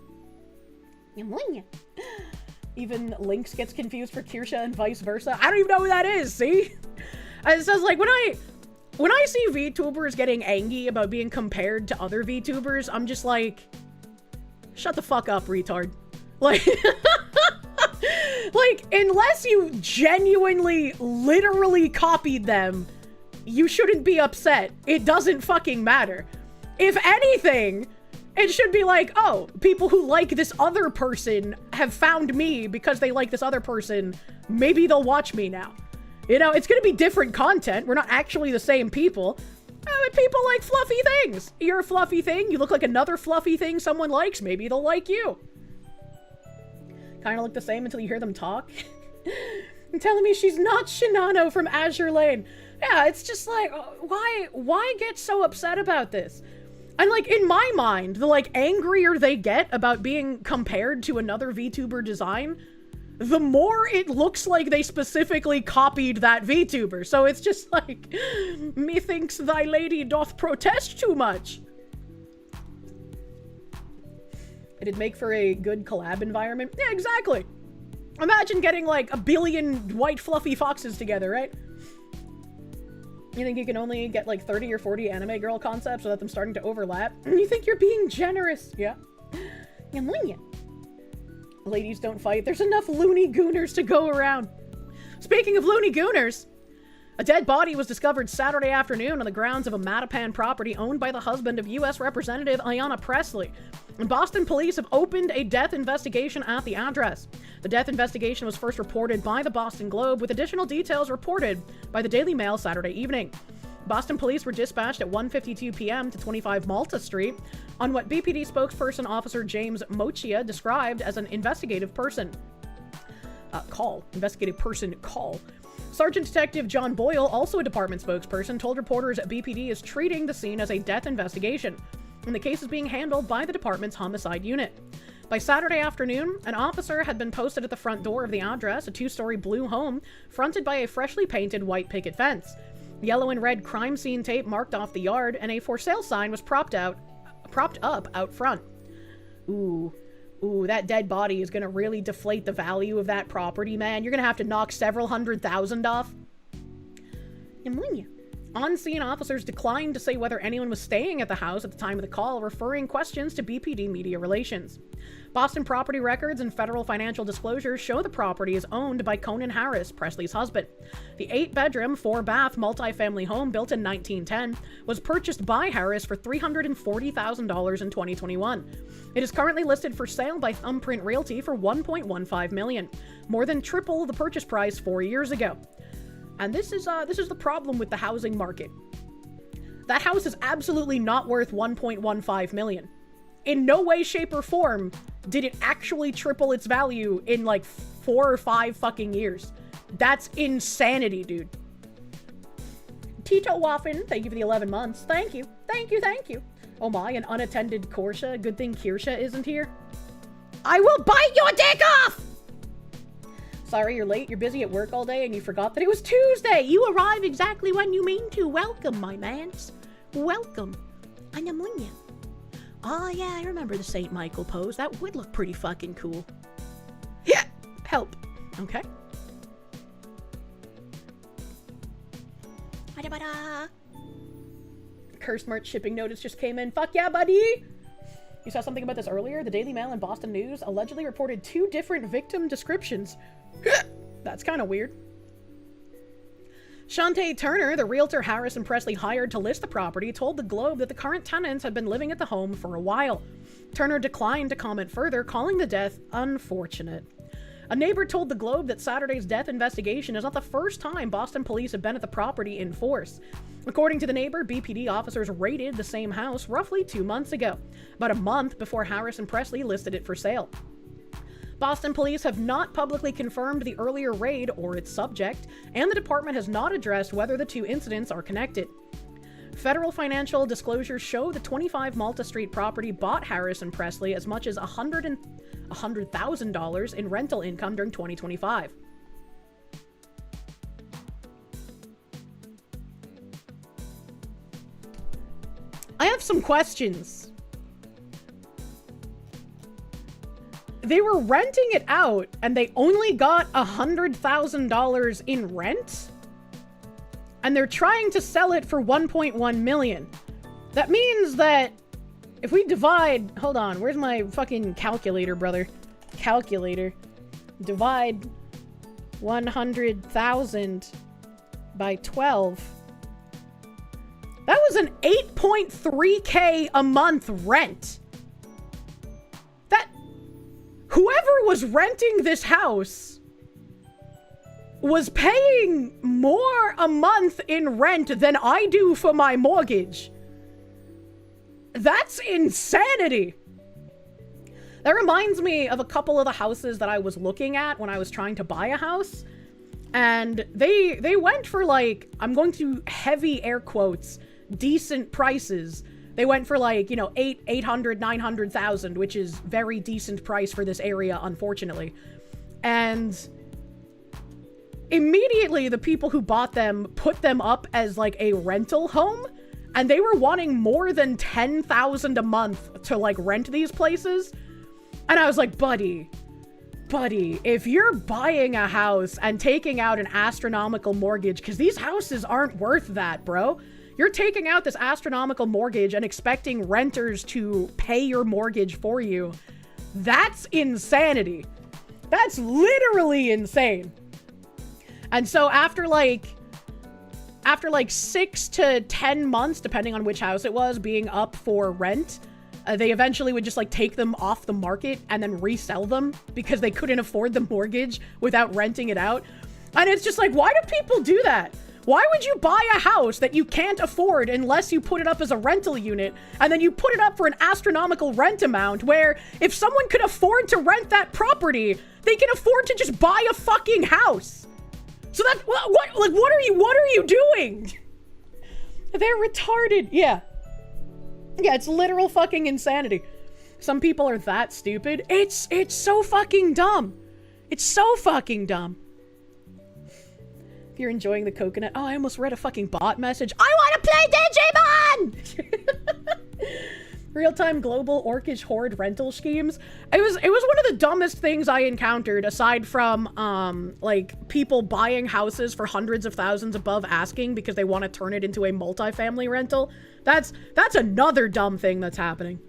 Even Lynx gets confused for Kirsche and vice versa. I don't even know who that is, see? It says like when I see VTubers getting angry about being compared to other VTubers, I'm just like, shut the fuck up, retard. Like, like, unless you genuinely, literally copied them, you shouldn't be upset. It doesn't fucking matter. If anything, it should be like, oh, people who like this other person have found me because they like this other person. Maybe they'll watch me now. You know, it's gonna be different content. We're not actually the same people. But people like fluffy things. You're a fluffy thing. You look like another fluffy thing someone likes. Maybe they'll like you. Kind of look the same until you hear them talk. You're telling me she's not Shinano from Azure Lane. Yeah, it's just like, why get so upset about this? And like, in my mind, the like angrier they get about being compared to another VTuber design, the more it looks like they specifically copied that VTuber. So it's just like, methinks thy lady doth protest too much. It'd make for a good collab environment. Yeah, exactly. Imagine getting like a billion white fluffy foxes together, right? You think you can only get like 30 or 40 anime girl concepts without them starting to overlap? You think you're being generous. Yeah. Ladies don't fight. There's enough loony gooners to go around. Speaking of loony gooners, a dead body was discovered Saturday afternoon on the grounds of a Mattapan property owned by the husband of U.S. Representative Ayanna Pressley. And Boston police have opened a death investigation at the address. The death investigation was first reported by the Boston Globe, with additional details reported by the Daily Mail Saturday evening. Boston police were dispatched at 1:52 p.m. to 25 Malta Street on what BPD spokesperson Officer James Mochia described as an investigative person call. Sergeant Detective John Boyle, also a department spokesperson, told reporters BPD is treating the scene as a death investigation, and the case is being handled by the department's homicide unit. By Saturday afternoon, an officer had been posted at the front door of the address, a two-story blue home fronted by a freshly painted white picket fence. Yellow and red crime scene tape marked off the yard, and a for sale sign was propped up out front. Ooh, that dead body is gonna really deflate the value of that property, man. You're gonna have to knock several $100,000 off. On-scene officers declined to say whether anyone was staying at the house at the time of the call, referring questions to BPD Media Relations. Boston property records and federal financial disclosures show the property is owned by Conan Harris, Presley's husband. The 8-bedroom, 4-bath multifamily home built in 1910 was purchased by Harris for $340,000 in 2021. It is currently listed for sale by Thumbprint Realty for $1.15 million, more than triple the purchase price 4 years ago. And this is the problem with the housing market. That house is absolutely not worth $1.15 million. In no way, shape, or form did it actually triple its value in like 4 or 5 fucking years. That's insanity, dude. Tito Waffen, thank you for the 11 months. Thank you. Oh my, an unattended Kirsche. Good thing Kirsche isn't here. I will bite your dick off! Sorry, you're late. You're busy at work all day and you forgot that it was Tuesday. You arrive exactly when you mean to. Welcome, my mans. Welcome. Oh yeah, I remember the St. Michael pose. That would look pretty fucking cool. Yeah! Help. Okay. Bada-bada. Cursed merch shipping notice just came in. Fuck yeah, buddy! You saw something about this earlier? The Daily Mail and Boston News allegedly reported 2 different victim descriptions. That's kind of weird. Shantae Turner, the realtor Harrison Presley hired to list the property, told the Globe that the current tenants had been living at the home for a while. Turner declined to comment further, calling the death unfortunate. A neighbor told the Globe that Saturday's death investigation is not the first time Boston police have been at the property in force. According to the neighbor, BPD officers raided the same house roughly 2 months ago, about a month before Harrison Presley listed it for sale. Boston police have not publicly confirmed the earlier raid or its subject, and the department has not addressed whether the 2 incidents are connected. Federal financial disclosures show the 25 Malta Street property bought Harrison Presley as much as $100,000 in rental income during 2025. I have some questions. They were renting it out and they only got $100,000 in rent? And they're trying to sell it for 1.1 million. That means that if we divide, hold on, where's my fucking calculator, brother? Calculator. Divide 100,000 by 12. That was an 8.3K a month rent. Whoever was renting this house was paying more a month in rent than I do for my mortgage. That's insanity. That reminds me of a couple of the houses that I was looking at when I was trying to buy a house. And they went for like, I'm going to heavy air quotes, decent prices. They went for like, you know, 800, 900,000, which is very decent price for this area, unfortunately. And immediately the people who bought them put them up as like a rental home, and they were wanting more than 10,000 a month to like rent these places. And I was like, buddy, if you're buying a house and taking out an astronomical mortgage, because these houses aren't worth that, bro. You're taking out this astronomical mortgage and expecting renters to pay your mortgage for you. That's insanity. That's literally insane. And so after like 6 to 10 months, depending on which house it was, being up for rent, they eventually would just like take them off the market and then resell them because they couldn't afford the mortgage without renting it out. And it's just like, why do people do that? Why would you buy a house that you can't afford unless you put it up as a rental unit, and then you put it up for an astronomical rent amount where if someone could afford to rent that property, they can afford to just buy a fucking house? So that, what are you doing? They're retarded. Yeah, it's literal fucking insanity. Some people are that stupid. It's so fucking dumb. It's so fucking dumb. If you're enjoying the coconut... Oh, I almost read a fucking bot message. I want to play Digimon! Real-time global orchid horde rental schemes. It was one of the dumbest things I encountered, aside from, like, people buying houses for hundreds of thousands above asking because they want to turn it into a multifamily rental. That's another dumb thing that's happening.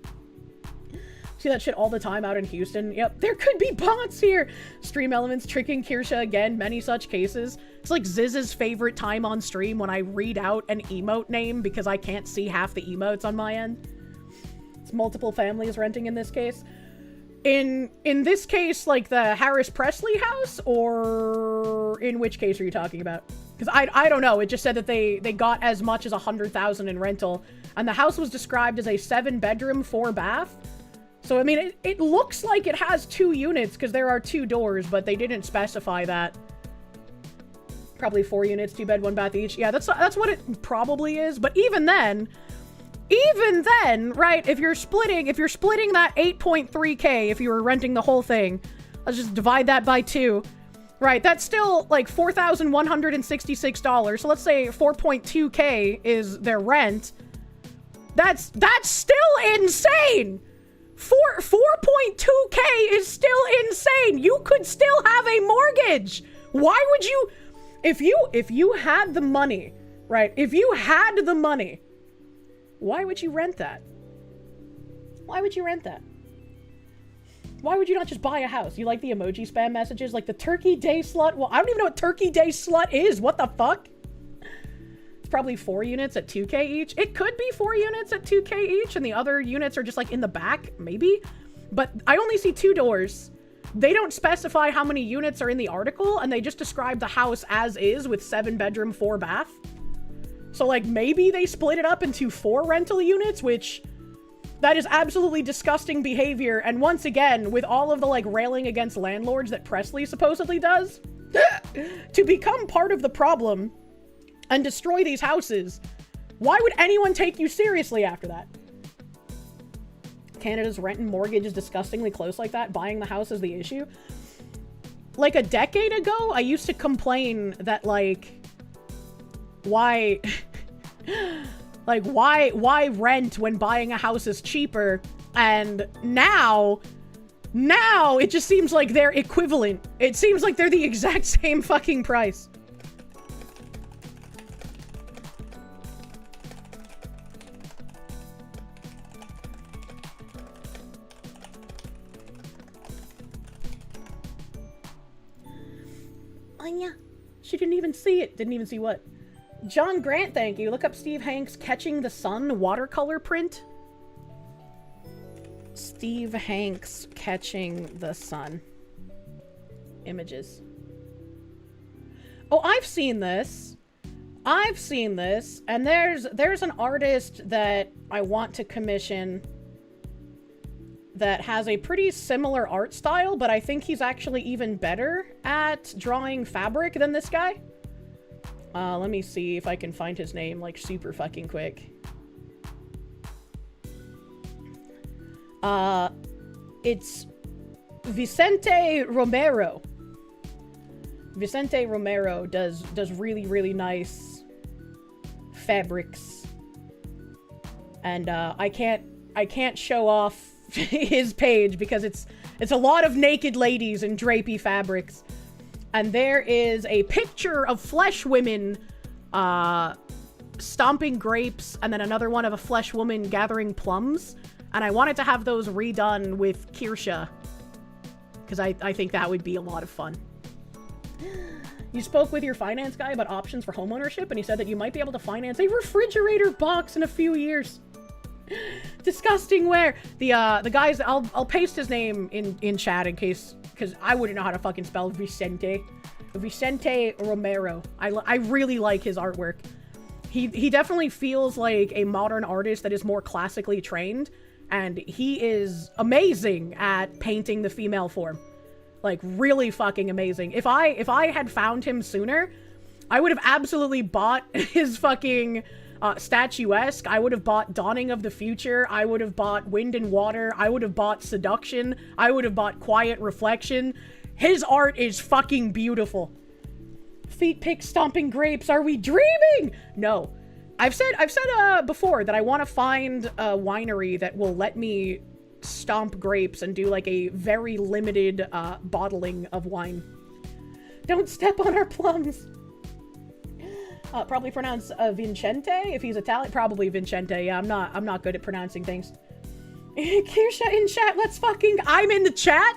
See that shit all the time out in Houston. Yep, there could be bots here. Stream Elements tricking Kirsche again, many such cases. It's like Ziz's favorite time on stream when I read out an emote name because I can't see half the emotes on my end. It's multiple families renting in this case. In this case, like the Harris Presley house, or in which case are you talking about? Because I don't know. It just said that they got as much as 100,000 in rental, and the house was described as a 7-bedroom, 4-bath. So, I mean, it looks like it has 2 units because there are 2 doors, but they didn't specify that. Probably 4 units, 2 bed, 1 bath each. Yeah, that's what it probably is. But even then, right, if you're splitting that 8.3K, if you were renting the whole thing, let's just divide that by 2. Right, that's still like $4,166. So let's say 4.2K is their rent. That's still insane! 4.2K is still insane! You could still have a mortgage! Why would you... If you had the money, right? If you had the money, why would you rent that? Why would you rent that? Why would you not just buy a house? You like the emoji spam messages? Like the Turkey Day Slut? Well, I don't even know what Turkey Day Slut is. What the fuck? It's probably 4 units at 2K each. It could be 4 units at 2K each, and the other units are just like in the back, maybe. But I only see 2 doors. They don't specify how many units are in the article, and they just describe the house as is with 7 bedroom, 4 bath. So like maybe they split it up into 4 rental units, which... That is absolutely disgusting behavior, and once again, with all of the, like, railing against landlords that Presley supposedly does, to become part of the problem and destroy these houses, why would anyone take you seriously after that? Canada's rent and mortgage is disgustingly close like that. Buying the house is the issue. Like, a decade ago, I used to complain that, like, why... Like, why rent when buying a house is cheaper? And now it just seems like they're equivalent. It seems like they're the exact same fucking price. Oh yeah, she didn't even see it. Didn't even see what? John Grant, thank you. Look up Steve Hanks Catching the Sun watercolor print. Steve Hanks Catching the Sun. Images. Oh, I've seen this. I've seen this. And there's an artist that I want to commission that has a pretty similar art style, but I think he's actually even better at drawing fabric than this guy. Let me see if I can find his name, like, super fucking quick. It's Vicente Romero. Vicente Romero does really, really nice fabrics. And, I can't show off his page because it's a lot of naked ladies in drapey fabrics. And there is a picture of flesh women stomping grapes, and then another one of a flesh woman gathering plums. And I wanted to have those redone with Kirsche, because I think that would be a lot of fun. You spoke with your finance guy about options for homeownership, and he said that you might be able to finance a refrigerator box in a few years. Disgusting where the guys, I'll paste his name in chat in case, because I wouldn't know how to fucking spell Vicente Romero. I really like his artwork. He definitely feels like a modern artist that is more classically trained, and he is amazing at painting the female form. Like, really fucking amazing. If I had found him sooner, I would have absolutely bought his fucking statuesque. I would have bought Dawning of the Future. I would have bought Wind and Water. I would have bought Seduction. I would have bought Quiet Reflection. His art is fucking beautiful. Feet pick stomping grapes. Are we dreaming? No. I've said before that I want to find a winery that will let me stomp grapes and do like a very limited bottling of wine. Don't step on our plums. Probably pronounce Vincente if he's Italian. Probably Vincente. Yeah, I'm not good at pronouncing things. Kirsche in chat. I'm in the chat.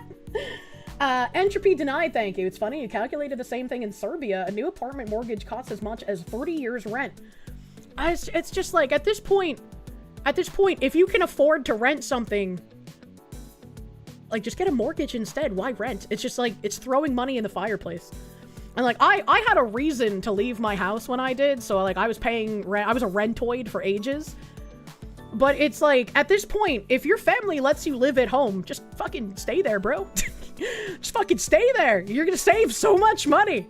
Entropy denied. Thank you. It's funny. You calculated the same thing in Serbia. A new apartment mortgage costs as much as 30 years rent. It's just like at this point, if you can afford to rent something, like just get a mortgage instead. Why rent? It's just like it's throwing money in the fireplace. And like, I had a reason to leave my house when I did, so like I was paying rent, I was a rentoid for ages. But it's like, at this point, if your family lets you live at home, just fucking stay there, bro. Just fucking stay there. You're gonna save so much money.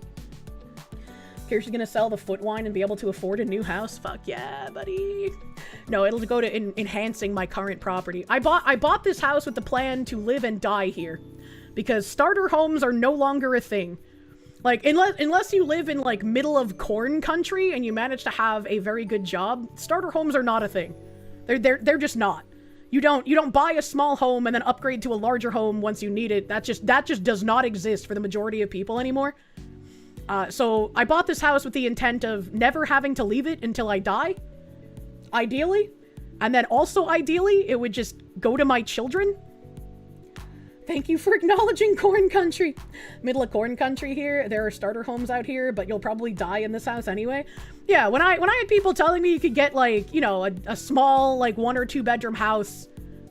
Kirsche's gonna sell the foot wine and be able to afford a new house. Fuck yeah, buddy. No, it'll go to enhancing my current property. I bought this house with the plan to live and die here. Because starter homes are no longer a thing. Like, unless you live in, like, middle of corn country and you manage to have a very good job, starter homes are not a thing. They're just not. You don't buy a small home and then upgrade to a larger home once you need it. That just does not exist for the majority of people anymore. So I bought this house with the intent of never having to leave it until I die, ideally. And then also ideally, it would just go to my children. Thank you for acknowledging corn country. Middle of corn country here. There are starter homes out here, but you'll probably die in this house anyway. Yeah, when I had people telling me you could get like, you know, a small like 1 or 2 bedroom house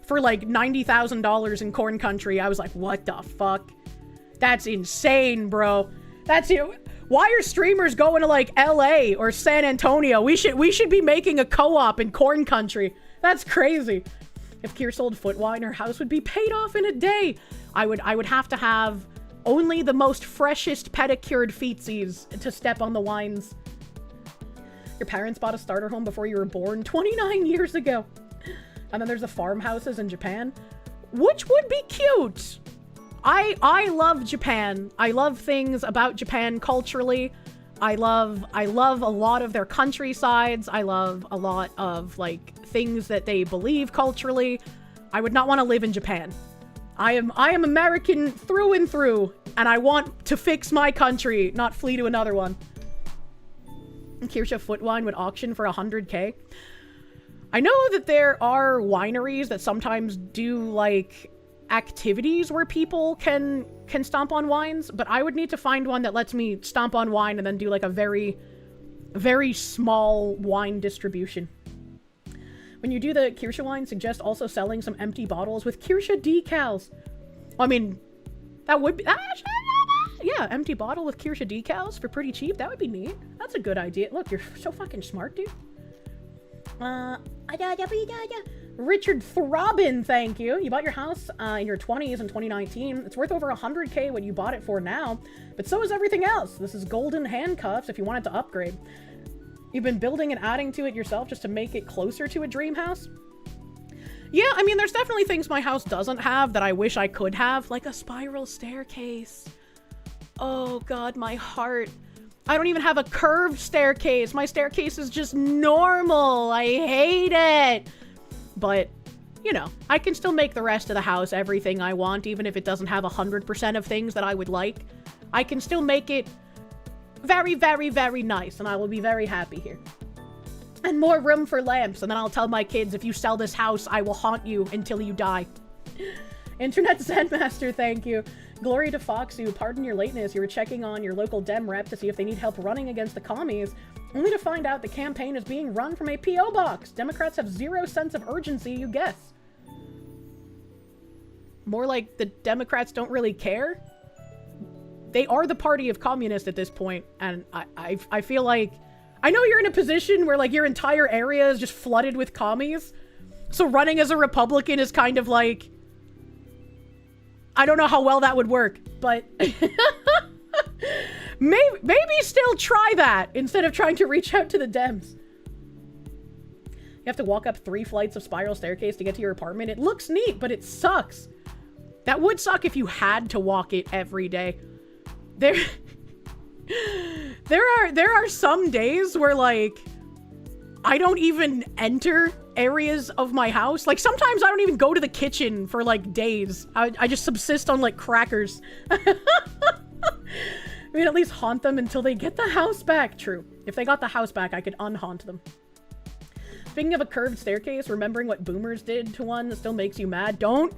for like $90,000 in corn country, I was like, what the fuck? That's insane, bro. That's, you know, why are streamers going to like LA or San Antonio? We should be making a co-op in corn country. That's crazy. If Kirsche sold foot wine, her house would be paid off in a day. I would have to have only the most freshest pedicured feetsies to step on the wines. Your parents bought a starter home before you were born 29 years ago. And then there's the farmhouses in Japan, which would be cute. I love Japan. I love things about Japan culturally. I love a lot of their countrysides. I love a lot of like things that they believe culturally. I would not want to live in Japan. I am American through and through, and I want to fix my country, not flee to another one. Kirsche foot wine would auction for 100K. I know that there are wineries that sometimes do like activities where people can stomp on wines, but I would need to find one that lets me stomp on wine and then do like a very, very small wine distribution. When you do the Kirsche wine, suggest also selling some empty bottles with Kirsche decals. I mean, that would be, yeah, empty bottle with Kirsche decals for pretty cheap. That would be neat. That's a good idea. Look, you're so fucking smart, dude. Richard Throbin, thank you. You bought your house in your 20s in 2019. It's worth over 100K what you bought it for now, but so is everything else. This is golden handcuffs if you wanted to upgrade. You've been building and adding to it yourself just to make it closer to a dream house? Yeah, I mean, there's definitely things my house doesn't have that I wish I could have, like a spiral staircase. Oh god, my heart. I don't even have a curved staircase. My staircase is just normal. I hate it. But, you know, I can still make the rest of the house everything I want, even if it doesn't have 100% of things that I would like. I can still make it very, very, very nice, and I will be very happy here. And more room for lamps, and then I'll tell my kids, if you sell this house, I will haunt you until you die. Internet Zenmaster, thank you. Glory to Foxu, pardon your lateness. You were checking on your local Dem rep to see if they need help running against the commies, only to find out the campaign is being run from a P.O. box. Democrats have zero sense of urgency, you guess. More like the Democrats don't really care. They are the party of communists at this point, and I feel like... I know you're in a position where, like, your entire area is just flooded with commies, so running as a Republican is kind of like... I don't know how well that would work, but... maybe still try that, instead of trying to reach out to the Dems. You have to walk up 3 flights of spiral staircase to get to your apartment. It looks neat, but it sucks. That would suck if you had to walk it every day. There are some days where, like, I don't even enter areas of my house. Like, sometimes I don't even go to the kitchen for, like, days. I just subsist on, like, crackers. I mean, at least haunt them until they get the house back. True. If they got the house back, I could unhaunt them. Speaking of a curved staircase, remembering what boomers did to one that still makes you mad. Don't.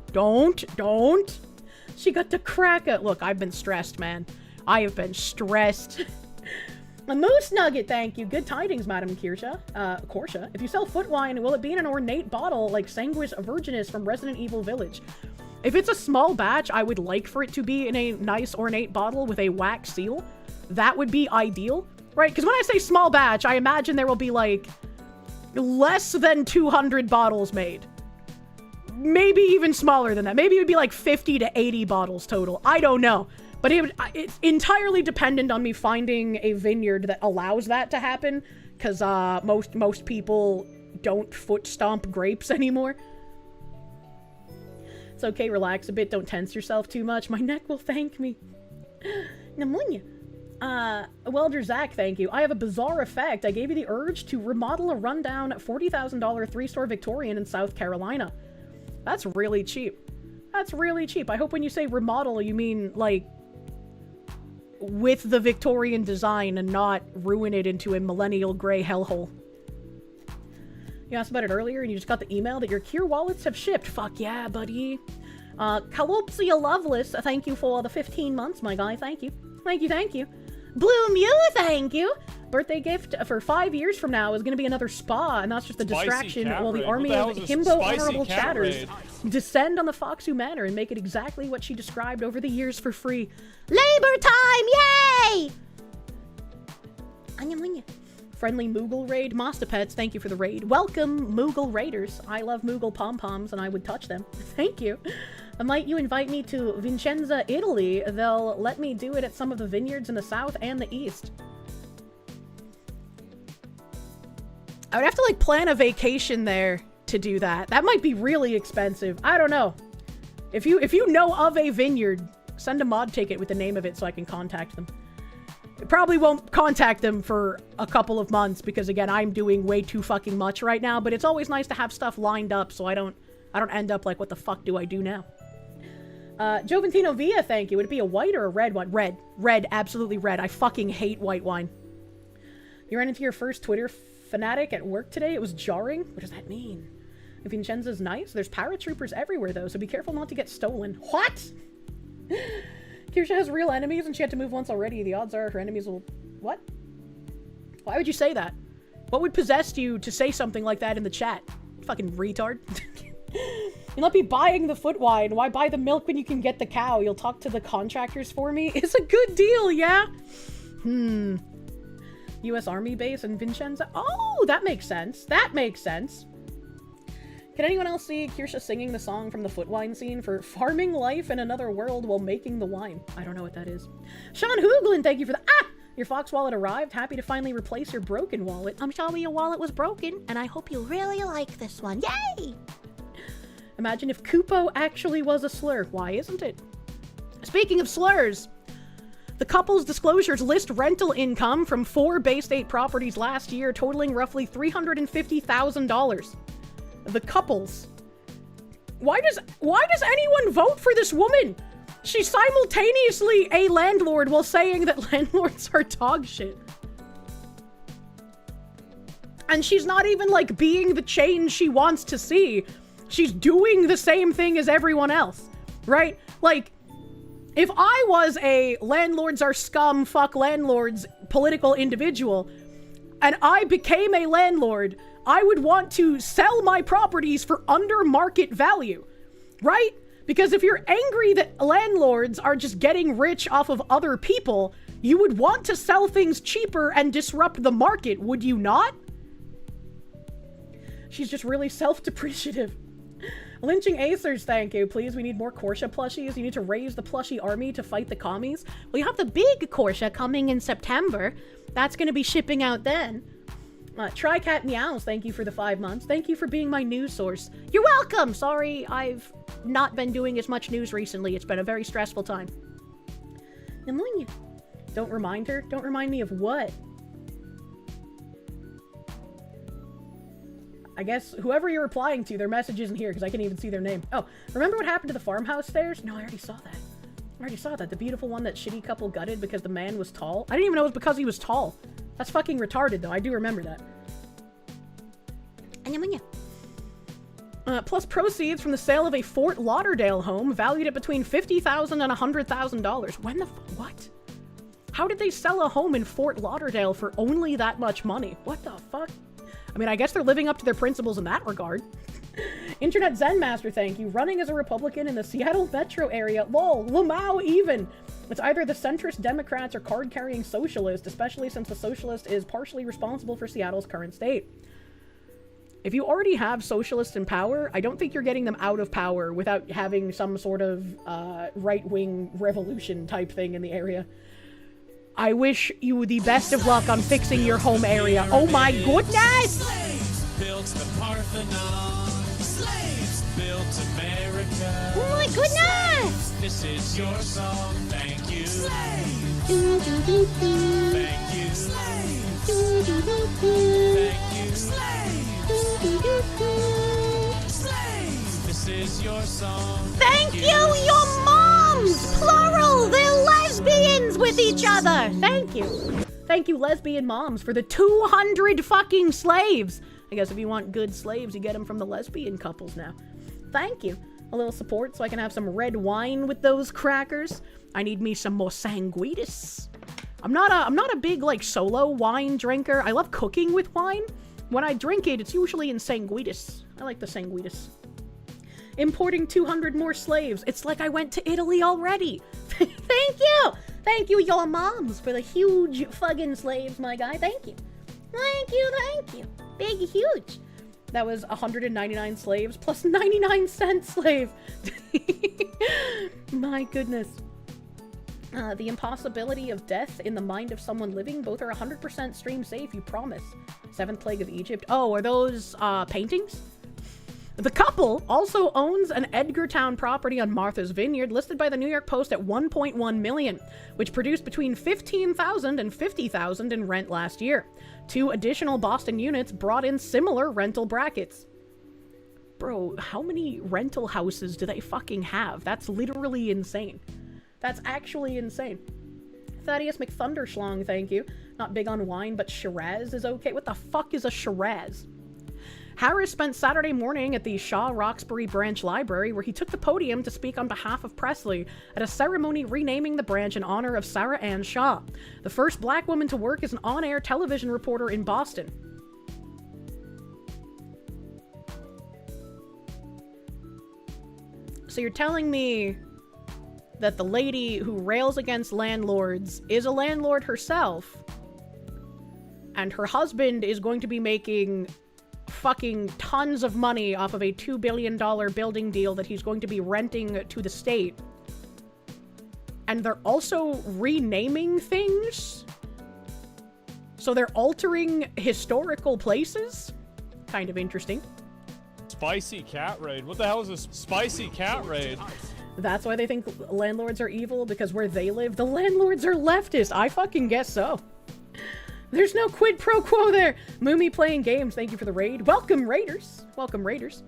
She got the cracker. Look, I've been stressed, man. I have been stressed. A moose nugget, thank you. Good tidings, Madam Kirsche. Kirsche. If you sell foot wine, will it be in an ornate bottle like Sanguis Virginis from Resident Evil Village? If it's a small batch, I would like for it to be in a nice ornate bottle with a wax seal. That would be ideal, right? Because when I say small batch, I imagine there will be, like, less than 200 bottles made. Maybe even smaller than that. Maybe it would be like 50 to 80 bottles total. I don't know. But it's entirely dependent on me finding a vineyard that allows that to happen, because most people don't foot stomp grapes anymore. It's okay, relax a bit, don't tense yourself too much. My neck will thank me. Pneumonia. Welder Zach, thank you. I have a bizarre effect. I gave you the urge to remodel a rundown $40,000 3-star Victorian in South Carolina. That's really cheap. That's really cheap. I hope when you say remodel, you mean, like, with the Victorian design and not ruin it into a millennial gray hellhole. You asked about it earlier and you just got the email that your Cure wallets have shipped. Fuck yeah, buddy. Calopsia Loveless, thank you for the 15 months, my guy. Thank you. Thank you, thank you. Blue Mew, thank you. Birthday gift for 5 years from now is going to be another spa, and that's just a distraction while the army of himbo honorable chatters descend on the Foxu Manor and make it exactly what she described over the years for free. Labor time, yay! Friendly Moogle raid. Mastapets, thank you for the raid. Welcome, Moogle raiders. I love Moogle pom-poms, and I would touch them. Thank you. Might you invite me to Vicenza, Italy? They'll let me do it at some of the vineyards in the south and the east. I would have to, like, plan a vacation there to do that. That might be really expensive. I don't know. If you know of a vineyard, send a mod ticket with the name of it so I can contact them. I probably won't contact them for a couple of months because, again, I'm doing way too fucking much right now, but it's always nice to have stuff lined up so I don't end up like, what the fuck do I do now? Joventino Villa, thank you. Would it be a white or a red one? Red. Red. Absolutely red. I fucking hate white wine. You ran into your first Twitter fanatic at work today? It was jarring? What does that mean? If Vincenza's nice, there's paratroopers everywhere, though, so be careful not to get stolen. What? Kirsche has real enemies and she had to move once already. The odds are her enemies will... What? Why would you say that? What would possess you to say something like that in the chat? Fucking retard. You'll not be buying the foot wine. Why buy the milk when you can get the cow? You'll talk to the contractors for me? It's a good deal, yeah? U.S. Army base in Vincenza? Oh, that makes sense. That makes sense. Can anyone else see Kirsche singing the song from the foot wine scene for farming life in another world while making the wine? I don't know what that is. Sean Hooglin, thank you for the... Your Fox wallet arrived. Happy to finally replace your broken wallet. I'm sorry your wallet was broken, and I hope you really like this one. Yay! Imagine if Kupo actually was a slur. Why isn't it? Speaking of slurs, the couple's disclosures list rental income from 4 Bay State properties last year, totaling roughly $350,000. The couples. Why does anyone vote for this woman? She's simultaneously a landlord while saying that landlords are dog shit. And she's not even, like, being the change she wants to see. She's doing the same thing as everyone else, right? Like, if I was a landlords are scum, fuck landlords political individual, and I became a landlord, I would want to sell my properties for under market value, right? Because if you're angry that landlords are just getting rich off of other people, you would want to sell things cheaper and disrupt the market, would you not? She's just really self-depreciative. Lynching Acers, thank you. Please, we need more Kirsche plushies. You need to raise the plushie army to fight the commies. Well, you have the big Kirsche coming in September. That's going to be shipping out then. Tricat Meows, thank you for the 5 months. Thank you for being my news source. You're welcome! Sorry, I've not been doing as much news recently. It's been a very stressful time. Don't remind her? Don't remind me of what? I guess whoever you're replying to, their message isn't here because I can't even see their name. Oh, remember what happened to the farmhouse stairs? No, I already saw that. I already saw that. The beautiful one that shitty couple gutted because the man was tall. I didn't even know it was because he was tall. That's fucking retarded, though. I do remember that. Plus proceeds from the sale of a Fort Lauderdale home valued at between $50,000 and $100,000. When the what? How did they sell a home in Fort Lauderdale for only that much money? What the fuck? I mean, I guess they're living up to their principles in that regard. Internet Zen Master, thank you. Running as a Republican in the Seattle metro area. Lol, Lamau even. It's either the centrist Democrats or card-carrying socialist, especially since the socialist is partially responsible for Seattle's current state. If you already have socialists in power, I don't think you're getting them out of power without having some sort of right-wing revolution type thing in the area. I wish you the best of luck on fixing your home area. Oh my goodness! Slaves built the Parthenon. Slaves built America. Oh my goodness! This is your song. Thank you. Thank you. This is your song. Thank you, your moms! Plural! They're lesbians with each other! Thank you. Thank you, lesbian moms, for the 200 fucking slaves! I guess if you want good slaves, you get them from the lesbian couples now. Thank you. A little support so I can have some red wine with those crackers. I need me some more sanguitis. I'm not a big, like, solo wine drinker. I love cooking with wine. When I drink it, it's usually in sanguitis. I like the sanguitis. Importing 200 more slaves. It's like I went to Italy already. Thank you! Thank you, your moms, for the huge fucking slaves, my guy. Thank you. Thank you, thank you. Big, huge. That was 199 slaves plus 99-cent slave. My goodness. The impossibility of death in the mind of someone living. Both are 100% stream safe, you promise. Seventh Plague of Egypt. Oh, are those paintings? The couple also owns an Edgartown property on Martha's Vineyard listed by the New York Post at $1.1 million, which produced between $15,000 and $50,000 in rent last year. 2 additional Boston units brought in similar rental brackets. Bro, how many rental houses do they fucking have? That's literally insane. That's actually insane. Thaddeus McThunderschlong, thank you. Not big on wine, but Shiraz is okay. What the fuck is a Shiraz? Harris spent Saturday morning at the Shaw Roxbury Branch Library, where he took the podium to speak on behalf of Presley at a ceremony renaming the branch in honor of Sarah Ann Shaw, the first black woman to work as an on-air television reporter in Boston. So you're telling me that the lady who rails against landlords is a landlord herself, and her husband is going to be making fucking tons of money off of a $2 billion building deal that he's going to be renting to the state. And they're also renaming things? So they're altering historical places? Kind of interesting. Spicy cat raid. What the hell is this spicy cat raid? That's why they think landlords are evil, because where they live, the landlords are leftist. I fucking guess so. There's no quid pro quo there. Moomy playing games, thank you for the raid. Welcome, Raiders. Welcome, Raiders.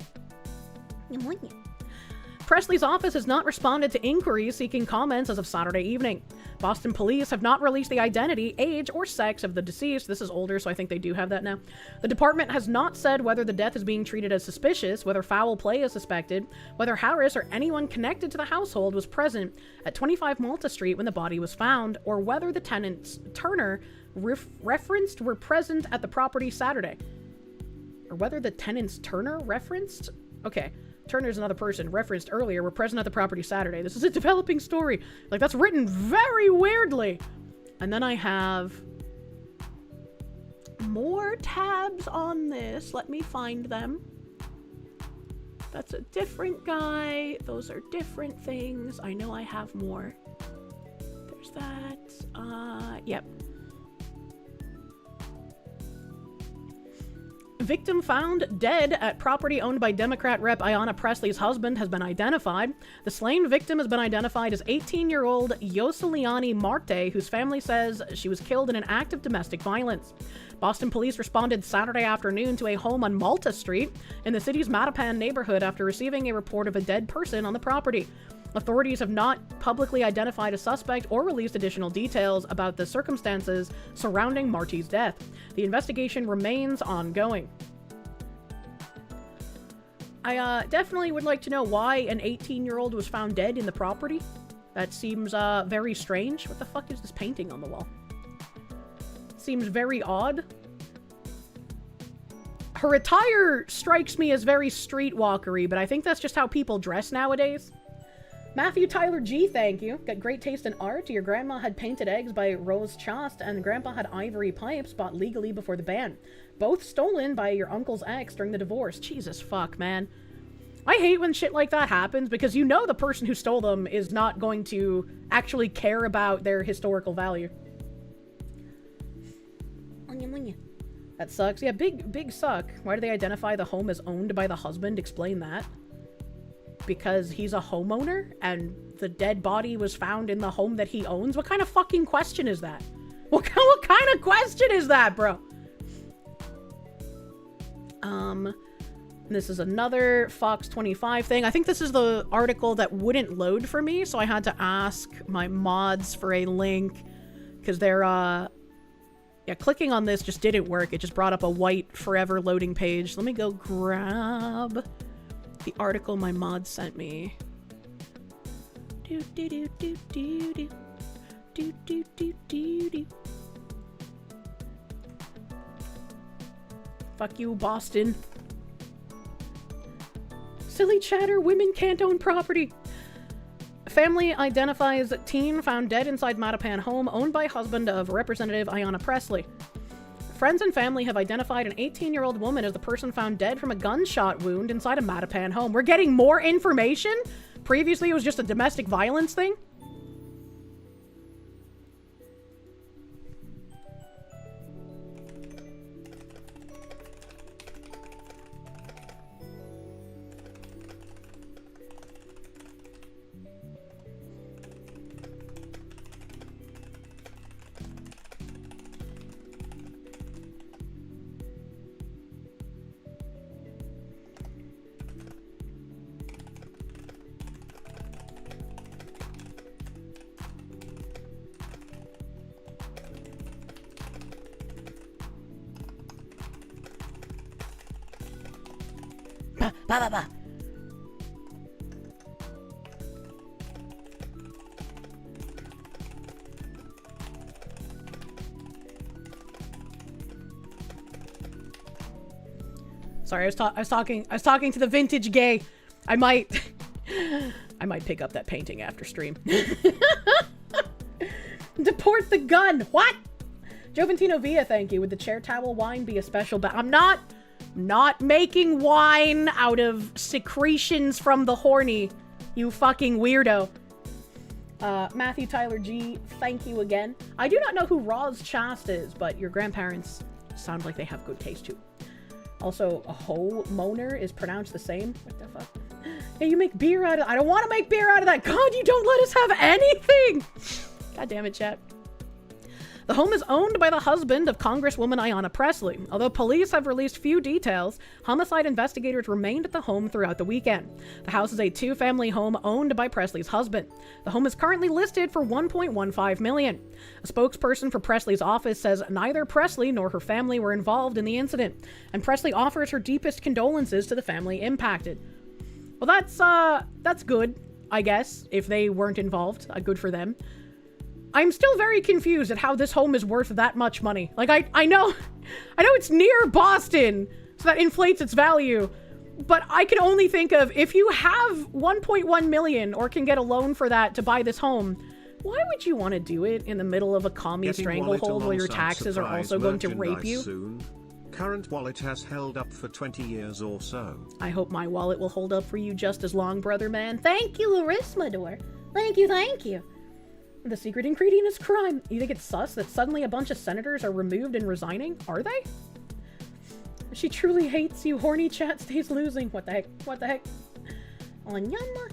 Presley's office has not responded to inquiries seeking comments as of Saturday evening. Boston police have not released the identity, age, or sex of the deceased. This is older, so I think they do have that now. The department has not said whether the death is being treated as suspicious, whether foul play is suspected, whether Harris or anyone connected to the household was present at 25 Malta Street when the body was found, or whether the tenants, Turner, referenced were present at the property Saturday. Or whether the tenants Turner referenced? Okay, Turner's another person referenced earlier were present at the property Saturday. This is a developing story. Like, that's written very weirdly. And then I have more tabs on this. Let me find them. That's a different guy. Those are different things. I know I have more. There's that. Yep. Victim found dead at property owned by Democrat Rep. Ayanna Presley's husband has been identified. The slain victim has been identified as 18-year-old Yoseliani Marte, whose family says she was killed in an act of domestic violence. Boston police responded Saturday afternoon to a home on Malta Street in the city's Mattapan neighborhood after receiving a report of a dead person on the property. Authorities have not publicly identified a suspect or released additional details about the circumstances surrounding Marty's death. The investigation remains ongoing. I definitely would like to know why an 18-year-old was found dead in the property. That seems very strange. What the fuck is this painting on the wall? Seems very odd. Her attire strikes me as very streetwalkery, but I think that's just how people dress nowadays. Matthew Tyler G, thank you. Got great taste in art. Your grandma had painted eggs by Rose Chast, and grandpa had ivory pipes bought legally before the ban. Both stolen by your uncle's ex during the divorce. Jesus fuck, man. I hate when shit like that happens, because you know the person who stole them is not going to actually care about their historical value. That sucks. Yeah, big suck. Why do they identify the home as owned by the husband? Explain that. because he's a homeowner and the dead body was found in the home that he owns? What kind of fucking question is that? What kind of question is that, bro? This is another Fox 25 thing. I think this is the article that wouldn't load for me, so I had to ask my mods for a link, because they're, yeah, clicking on this just didn't work. It just brought up a white forever loading page. Let me go grab the article my mod sent me. Do do do do do do do do do do do. Fuck you, Boston. Silly chatter, women can't own property. Family identifies teen found dead inside Mattapan home owned by husband of Representative Ayanna Pressley. Friends and family have identified an 18-year-old woman as the person found dead from a gunshot wound inside a Mattapan home. We're getting more information? Previously, it was just a domestic violence thing? Ba. Sorry, I was talking to the vintage gay. I might pick up that painting after stream. Deport the gun. What? Joventino Villa, thank you. Would the chair towel wine be a special I'm not making wine out of secretions from the horny, you fucking weirdo. Matthew Tyler G, thank you again. I do not know who Roz Chast is, but your grandparents sound like they have good taste too. Also, a homeowner is pronounced the same. What the fuck? Yeah, you make beer out of I don't want to make beer out of that. God, you don't let us have anything. God damn it, chat. The home is owned by the husband of Congresswoman Ayanna Pressley. Although police have released few details, homicide investigators remained at the home throughout the weekend. The house is a two-family home owned by Pressley's husband. The home is currently listed for $1.15 million. A spokesperson for Pressley's office says neither Pressley nor her family were involved in the incident, and Pressley offers her deepest condolences to the family impacted. Well, that's good, I guess, if they weren't involved. Good for them. I'm still very confused at how this home is worth that much money. Like, I know it's near Boston, so that inflates its value. But I can only think of, if you have 1.1 million or can get a loan for that to buy this home, why would you want to do it in the middle of a commie stranglehold while your taxes are also going to rape you? Soon. Current wallet has held up for 20 years or so. I hope my wallet will hold up for you just as long, brother man. Thank you, Larismador. Thank you. The secret ingredient is crime. You think it's sus that suddenly a bunch of senators are removed and resigning? Are they? She truly hates you. Horny chat stays losing. What the heck? Onyama.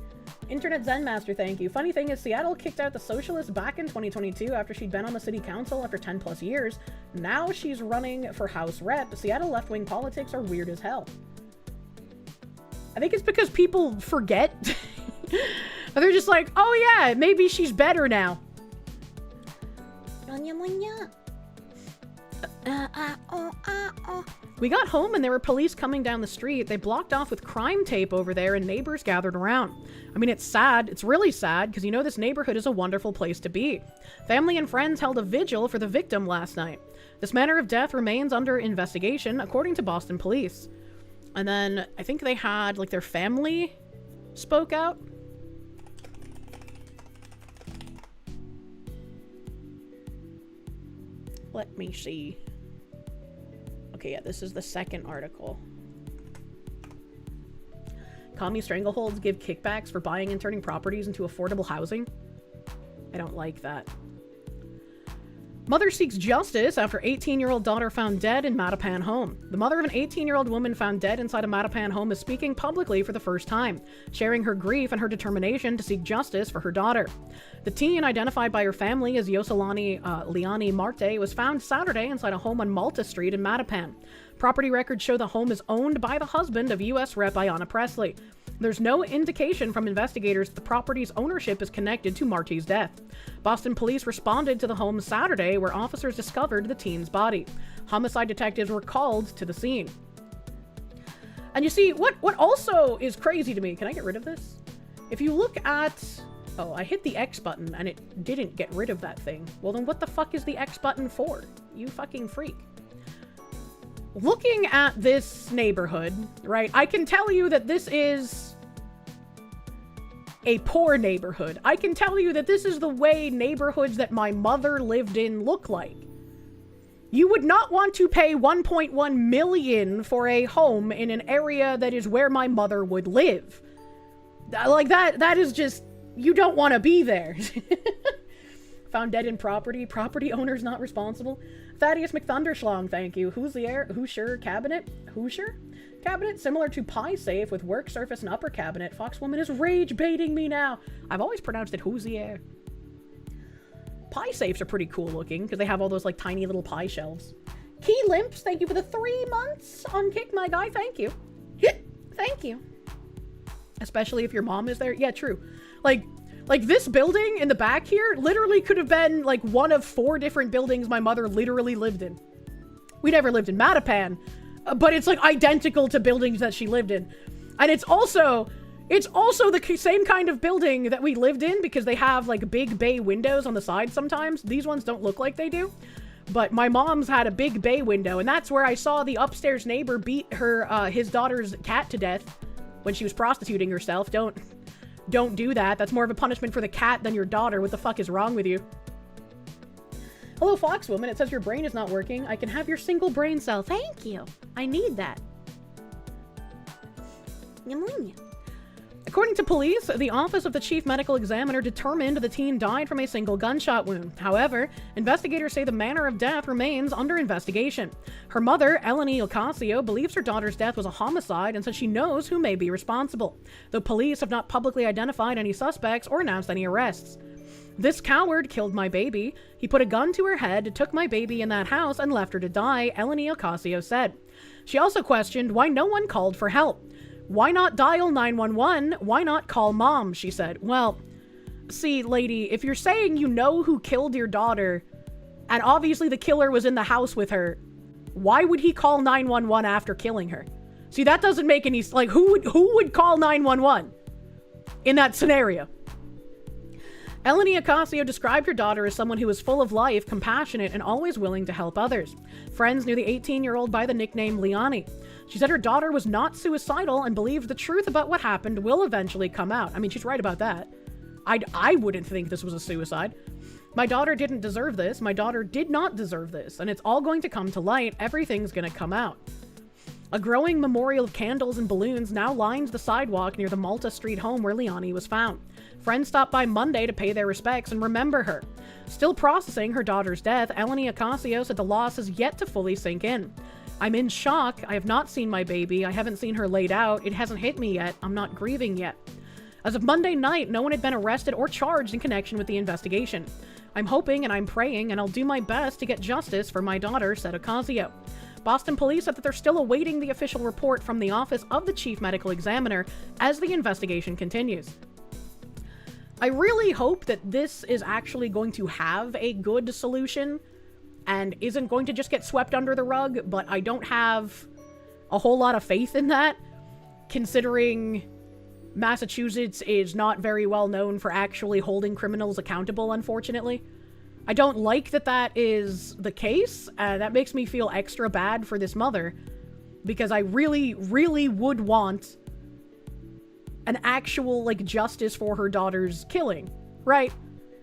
Internet Zen Master, thank you. Funny thing is, Seattle kicked out the socialists back in 2022 after she'd been on the city council after 10 plus years. Now she's running for House Rep. Seattle left-wing politics are weird as hell. I think it's because people forget. They're just like, oh yeah, maybe she's better now. We got home and there were police coming down the street. They blocked off with crime tape over there and neighbors gathered around. I mean, it's sad. It's really sad because you know this neighborhood is a wonderful place to be. Family and friends held a vigil for the victim last night. This manner of death remains under investigation, according to Boston police. And then I think they had, like, their family spoke out. Let me see. Okay, yeah, this is the second article. Commie strangleholds give kickbacks for buying and turning properties into affordable housing. I don't like that. Mother seeks justice after 18-year-old daughter found dead in Mattapan home. The mother of an 18-year-old woman found dead inside a Mattapan home is speaking publicly for the first time, sharing her grief and her determination to seek justice for her daughter. The teen, identified by her family as Yoselani Liani Marte, was found Saturday inside a home on Malta Street in Mattapan. Property records show the home is owned by the husband of U.S. Rep. Ayanna Pressley. There's no indication from investigators that the property's ownership is connected to Marty's death. Boston police responded to the home Saturday, where officers discovered the teen's body. Homicide detectives were called to the scene. And you see, what also is crazy to me, can I get rid of this? If you look at... Oh, I hit the X button and it didn't get rid of that thing. Well, then what the fuck is the X button for? You fucking freak. Looking at this neighborhood, right, I can tell you that this is a poor neighborhood. I can tell you that this is the way neighborhoods that my mother lived in look like. You would not want to pay 1.1 million for a home in an area that is where my mother would live. Like, that is just, you don't want to be there. Found dead in property. Property owner's not responsible. Thaddeus McThunderschlong, thank you. Hoosier cabinet? Hoosier? Cabinet similar to Pie Safe with work surface and upper cabinet. Foxwoman is rage baiting me now. I've always pronounced it Hoosier. Pie Safes are pretty cool looking because they have all those like tiny little pie shelves. Key Limps, thank you for the 3 months on Kick, my guy. Thank you. Thank you. Especially if your mom is there. Yeah, true. Like this building in the back here literally could have been like one of 4 different buildings my mother literally lived in. We never lived in Mattapan, but it's like identical to buildings that she lived in. And it's also the same kind of building that we lived in because they have like big bay windows on the side sometimes. These ones don't look like they do. But my mom's had a big bay window, and that's where I saw the upstairs neighbor beat his daughter's cat to death when she was prostituting herself. Don't do that. That's more of a punishment for the cat than your daughter. What the fuck is wrong with you? Hello, Foxwoman. It says your brain is not working. I can have your single brain cell. Thank you. I need that. According to police, the office of the chief medical examiner determined the teen died from a single gunshot wound. However, investigators say the manner of death remains under investigation. Her mother, Eleni Ocasio, believes her daughter's death was a homicide and says she knows who may be responsible, though police have not publicly identified any suspects or announced any arrests. This coward killed my baby. He put a gun to her head, took my baby in that house, and left her to die, Eleni Ocasio said. She also questioned why no one called for help. Why not dial 911? Why not call mom? She said. Well, see, lady, if you're saying you know who killed your daughter, and obviously the killer was in the house with her, why would he call 911 after killing her? See, that doesn't make any... Like, who would call 911 in that scenario? Eleni Ocasio described her daughter as someone who was full of life, compassionate, and always willing to help others. Friends knew the 18-year-old by the nickname Liani. She said her daughter was not suicidal and believed the truth about what happened will eventually come out. I mean, she's right about that. I wouldn't think this was a suicide. My daughter didn't deserve this. My daughter did not deserve this. And it's all going to come to light. Everything's going to come out. A growing memorial of candles and balloons now lines the sidewalk near the Malta Street home where Liani was found. Friends stopped by Monday to pay their respects and remember her. Still processing her daughter's death, Eleni Ocasio said the loss has yet to fully sink in. I'm in shock. I have not seen my baby. I haven't seen her laid out. It hasn't hit me yet. I'm not grieving yet. As of Monday night, no one had been arrested or charged in connection with the investigation. I'm hoping and I'm praying and I'll do my best to get justice for my daughter, said Ocasio. Boston police said that they're still awaiting the official report from the office of the chief medical examiner as the investigation continues. I really hope that this is actually going to have a good solution and isn't going to just get swept under the rug, but I don't have a whole lot of faith in that, considering Massachusetts is not very well known for actually holding criminals accountable, unfortunately. I don't like that that is the case, and that makes me feel extra bad for this mother, because I really, really would want an actual, like, justice for her daughter's killing, right?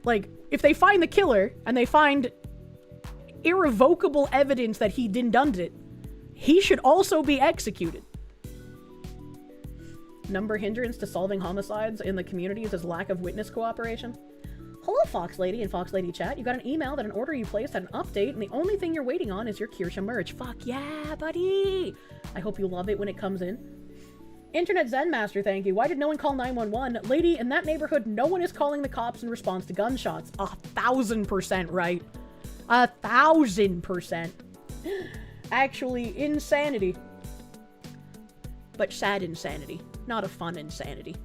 Like, if they find the killer, and they find irrevocable evidence that he done it, he should also be executed. Number hindrance to solving homicides in the communities is lack of witness cooperation. Hello, Fox Lady and Fox Lady Chat. You got an email that an order you placed had an update, and the only thing you're waiting on is your Kirsche merch. Fuck yeah, buddy! I hope you love it when it comes in. Internet Zen Master, thank you. Why did no one call 911? Lady, in that neighborhood, no one is calling the cops in response to gunshots. 1,000% right. 1,000%. Actually, insanity. But sad insanity. Not a fun insanity.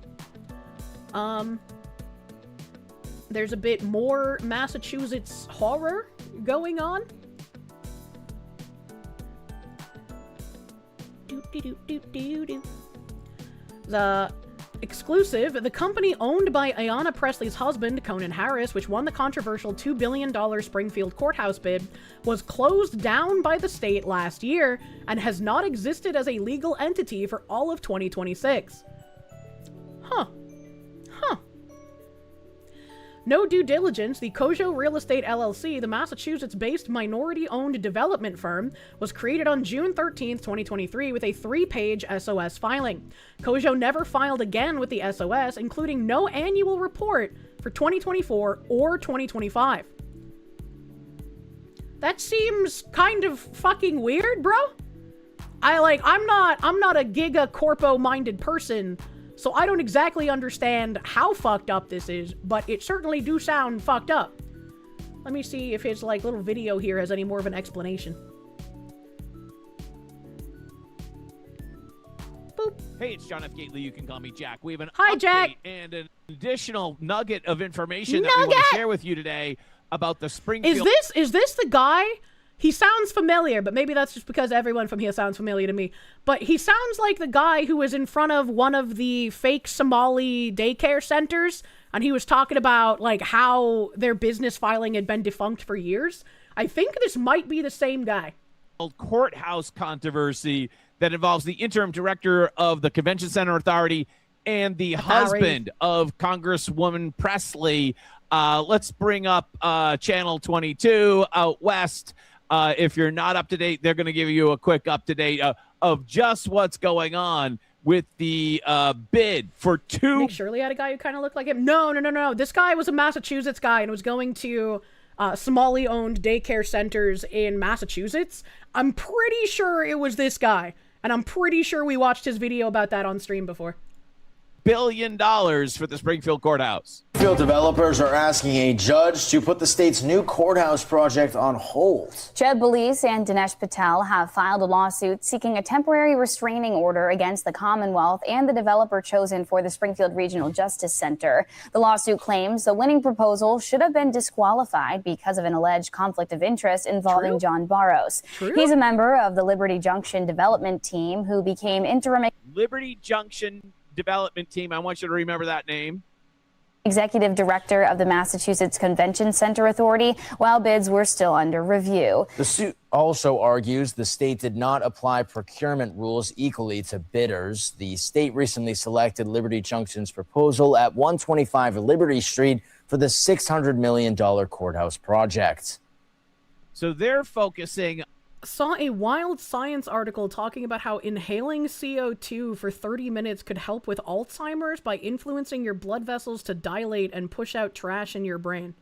There's a bit more Massachusetts horror going on. The exclusive, the company owned by Ayanna Pressley's husband, Conan Harris, which won the controversial $2 billion Springfield courthouse bid, was closed down by the state last year and has not existed as a legal entity for all of 2026. Huh. No due diligence, the Kojo Real Estate LLC, the Massachusetts-based minority-owned development firm, was created on June 13th, 2023 with a 3-page SOS filing. Kojo never filed again with the SOS, including no annual report for 2024 or 2025. That seems kind of fucking weird, bro. I'm not a giga corpo-minded person, so I don't exactly understand how fucked up this is, but it certainly do sound fucked up. Let me see if his, little video here has any more of an explanation. Boop. Hey, it's John F. Gately. You can call me Jack. We have an Hi, update Jack. and an additional nugget of information that we want to share with you today about the Springfield... Is this the guy? He sounds familiar, but maybe that's just because everyone from here sounds familiar to me. But he sounds like the guy who was in front of one of the fake Somali daycare centers, and he was talking about, how their business filing had been defunct for years. I think this might be the same guy. Courthouse controversy that involves the interim director of the Convention Center Authority and the husband of Congresswoman Presley. Let's bring up Channel 22 out west. If you're not up to date, they're going to give you a quick up to date of just what's going on with the bid for two. Nick Shirley had a guy who kind of looked like him. No. This guy was a Massachusetts guy and was going to Somali-owned daycare centers in Massachusetts. I'm pretty sure it was this guy, and I'm pretty sure we watched his video about that on stream before. $1 billion for the Springfield courthouse. Springfield developers are asking a judge to put the state's new courthouse project on hold. Jeb Belize and Dinesh Patel have filed a lawsuit seeking a temporary restraining order against the Commonwealth and the developer chosen for the Springfield Regional Justice Center. The lawsuit claims the winning proposal should have been disqualified because of an alleged conflict of interest involving John Barros. He's a member of the Liberty Junction development team who became interim Liberty Junction development team. I want you to remember that name. executive director of the Massachusetts Convention Center Authority while bids were still under review. The suit also argues the state did not apply procurement rules equally to bidders. The state recently selected Liberty Junction's proposal at 125 Liberty Street for the $600 million courthouse project. So they're focusing. Saw a Wild Science article talking about how inhaling CO2 for 30 minutes could help with Alzheimer's by influencing your blood vessels to dilate and push out trash in your brain.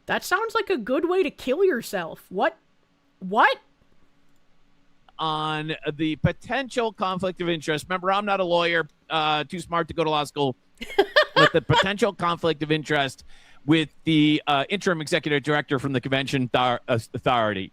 That sounds like a good way to kill yourself. What? On the potential conflict of interest. Remember, I'm not a lawyer, too smart to go to law school. But the potential conflict of interest with the interim executive director from the Convention Authority.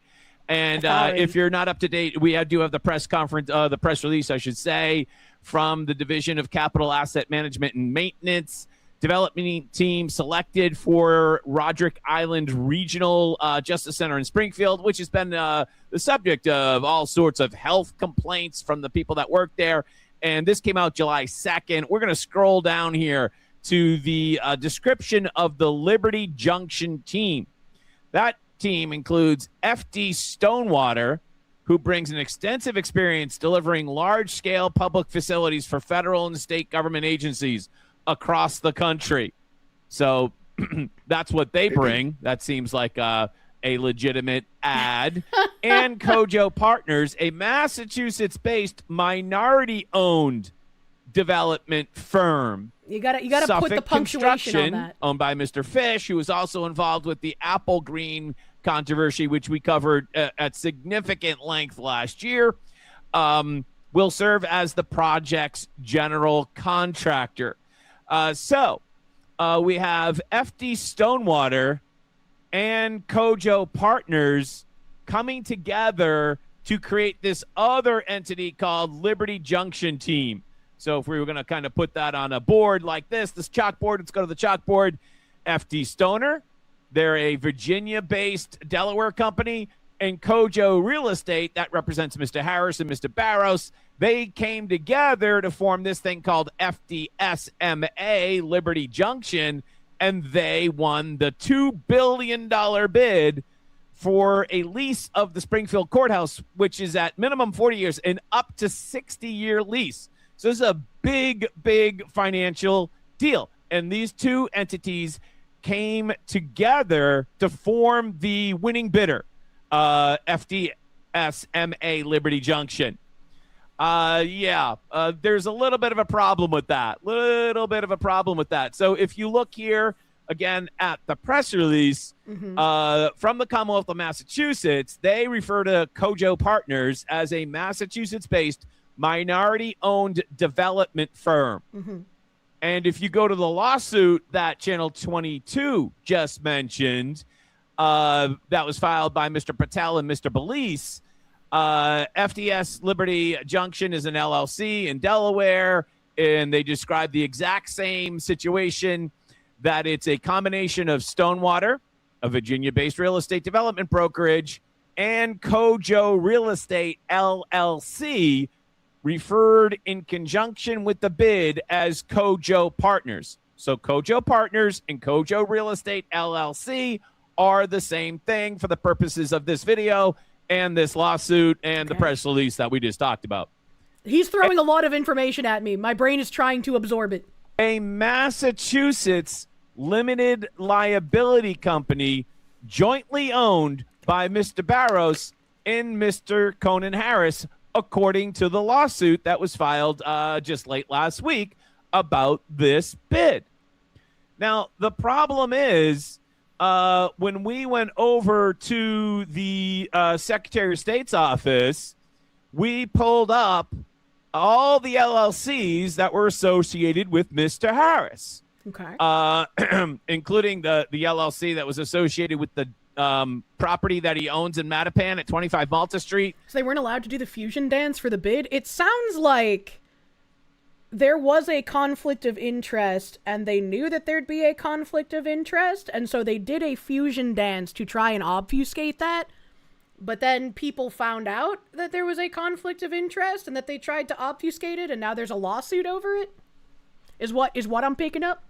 And if you're not up to date, we do have the press conference, the press release, I should say, from the Division of Capital Asset Management and Maintenance. Development team selected for Roderick Island Regional Justice Center in Springfield, which has been the subject of all sorts of health complaints from the people that work there. And this came out July 2nd. We're going to scroll down here to the description of the Liberty Junction team. That team includes F.D. Stonewater, who brings an extensive experience delivering large-scale public facilities for federal and state government agencies across the country. So that's what they bring. That seems like a legitimate ad. And Kojo Partners, a Massachusetts-based minority-owned development firm. You gotta put Suffolk the punctuation Construction, on that. owned by Mr. Fish, who was also involved with the Apple Green controversy, which we covered at significant length last year, will serve as the project's general contractor. So we have FD Stonewater and Kojo Partners coming together to create this other entity called Liberty Junction Team. So if we were going to kind of put that on a board like this chalkboard, let's go to the chalkboard. FD Stoner, they're a Virginia-based Delaware company, and Kojo Real Estate, that represents Mr. Harris and Mr. Barros, they came together to form this thing called FDSMA, Liberty Junction, and they won the $2 billion bid for a lease of the Springfield Courthouse, which is at minimum 40 years and up to 60-year lease. So this is a big, big financial deal. And these two entities came together to form the winning bidder, FDSMA Liberty Junction. There's a little bit of a problem with that. So if you look here again at the press release from the Commonwealth of Massachusetts, they refer to Kojo Partners as a Massachusetts-based minority-owned development firm. And if you go to the lawsuit that Channel 22 just mentioned, that was filed by Mr. Patel and Mr. Belize, FDS Liberty Junction is an LLC in Delaware, and they describe the exact same situation, that it's a combination of Stonewater, a Virginia-based real estate development brokerage, and Kojo Real Estate LLC, referred in conjunction with the bid as Kojo Partners. So Kojo Partners and Kojo Real Estate LLC are the same thing for the purposes of this video and this lawsuit and the press release that we just talked about. He's throwing a lot of information at me. My brain is trying to absorb it. A Massachusetts limited liability company jointly owned by Mr. Barros and Mr. Conan Harris, according to the lawsuit that was filed just late last week about this bid. Now, the problem is when we went over to the Secretary of State's office, we pulled up all the LLCs that were associated with Mr. Harris. Okay. Including the LLC that was associated with the property that he owns in Mattapan at 25 Malta Street. So they weren't allowed to do the fusion dance for the bid? It sounds like there was a conflict of interest, and they knew that there'd be a conflict of interest, and so they did a fusion dance to try and obfuscate that. But then people found out that there was a conflict of interest and that they tried to obfuscate it, and now there's a lawsuit over it? Is what I'm picking up?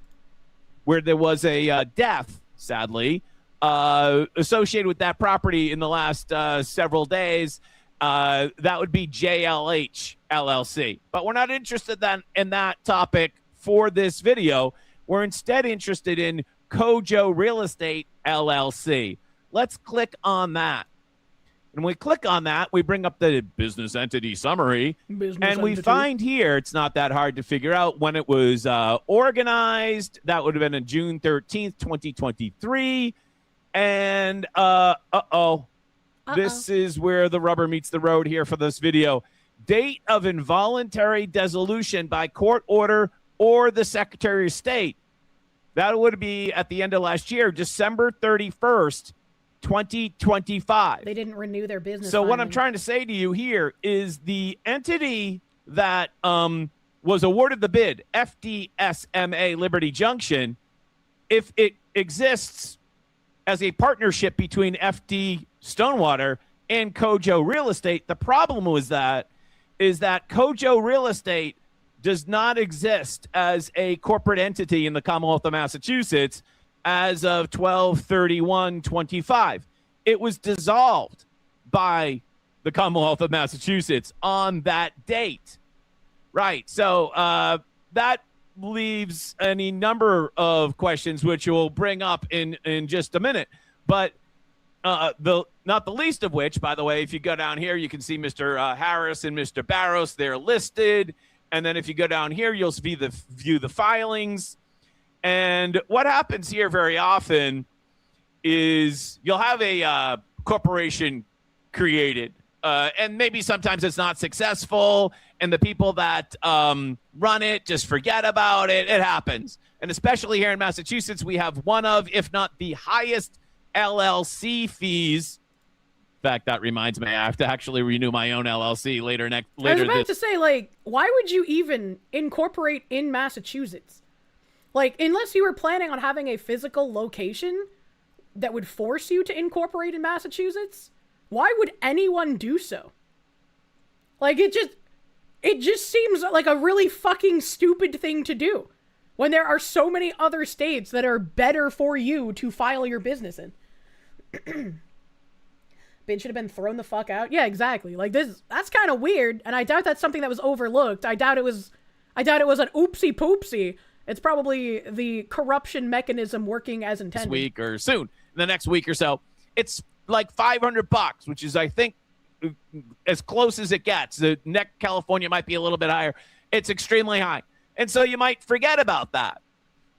Where there was a death, sadly, associated with that property in the last several days. That would be JLH LLC. But we're not interested in that topic for this video. We're instead interested in Kojo Real Estate LLC. Let's click on that. When we click on that, we bring up the business entity summary, we find here, it's not that hard to figure out when it was organized. That would have been on June 13th, 2023. And, this is where the rubber meets the road here for this video. Date of involuntary dissolution by court order or the Secretary of State. That would be at the end of last year, December 31st, 2025. They didn't renew their business. So what I'm trying to say to you here is the entity that was awarded the bid, FDSMA Liberty Junction, if it exists as a partnership between FD Stonewater and Kojo Real Estate, the problem is that Kojo Real Estate does not exist as a corporate entity in the Commonwealth of Massachusetts as of 12/31/25. It was dissolved by the Commonwealth of Massachusetts on that date. Right. So that leaves any number of questions, which we'll bring up in just a minute. But not the least of which, by the way, if you go down here, you can see Mr. Harris and Mr. Barros. They're listed. And then if you go down here, you'll view the filings. And what happens here very often is you'll have a corporation created. And maybe sometimes it's not successful, and the people that run it just forget about it. It happens. And especially here in Massachusetts, we have one of, if not the highest LLC fees. In fact, that reminds me, I have to actually renew my own LLC later. I was about to say, like, why would you even incorporate in Massachusetts? Like, unless you were planning on having a physical location that would force you to incorporate in Massachusetts, why would anyone do so? Like, it just seems like a really fucking stupid thing to do when there are so many other states that are better for you to file your business in. Bid should have been thrown the fuck out. Yeah, exactly. Like, that's kind of weird, and I doubt that's something that was overlooked. I doubt it was an oopsie poopsie. It's probably the corruption mechanism working as intended. This week or soon, the next week or so. It's like $500, which is, I think, as close as it gets. The next California might be a little bit higher. It's extremely high. And so you might forget about that.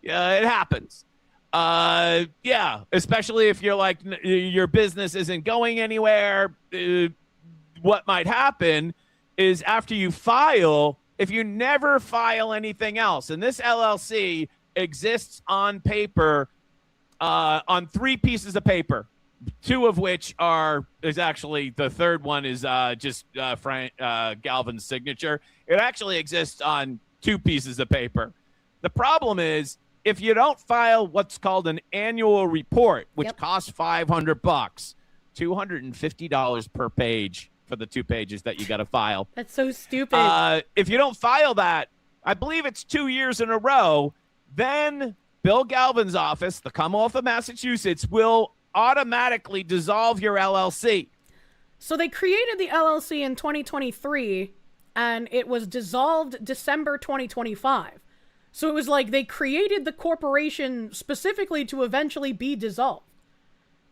Yeah, it happens. Yeah, especially if you're like, your business isn't going anywhere. What might happen is after you file, if you never file anything else, and this LLC exists on paper, on 3 pieces of paper, 2 of which is actually, the third one is just Frank Galvin's signature. It actually exists on 2 pieces of paper. The problem is, if you don't file what's called an annual report, which costs $500, $250 per page for the 2 pages that you got to file. That's so stupid. If you don't file that, I believe it's 2 years in a row, then Bill Galvin's office, the Commonwealth of Massachusetts, will automatically dissolve your LLC. So they created the LLC in 2023, and it was dissolved December 2025. So it was like they created the corporation specifically to eventually be dissolved.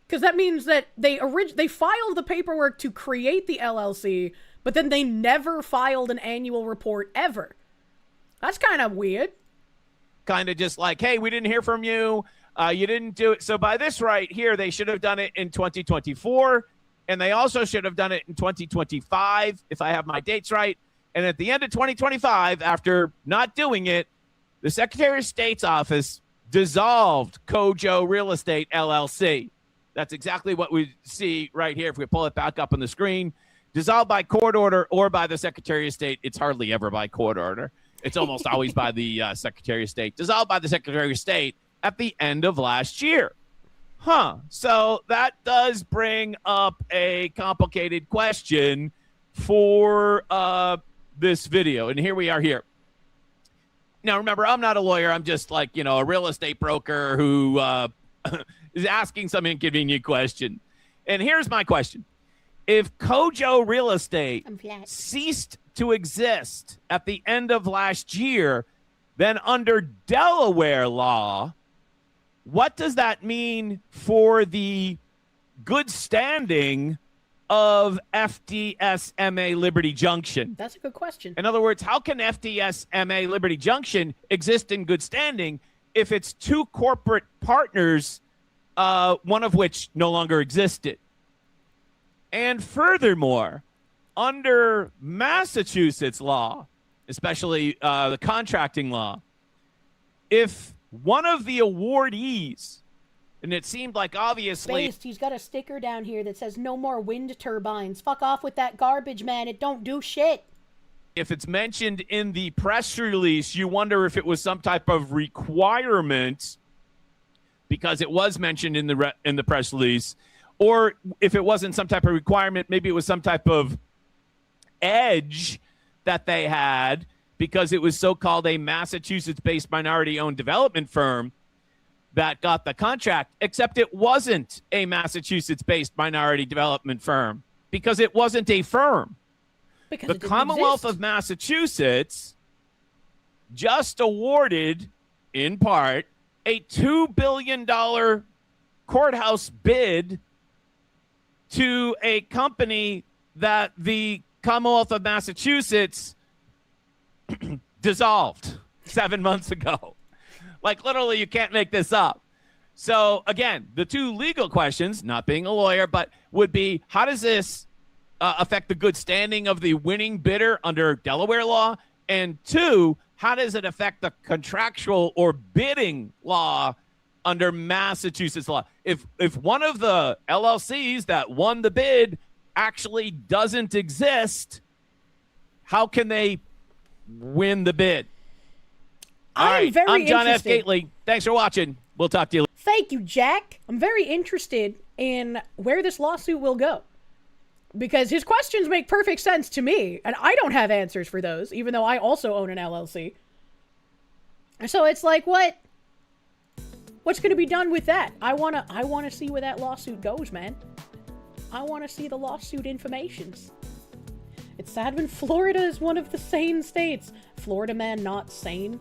Because that means that they filed the paperwork to create the LLC, but then they never filed an annual report ever. That's kind of weird. Kind of just like, hey, we didn't hear from you. You didn't do it. So by this right here, they should have done it in 2024. And they also should have done it in 2025, if I have my dates right. And at the end of 2025, after not doing it, the Secretary of State's office dissolved Kojo Real Estate LLC. That's exactly what we see right here. If we pull it back up on the screen, dissolved by court order or by the Secretary of State. It's hardly ever by court order. It's almost always by the Secretary of State. Dissolved by the Secretary of State at the end of last year. So that does bring up a complicated question for this video. And here we are here. Now, remember, I'm not a lawyer. I'm just like, a real estate broker who is asking some inconvenient question. And here's my question. If Kojo Real Estate ceased to exist at the end of last year, then under Delaware law, what does that mean for the good standing of FDSMA Liberty Junction? That's a good question. In other words, how can FDSMA Liberty Junction exist in good standing if it's 2 corporate partners, one of which no longer existed? And furthermore, under Massachusetts law, especially the contracting law, if one of the awardees, and it seemed like obviously... Based, he's got a sticker down here that says no more wind turbines. Fuck off with that garbage, man. It don't do shit. If it's mentioned in the press release, you wonder if it was some type of requirement, because it was mentioned in the press release, or if it wasn't some type of requirement, maybe it was some type of edge that they had because it was so-called a Massachusetts-based minority-owned development firm that got the contract, except it wasn't a Massachusetts-based minority development firm because it wasn't a firm. Because the Commonwealth of Massachusetts just awarded, in part, a $2 billion courthouse bid to a company that the Commonwealth of Massachusetts dissolved 7 months ago. Like, literally, you can't make this up. So, again, the two legal questions, not being a lawyer, but would be, how does this affect the good standing of the winning bidder under Delaware law? And two, how does it affect the contractual or bidding law under Massachusetts law? If one of the LLCs that won the bid actually doesn't exist, how can they win the bid? All right, I'm John F. Gately. Thanks for watching. We'll talk to you later. Thank you, Jack. I'm very interested in where this lawsuit will go. Because his questions make perfect sense to me, and I don't have answers for those, even though I also own an LLC. So it's like, what's going to be done with that? I wanna see where that lawsuit goes, man. I want to see the lawsuit informations. It's sad when Florida is one of the sane states. Florida man not sane,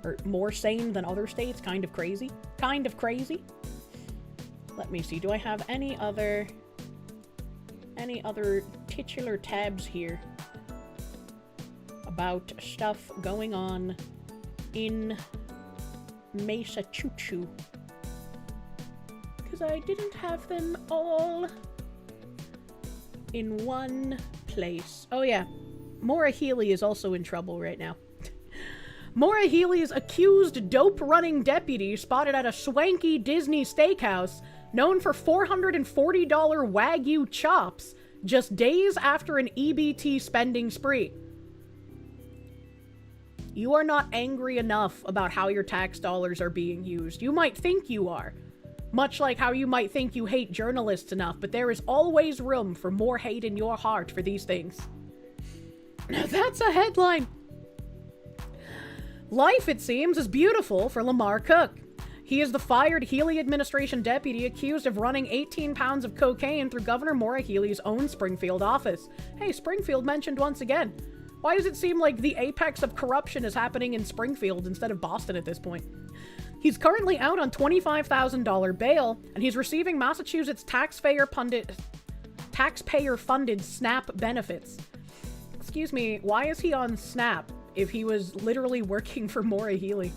or more sane than other states. Kind of crazy. Kind of crazy. Let me see. Do I have any other titular tabs here about stuff going on in Massachusetts? Because I didn't have them all in one place. Oh yeah, Maura Healey is also in trouble right now. Maura Healey's accused dope-running deputy spotted at a swanky Disney steakhouse known for $440 Wagyu chops just days after an EBT spending spree. You are not angry enough about how your tax dollars are being used. You might think you are. Much like how you might think you hate journalists enough, but there is always room for more hate in your heart for these things. Now that's a headline. Life, it seems, is beautiful for Lamar Cook. He is the fired Healey administration deputy accused of running 18 pounds of cocaine through Governor Maura Healey's own Springfield office. Hey, Springfield mentioned once again. Why does it seem like the apex of corruption is happening in Springfield instead of Boston at this point? He's currently out on $25,000 bail, and he's receiving Massachusetts taxpayer-funded SNAP benefits. Excuse me, why is he on SNAP if he was literally working for Maura Healey?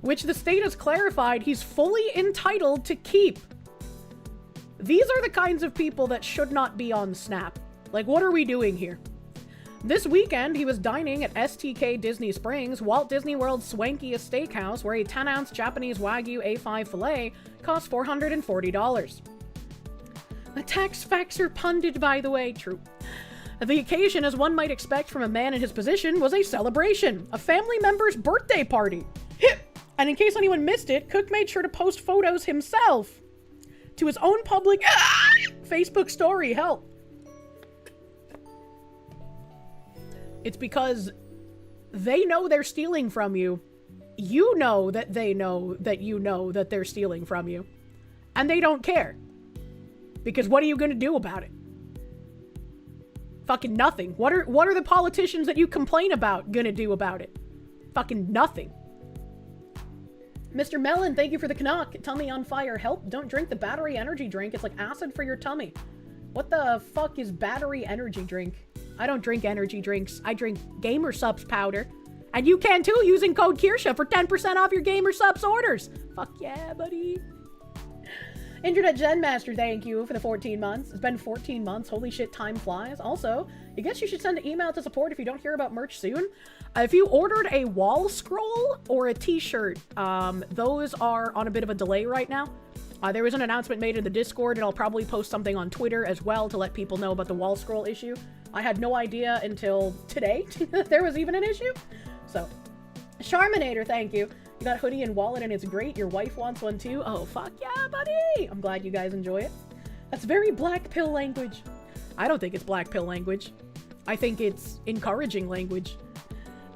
Which the state has clarified he's fully entitled to keep. These are the kinds of people that should not be on SNAP. Like, what are we doing here? This weekend, he was dining at STK Disney Springs, Walt Disney World's swankiest steakhouse, where a 10-ounce Japanese Wagyu A5 filet cost $440. The tax facts are punted, by the way. True. The occasion, as one might expect from a man in his position, was a celebration, a family member's birthday party. And in case anyone missed it, Cook made sure to post photos himself to his own public Facebook story. Help. It's because they know they're stealing from you. You know that they know that you know that they're stealing from you. And they don't care. Because what are you going to do about it? Fucking nothing. What are the politicians that you complain about going to do about it? Fucking nothing. Mr. Mellon, thank you for the Canuck. Tummy on fire. Help. Don't drink the battery energy drink. It's like acid for your tummy. What the fuck is battery energy drink? I don't drink energy drinks. I drink Gamer Subs powder. And you can too using code Kirsche for 10% off your Gamer Subs orders. Fuck yeah, buddy. Internet Gen Master, thank you for the 14 months. It's been 14 months. Holy shit, time flies. Also, I guess you should send an email to support if you don't hear about merch soon. If you ordered a wall scroll or a t-shirt, those are on a bit of a delay right now. There was an announcement made in the Discord, and I'll probably post something on Twitter as well to let people know about the wall scroll issue. I had no idea until today that there was even an issue. So, Charminator, thank you. You got a hoodie and wallet, and it's great. Your wife wants one too. Oh, fuck yeah, buddy. I'm glad you guys enjoy it. That's very black pill language. I don't think it's black pill language. I think it's encouraging language.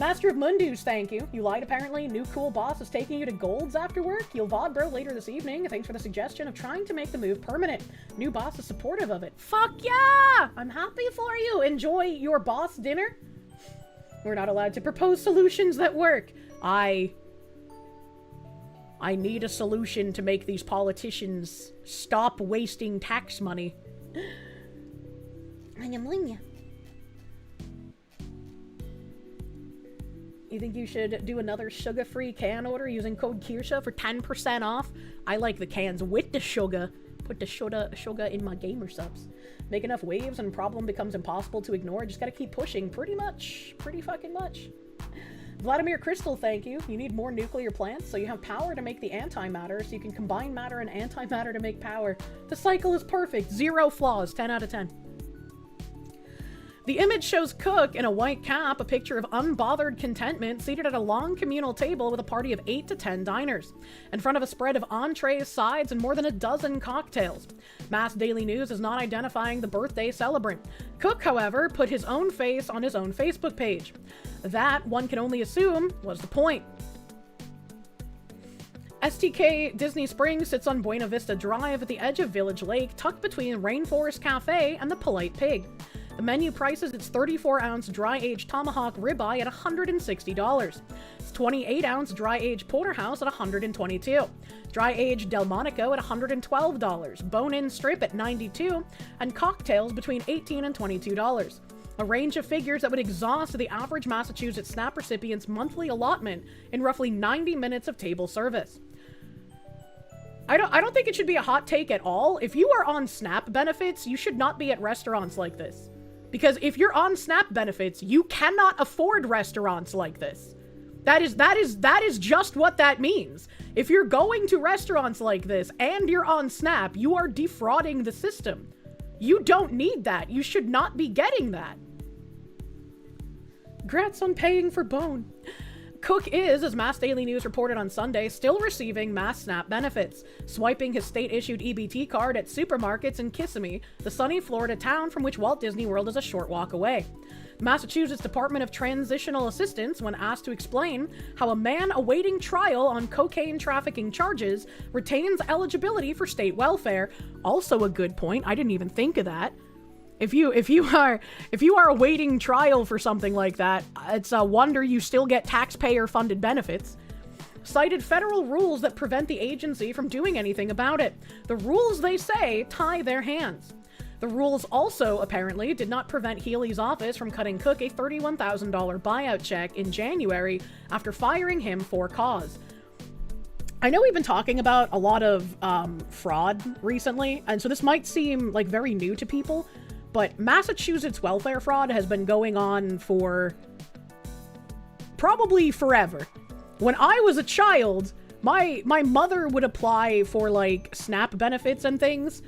Master of Mundus, thank you. You lied apparently. New cool boss is taking you to Gold's after work. You'll VoD bro later this evening. Thanks for the suggestion of trying to make the move permanent. New boss is supportive of it. Fuck yeah! I'm happy for you. Enjoy your boss dinner. We're not allowed to propose solutions that work. I need a solution to make these politicians stop wasting tax money. You think you should do another sugar-free can order using code Kirsche for 10% off? I like the cans with the sugar. Put the sugar in my gamer subs. Make enough waves and problem becomes impossible to ignore. Just gotta keep pushing. Pretty fucking much. Vladimir Crystal, thank you. You need more nuclear plants so you have power to make the antimatter, so you can combine matter and antimatter to make power. The cycle is perfect. 0 flaws. 10 out of 10. The image shows Cook in a white cap, a picture of unbothered contentment, seated at a long communal table with a party of 8 to 10 diners, in front of a spread of entrees, sides, and more than a dozen cocktails. Mass Daily News is not identifying the birthday celebrant. Cook, however, put his own face on his own Facebook page. That, one can only assume, was the point. STK Disney Springs sits on Buena Vista Drive at the edge of Village Lake, tucked between Rainforest Cafe and the Polite Pig. The menu prices its 34-ounce dry-aged tomahawk ribeye at $160. Its 28-ounce dry-aged porterhouse at $122. Dry-aged Delmonico at $112. Bone-in strip at $92. And cocktails between $18 and $22. A range of figures that would exhaust the average Massachusetts SNAP recipient's monthly allotment in roughly 90 minutes of table service. I don't think it should be a hot take at all. If you are on SNAP benefits, you should not be at restaurants like this. Because if you're on SNAP benefits, you cannot afford restaurants like this. That is just what that means. If you're going to restaurants like this and you're on SNAP, you are defrauding the system. You don't need that. You should not be getting that. Congrats on paying for Bone. Cook is, as Mass Daily News reported on Sunday, still receiving Mass SNAP benefits, swiping his state-issued EBT card at supermarkets in Kissimmee, the sunny Florida town from which Walt Disney World is a short walk away. The Massachusetts Department of Transitional Assistance, when asked to explain how a man awaiting trial on cocaine trafficking charges retains eligibility for state welfare, also a good point. I didn't even think of that. If you are awaiting trial for something like that, it's a wonder you still get taxpayer-funded benefits. Cited federal rules that prevent the agency from doing anything about it. The rules, they say, tie their hands. The rules also, apparently, did not prevent Healy's office from cutting Cook a $31,000 buyout check in January after firing him for cause. I know we've been talking about a lot of fraud recently, and so this might seem like very new to people, but Massachusetts welfare fraud has been going on for probably forever. When I was a child, my mother would apply for like SNAP benefits and things,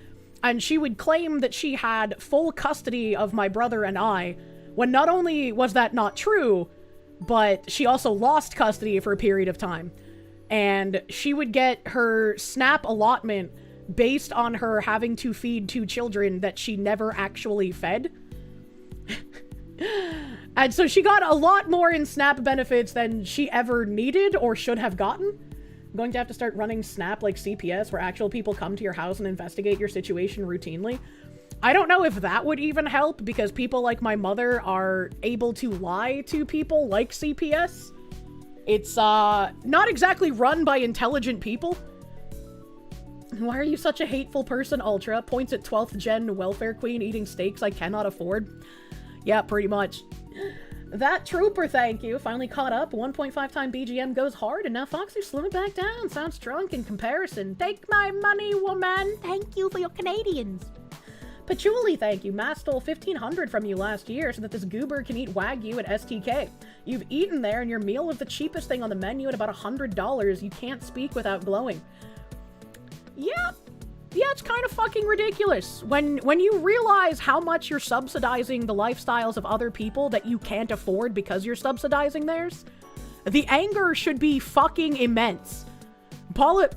and she would claim that she had full custody of my brother and I, when not only was that not true, but she also lost custody for a period of time. And she would get her SNAP allotment based on her having to feed 2 children that she never actually fed. And so she got a lot more in SNAP benefits than she ever needed or should have gotten. I'm going to have to start running SNAP like CPS, where actual people come to your house and investigate your situation routinely. I don't know if that would even help, because people like my mother are able to lie to people like CPS. It's not exactly run by intelligent people. Why are you such a hateful person, Ultra? Points at 12th gen welfare queen eating steaks I cannot afford. Yeah, pretty much. That Trooper, thank you. Finally caught up. 1.5 time BGM goes hard, and now Foxy's slimming back down. Sounds drunk in comparison. Take my money, woman. Thank you for your Canadians. Patchouli, thank you. Matt stole $1,500 from you last year so that this goober can eat Wagyu at STK. You've eaten there, and your meal was the cheapest thing on the menu at about $100. You can't speak without glowing. Yeah, it's kind of fucking ridiculous. When you realize how much you're subsidizing the lifestyles of other people that you can't afford because you're subsidizing theirs, the anger should be fucking immense.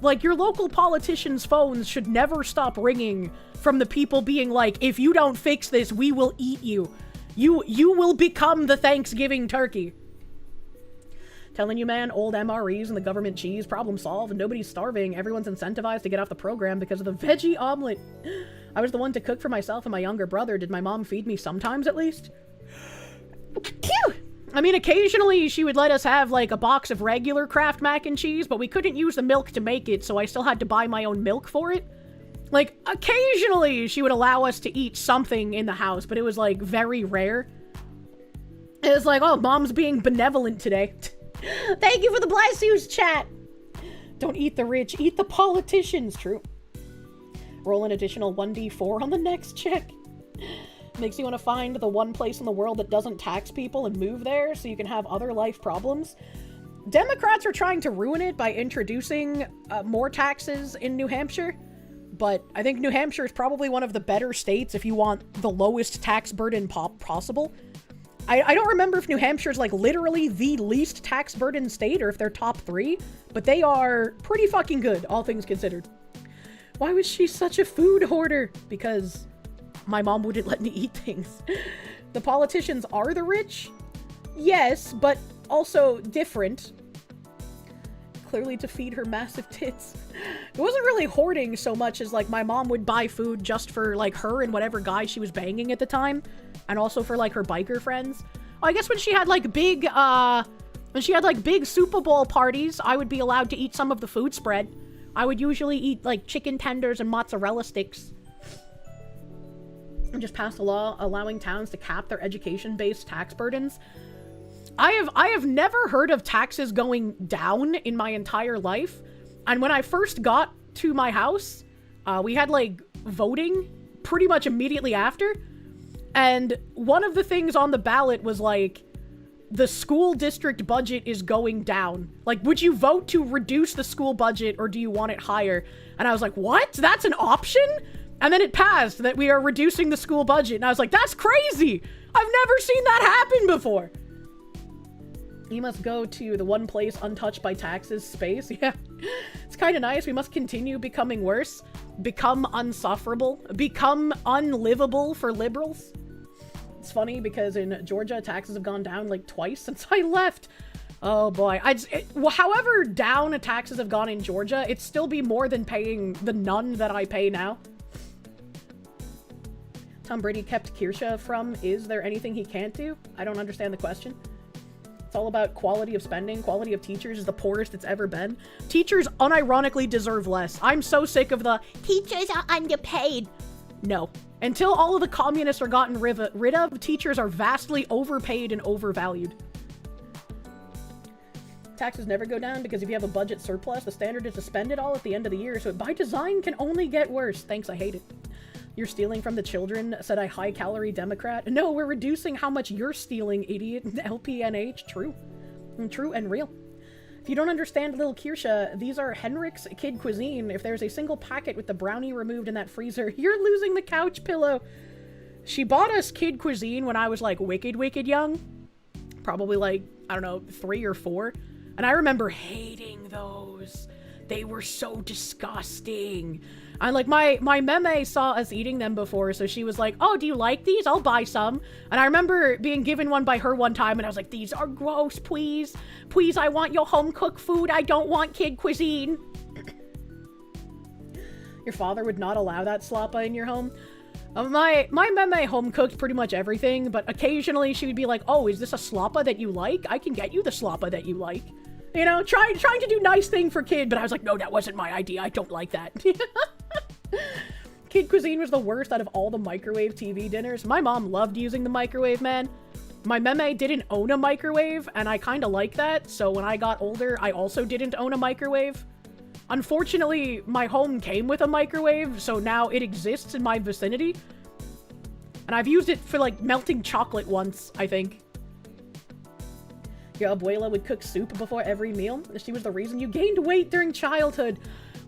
Like, your local politicians' phones should never stop ringing from the people being like, if you don't fix this, we will eat you. You will become the Thanksgiving turkey. Telling you, man, old MREs and the government cheese, problem solved, and nobody's starving. Everyone's incentivized to get off the program because of the veggie omelet. I was the one to cook for myself and my younger brother. Did my mom feed me sometimes, at least? I mean, occasionally she would let us have, like, a box of regular Kraft mac and cheese, but we couldn't use the milk to make it, so I still had to buy my own milk for it. Like, occasionally she would allow us to eat something in the house, but it was, like, very rare. It was like, oh, mom's being benevolent today. Thank you for the blessings, chat. Don't eat the rich, eat the politicians. True. Roll an additional 1d4 on the next check. Makes you want to find the one place in the world that doesn't tax people and move there so you can have other life problems. Democrats are trying to ruin it by introducing more taxes in New Hampshire, but I think New Hampshire is probably one of the better states if you want the lowest tax burden possible. I don't remember if New Hampshire is like literally the least tax burden state or if they're top 3, but they are pretty fucking good, all things considered. Why was she such a food hoarder? Because my mom wouldn't let me eat things. The politicians are the rich? Yes, but also different. Clearly to feed her massive tits. It wasn't really hoarding so much as like my mom would buy food just for like her and whatever guy she was banging at the time. And also for like her biker friends. I guess when she had like big Super Bowl parties, I would be allowed to eat some of the food spread. I would usually eat like chicken tenders and mozzarella sticks. And just passed a law allowing towns to cap their education-based tax burdens. I have never heard of taxes going down in my entire life. And when I first got to my house, we had like voting pretty much immediately after. And one of the things on the ballot was like, the school district budget is going down. Like, would you vote to reduce the school budget or do you want it higher? And I was like, what? That's an option? And then it passed that we are reducing the school budget. And I was like, that's crazy. I've never seen that happen before. You must go to the one place untouched by taxes, space. Yeah, it's kind of nice. We must continue becoming worse. Become unsufferable. Become unlivable for liberals. It's funny because in Georgia, taxes have gone down like twice since I left. Oh boy. However down taxes have gone in Georgia, it'd still be more than paying the none that I pay now. Tom Brady kept Kirsche from, is there anything he can't do? I don't understand the question. It's all about quality of spending. Quality of teachers is the poorest it's ever been. Teachers unironically deserve less. I'm so sick of the teachers are underpaid. No. Until all of the communists are gotten rid of, teachers are vastly overpaid and overvalued. Taxes never go down because if you have a budget surplus, the standard is to spend it all at the end of the year, so it by design can only get worse. Thanks, I hate it. You're stealing from the children, said a high-calorie Democrat. No, we're reducing how much you're stealing, idiot. LPNH. True. True and real. If you don't understand little Kirsche, these are Henrik's kid cuisine. If there's a single packet with the brownie removed in that freezer, you're losing the couch pillow. She bought us kid cuisine when I was like wicked young. Probably like, I don't know, 3 or 4. And I remember hating those. They were so disgusting. And like my meme saw us eating them before, so she was like, oh, do you like these? I'll buy some. And I remember being given one by her one time, and I was like, these are gross, please. Please, I want your home-cooked food. I don't want kid cuisine. Your father would not allow that slappa in your home? My meme home-cooked pretty much everything, but occasionally she would be like, oh, is this a slappa that you like? I can get you the slappa that you like. You know, trying to do nice thing for kid, but I was like, no, that wasn't my idea. I don't like that. Kid cuisine was the worst out of all the microwave TV dinners. My mom loved using the microwave, man. My meme didn't own a microwave, and I kind of like that, so when I got older, I also didn't own a microwave. Unfortunately, my home came with a microwave, so now it exists in my vicinity. And I've used it for, like, melting chocolate once, I think. Your abuela would cook soup before every meal. She was the reason you gained weight during childhood.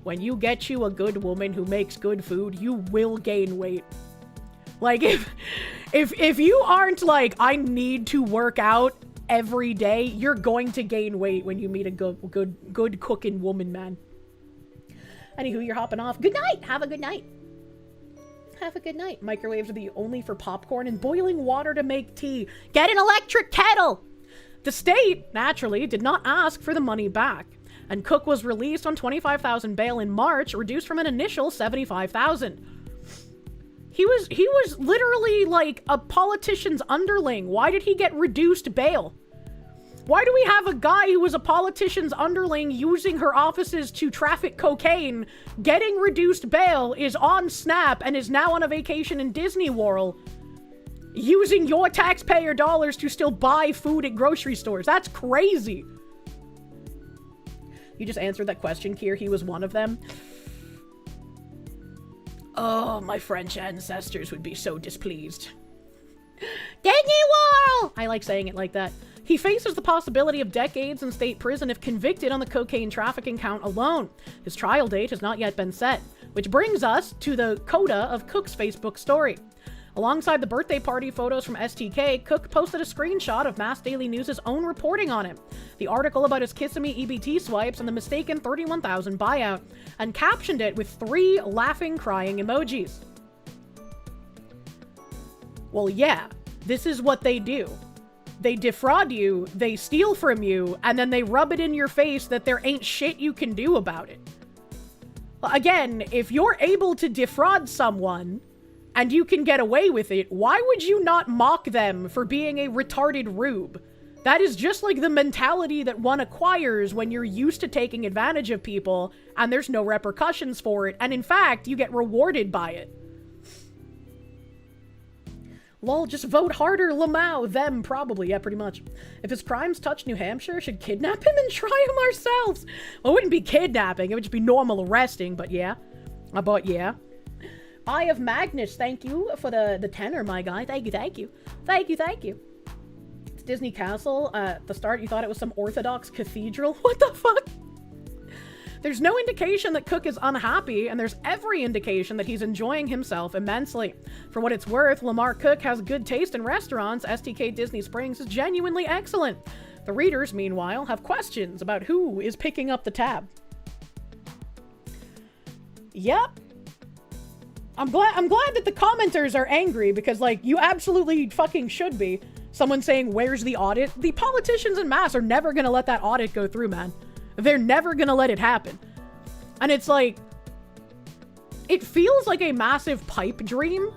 When you get you a good woman who makes good food, you will gain weight. Like, if you aren't like, I need to work out every day, you're going to gain weight when you meet a good cooking woman, man. Anywho, you're hopping off. Good night! Have a good night. Have a good night. Microwaves are the only for popcorn and boiling water to make tea. Get an electric kettle! The state, naturally, did not ask for the money back. And Cook was released on $25,000 bail in March, reduced from an initial $75,000. He was literally like a politician's underling. Why did he get reduced bail? Why do we have a guy who was a politician's underling using her offices to traffic cocaine, getting reduced bail, is on Snap, and is now on a vacation in Disney World, using your taxpayer dollars to still buy food at grocery stores? That's crazy. You just answered that question, Kier. He was one of them. Oh, my French ancestors would be so displeased. Disney World! I like saying it like that. He faces the possibility of decades in state prison if convicted on the cocaine trafficking count alone. His trial date has not yet been set, which brings us to the coda of Cook's Facebook story. Alongside the birthday party photos from STK, Cook posted a screenshot of Mass Daily News' own reporting on him, the article about his Kissimmee EBT swipes and the mistaken 31,000 buyout, and captioned it with 3 laughing, crying emojis. Well, yeah, this is what they do. They defraud you, they steal from you, and then they rub it in your face that there ain't shit you can do about it. Again, if you're able to defraud someone, and you can get away with it, why would you not mock them for being a retarded rube? That is just like the mentality that one acquires when you're used to taking advantage of people, and there's no repercussions for it, and in fact, you get rewarded by it. Lol, just vote harder, Lamau. Them, probably. Yeah, pretty much. If his crimes touch New Hampshire, should kidnap him and try him ourselves. Well, it wouldn't be kidnapping. It would just be normal arresting, but yeah. Yeah. Eye of Magnus, thank you for the tenor, my guy. Thank you. It's Disney Castle. At the start, you thought it was some Orthodox cathedral. What the fuck? There's no indication that Cook is unhappy, and there's every indication that he's enjoying himself immensely. For what it's worth, Lamar Cook has good taste in restaurants. STK Disney Springs is genuinely excellent. The readers, meanwhile, have questions about who is picking up the tab. Yep. I'm glad that the commenters are angry, because, like, you absolutely fucking should be. Someone saying, where's the audit? The politicians en masse are never gonna let that audit go through, man. They're never gonna let it happen. And it's like, it feels like a massive pipe dream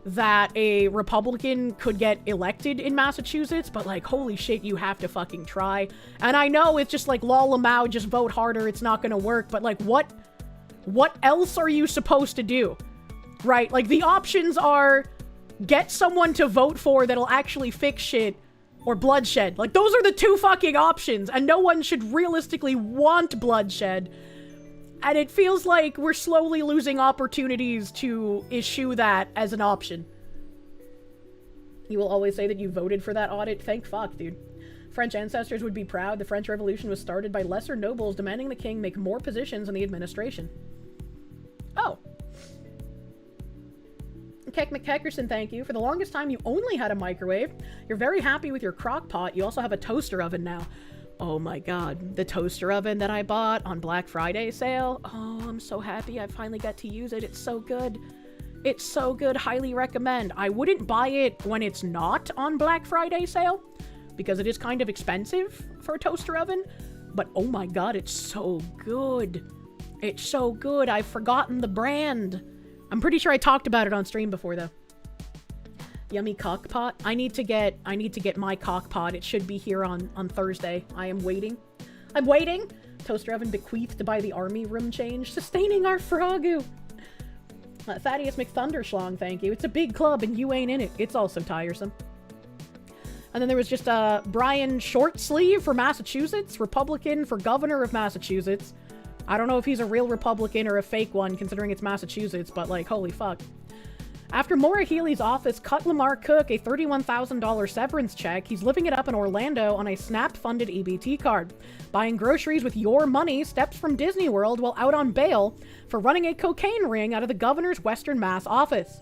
that a Republican could get elected in Massachusetts, but like, holy shit, you have to fucking try. And I know it's just like, lol, Lamau, just vote harder, it's not gonna work, but like, what else are you supposed to do? Right? Like, the options are get someone to vote for that'll actually fix shit, or bloodshed. Like, those are the 2 fucking options, and no one should realistically want bloodshed. And it feels like we're slowly losing opportunities to issue that as an option. You will always say that you voted for that audit? Thank fuck, dude. French ancestors would be proud. The French Revolution was started by lesser nobles demanding the king make more positions in the administration. Oh. Keck McKeckerson, thank you. For the longest time, you only had a microwave. You're very happy with your crock pot. You also have a toaster oven now. Oh my god. The toaster oven that I bought on Black Friday sale. Oh, I'm so happy I finally got to use it. It's so good. It's so good. Highly recommend. I wouldn't buy it when it's not on Black Friday sale, because it is kind of expensive for a toaster oven. But oh my god, it's so good. It's so good. I've forgotten the brand. I'm pretty sure I talked about it on stream before, though. Yummy cockpot. I need to get my cockpot. It should be here on Thursday. I am waiting. I'm waiting. Toaster oven bequeathed by the army room change. Sustaining our Frogu. Thaddeus McThunderschlong, thank you. It's a big club and you ain't in it. It's also tiresome. And then there was just Brian Shortsleeve for Massachusetts. Republican for governor of Massachusetts. I don't know if he's a real Republican or a fake one, considering it's Massachusetts, but like, holy fuck. After Maura Healey's office cut Lamar Cook a $31,000 severance check, he's living it up in Orlando on a SNAP-funded EBT card, buying groceries with your money, steps from Disney World while out on bail for running a cocaine ring out of the governor's Western Mass office.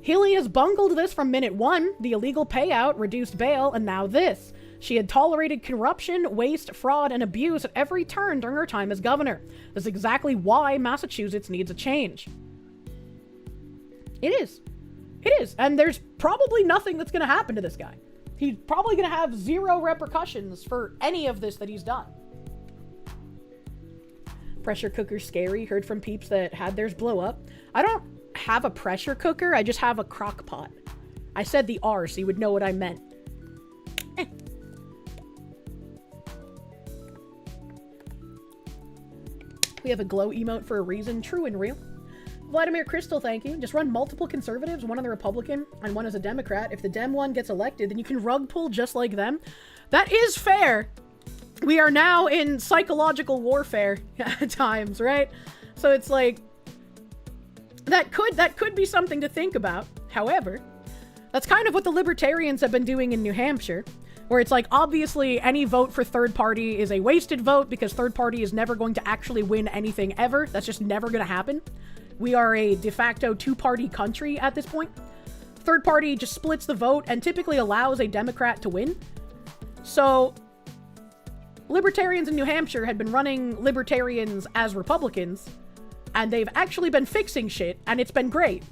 Healey has bungled this from minute one, the illegal payout, reduced bail, and now this. She had tolerated corruption, waste, fraud, and abuse at every turn during her time as governor. This is exactly why Massachusetts needs a change. It is. It is. And there's probably nothing that's going to happen to this guy. He's probably going to have zero repercussions for any of this that he's done. Pressure cooker scary. Heard from peeps that had theirs blow up. I don't have a pressure cooker. I just have a crock pot. I said the R so you would know what I meant. We have a glow emote for a reason. True and real. Vladimir Crystal, thank you. Just run multiple conservatives, one on the Republican and one as a Democrat. If the Dem one gets elected, then you can rug pull just like them. That is fair. we are now in psychological warfare at times, right? So it's like, that could be something to think about. However, that's kind of what the libertarians have been doing in New Hampshire, where it's like, obviously, any vote for third party is a wasted vote because third party is never going to actually win anything ever. That's just never going to happen. We are a de facto two-party country at this point. Third party just splits the vote and typically allows a Democrat to win. So, libertarians in New Hampshire had been running libertarians as Republicans, and they've actually been fixing shit, and it's been great.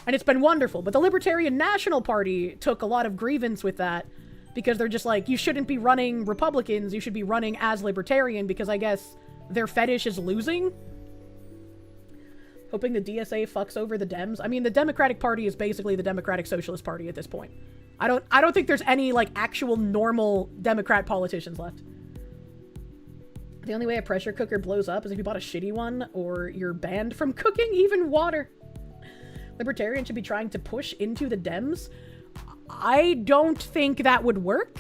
And it's been wonderful. But the Libertarian National Party took a lot of grievance with that, because they're just like, you shouldn't be running Republicans, you should be running as Libertarian, because I guess their fetish is losing. Hoping the DSA fucks over the Dems. I mean, the Democratic Party is basically the Democratic Socialist Party at this point. I don't think there's any, like, actual normal Democrat politicians left. The only way a pressure cooker blows up is if you bought a shitty one, or you're banned from cooking even water. Libertarians should be trying to push into the Dems. I don't think that would work.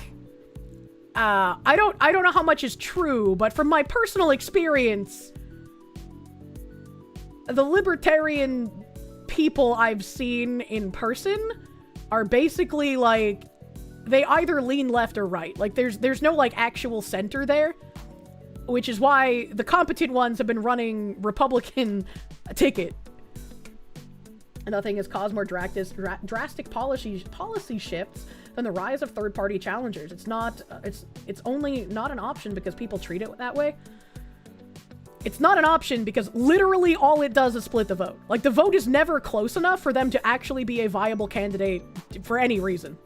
I don't know how much is true, but from my personal experience, the libertarian people I've seen in person are basically like, they either lean left or right. Like, there's no, like, actual center there, which is why the competent ones have been running Republican ticket. And nothing has caused more drastic policy shifts than the rise of third-party challengers. It's not, it's only not an option because people treat it that way. It's not an option because literally all it does is split the vote. Like, the vote is never close enough for them to actually be a viable candidate for any reason.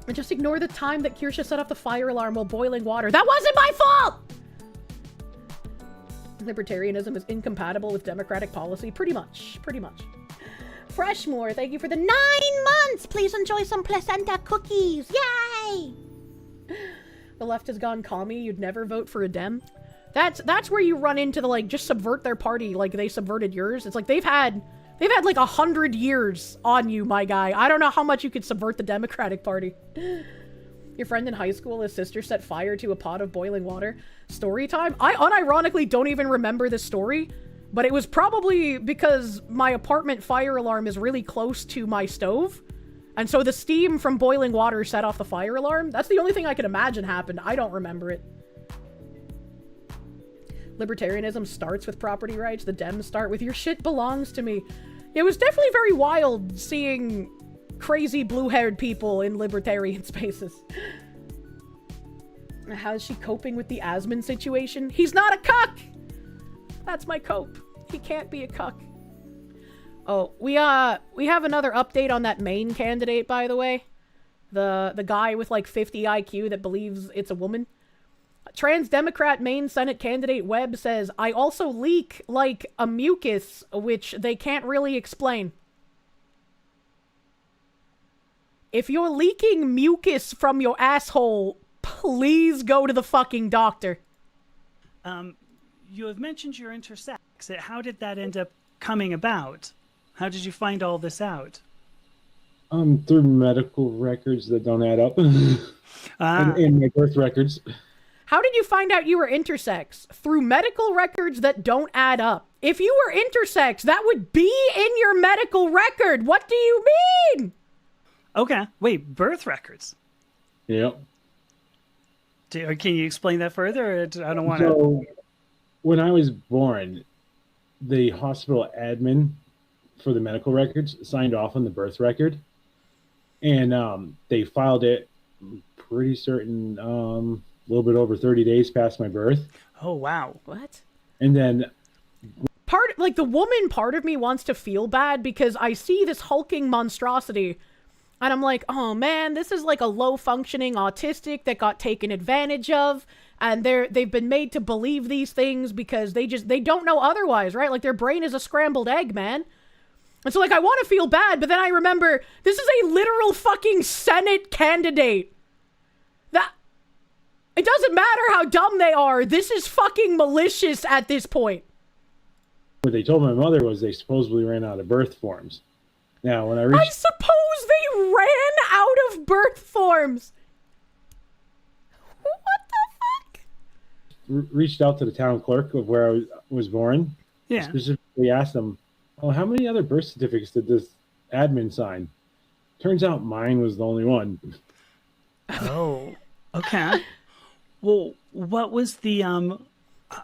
And just ignore the time that Kirsche set off the fire alarm while boiling water. That wasn't my fault! Libertarianism is incompatible with democratic policy. Pretty much. Freshmore, thank you for the 9 months! Please enjoy some placenta cookies! Yay! The left has gone commie. You'd never vote for a Dem. That's where you run into the, like, just subvert their party like they subverted yours. It's like they've had like 100 years on you, my guy. I don't know how much you could subvert the Democratic Party. Your friend in high school, his sister set fire to a pot of boiling water. Story time? I unironically don't even remember this story, but it was probably because my apartment fire alarm is really close to my stove. And so the steam from boiling water set off the fire alarm. That's the only thing I can imagine happened. I don't remember it. Libertarianism starts with property rights. The Dems start with your shit belongs to me. It was definitely very wild seeing crazy blue-haired people in libertarian spaces. How's she coping with the Asmund situation? He's not a cuck! That's my cope. He can't be a cuck. Oh, we have another update on that Maine candidate, by the way. The guy with like 50 IQ that believes it's a woman. Trans Democrat Maine Senate candidate Webb says, I also leak like a mucus, which they can't really explain. If you're leaking mucus from your asshole, please go to the fucking doctor. You have mentioned you're intersex. How did that end up coming about? How did you find all this out? Through medical records that don't add up. And my birth records. How did you find out you were intersex? Through medical records that don't add up. If you were intersex, that would be in your medical record. What do you mean? Okay. Wait, birth records? Yep. Can you explain that further? I don't want to... So, when I was born, the hospital admin for the medical records signed off on the birth record. And they filed it, I'm pretty certain, a little bit over 30 days past my birth. Oh, wow. What? And then... the woman part of me wants to feel bad because I see this hulking monstrosity and I'm like, oh man, this is like a low-functioning autistic that got taken advantage of, and they've been made to believe these things because they don't know otherwise, right? Like, their brain is a scrambled egg, man. And so, like, I want to feel bad, but then I remember, this is a literal fucking Senate candidate. It doesn't matter how dumb they are, this is fucking malicious at this point. What they told my mother was they supposedly ran out of birth forms. Now, when I suppose they ran out of birth forms. reached out to the town clerk of where I was born. Yeah. Specifically asked them, "Oh, how many other birth certificates did this admin sign?" Turns out mine was the only one. Oh, okay. Well, what was the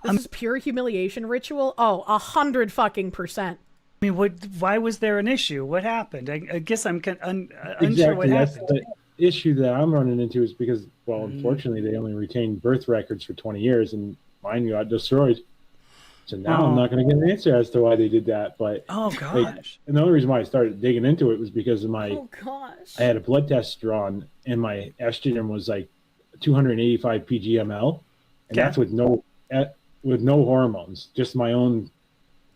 This is pure humiliation ritual. Oh, 100% I mean, why was there an issue? What happened? I guess I'm unsure Exactly. what That's happened. the issue that I'm running into is because, well, unfortunately, they only retained birth records for 20 years, and mine got destroyed. So now I'm not going to get an answer as to why they did that. But oh gosh, and the only reason why I started digging into it was because of my. Oh gosh. I had a blood test drawn, and my estrogen was like 285 pgml, and that's with no hormones, just my own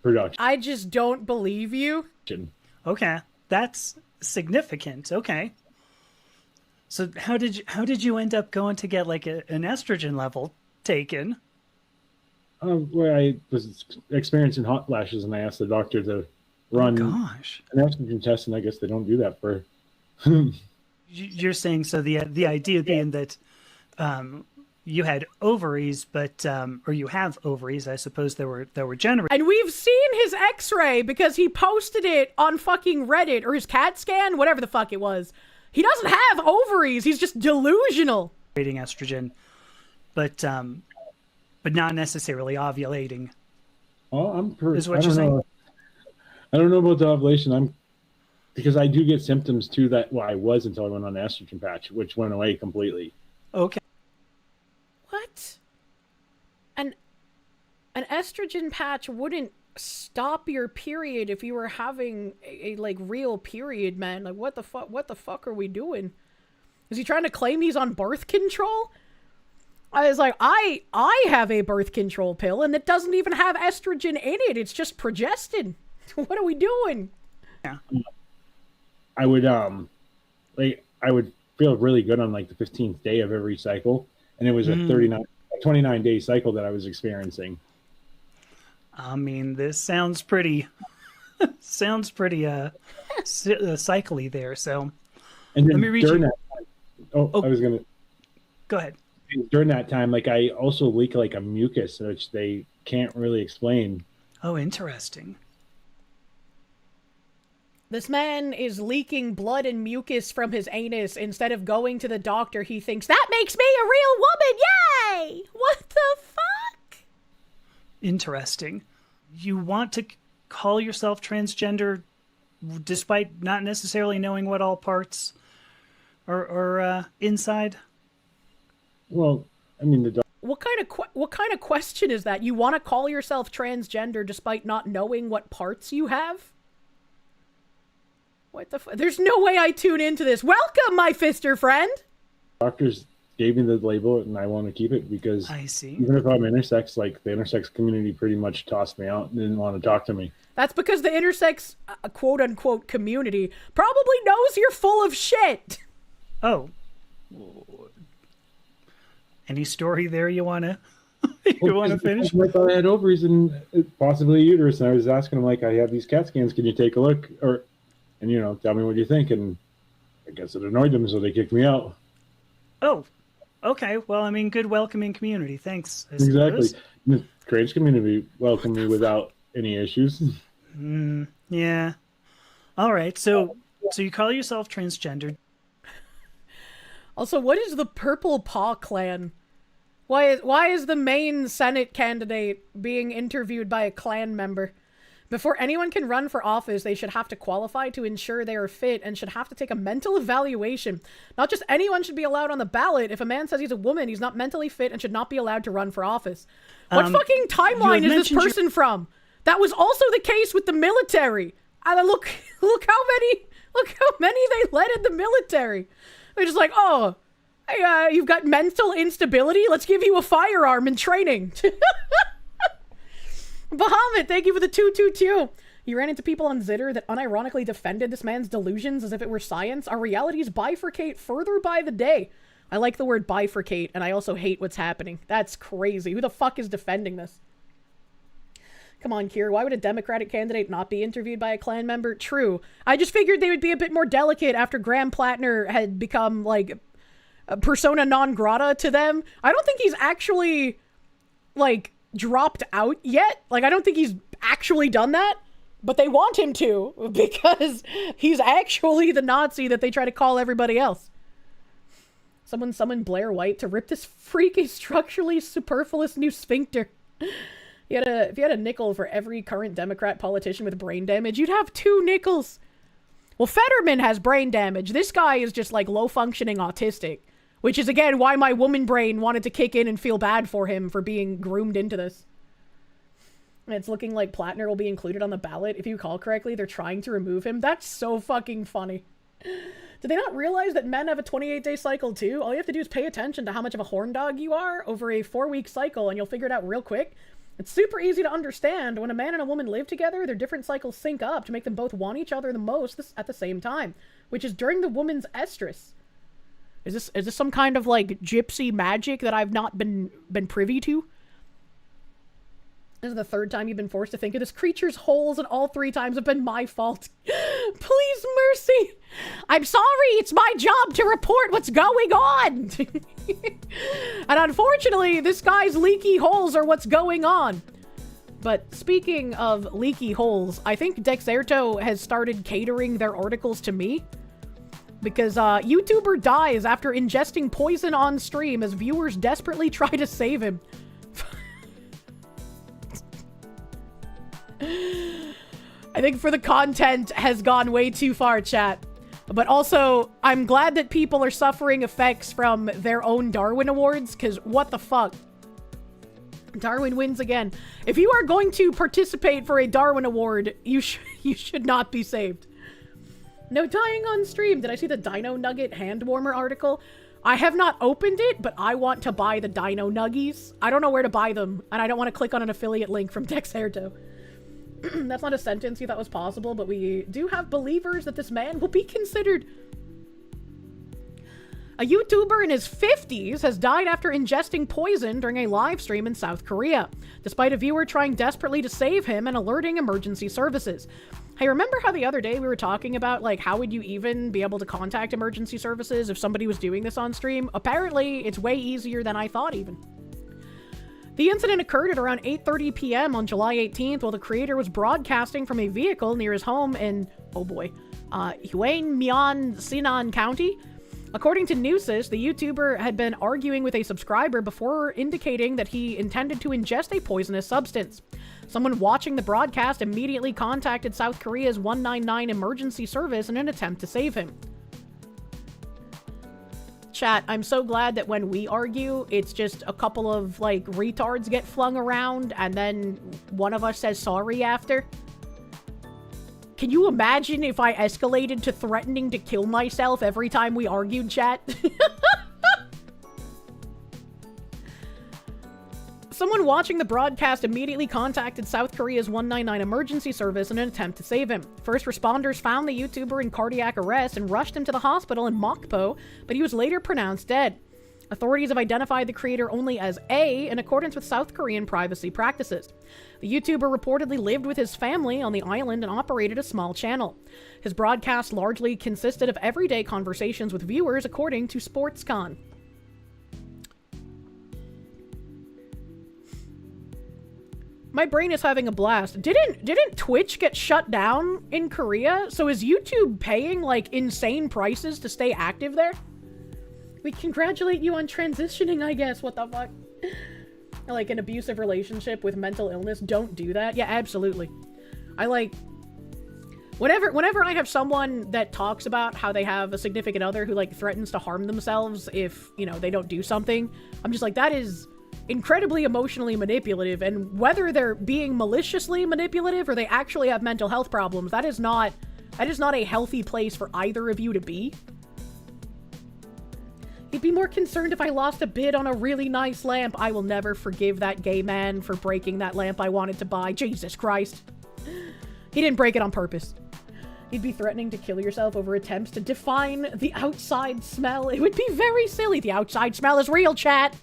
production. I just don't believe you. Okay, that's significant. Okay, so how did you end up going to get like an estrogen level taken? Where I was experiencing hot flashes, and I asked the doctor to run an estrogen test, and I guess they don't do that for. You're saying so the idea being that you had ovaries, but or you have ovaries, I suppose that were generated. And we've seen his x-ray because he posted it on fucking Reddit or his CAT scan, whatever the fuck it was. He doesn't have ovaries. He's just delusional. Estrogen, but not necessarily ovulating. Oh, is what you're saying? I don't know about the ovulation. Because I do get symptoms too that I was until I went on the estrogen patch, which went away completely. Okay. What? An estrogen patch wouldn't stop your period if you were having a like real period, man. Like what the fuck are we doing? Is he trying to claim he's on birth control? I was like, I have a birth control pill and it doesn't even have estrogen in it. It's just progestin. What are we doing? Yeah. I would I would feel really good on like the 15th day of every cycle, and it was a 29-day cycle that I was experiencing. I mean, this sounds pretty cycly there. So and let me read you. I was gonna go ahead. During that time, like I also leak like a mucus, which they can't really explain. Oh, interesting. This man is leaking blood and mucus from his anus. Instead of going to the doctor, he thinks, that makes me a real woman! Yay! What the fuck? Interesting. You want to call yourself transgender despite not necessarily knowing what all parts are inside? Well, I mean, what kind of question is that? You want to call yourself transgender despite not knowing what parts you have? What the fuck? There's no way I tune into this. Welcome, my fister friend! Doctors gave me the label, and I want to keep it because I see. Even if I'm intersex, like the intersex community pretty much tossed me out and didn't want to talk to me. That's because the intersex, quote-unquote, community probably knows you're full of shit! Oh. Any story there you want to finish? I thought I had ovaries and possibly a uterus, and I was asking them, like, I have these CAT scans, can you take a look? And, tell me what you think. And I guess it annoyed them, so they kicked me out. Oh, okay. Well, I mean, good welcoming community. Thanks. Exactly. The trans community welcomed me without any issues. Yeah. All right. So you call yourself transgender. Also, what is the Purple Paw Clan? Why is the main Senate candidate being interviewed by a clan member? Before anyone can run for office, they should have to qualify to ensure they are fit and should have to take a mental evaluation. Not just anyone should be allowed on the ballot. If a man says he's a woman, he's not mentally fit and should not be allowed to run for office. What fucking timeline is this person from? That was also the case with the military. Look how many they let in the military. They're just like, oh, hey, you've got mental instability? Let's give you a firearm in training. Bahamut, thank you for the 222. You ran into people on Zitter that unironically defended this man's delusions as if it were science. Our realities bifurcate further by the day. I like the word bifurcate, and I also hate what's happening. That's crazy. Who the fuck is defending this? Come on, Kier. Why would a Democratic candidate not be interviewed by a Klan member? True. I just figured they would be a bit more delicate after Graham Plattner had become, like, a persona non grata to them. I don't think he's actually like, dropped out yet. Like, I don't think he's actually done that, but they want him to because he's actually the Nazi that they try to call everybody else. Someone summoned Blair White to rip this freak a structurally superfluous new sphincter. If you had a nickel for every current Democrat politician with brain damage, you'd have 2 nickels. Well, Fetterman has brain damage. This guy is just, like, low-functioning autistic, which is, again, why my woman brain wanted to kick in and feel bad for him for being groomed into this. And it's looking like Plattner will be included on the ballot. If you recall correctly, they're trying to remove him. That's so fucking funny. Did they not realize that men have a 28-day cycle, too? All you have to do is pay attention to how much of a horn dog you are over a 4-week cycle, and you'll figure it out real quick. It's super easy to understand. When a man and a woman live together, their different cycles sync up to make them both want each other the most at the same time, which is during the woman's estrus. Is this some kind of, like, gypsy magic that I've not been privy to? This is the 3rd time you've been forced to think of this. Creature's holes, and all 3 times have been my fault. Please, mercy. I'm sorry. It's my job to report what's going on. And unfortunately, this guy's leaky holes are what's going on. But speaking of leaky holes, I think Dexerto has started catering their articles to me. Because YouTuber dies after ingesting poison on stream as viewers desperately try to save him. I think for the content has gone way too far, chat. But also, I'm glad that people are suffering effects from their own Darwin Awards, because what the fuck? Darwin wins again. If you are going to participate for a Darwin Award, you should not be saved. No dying on stream. Did I see the Dino Nugget hand warmer article? I have not opened it, but I want to buy the Dino Nuggies. I don't know where to buy them, and I don't want to click on an affiliate link from Dexerto. That's not a sentence you thought was possible, but we do have believers that this man will be considered. A YouTuber in his 50s has died after ingesting poison during a live stream in South Korea, despite a viewer trying desperately to save him and alerting emergency services. Hey, remember how the other day we were talking about, like, how would you even be able to contact emergency services if somebody was doing this on stream? Apparently, it's way easier than I thought even. The incident occurred at around 8:30 p.m. on July 18th while the creator was broadcasting from a vehicle near his home in, oh boy, Hwangmyeon, Sinan County. According to Newsys, the YouTuber had been arguing with a subscriber before indicating that he intended to ingest a poisonous substance. Someone watching the broadcast immediately contacted South Korea's 199 emergency service in an attempt to save him. Chat, I'm so glad that when we argue, it's just a couple of, like, retards get flung around, and then one of us says sorry after. Can you imagine if I escalated to threatening to kill myself every time we argued, chat? Someone watching the broadcast immediately contacted South Korea's 199 emergency service in an attempt to save him. First responders found the YouTuber in cardiac arrest and rushed him to the hospital in Mokpo, but he was later pronounced dead. Authorities have identified the creator only as A in accordance with South Korean privacy practices. The YouTuber reportedly lived with his family on the island and operated a small channel. His broadcast largely consisted of everyday conversations with viewers, according to SportsCon. My brain is having a blast. Didn't Twitch get shut down in Korea? So is YouTube paying, like, insane prices to stay active there? We congratulate you on transitioning, I guess. What the fuck? Like, an abusive relationship with mental illness. Don't do that. Yeah, absolutely. I, like... Whenever I have someone that talks about how they have a significant other who, like, threatens to harm themselves if, you know, they don't do something, I'm just like, that is incredibly emotionally manipulative, and whether they're being maliciously manipulative or they actually have mental health problems, that is not a healthy place for either of you to be. He'd be more concerned if I lost a bid on a really nice lamp. I will never forgive that gay man for breaking that lamp I wanted to buy. Jesus Christ. He didn't break it on purpose. You'd be threatening to kill yourself over attempts to define the outside smell. It would be very silly. The outside smell is real, chat.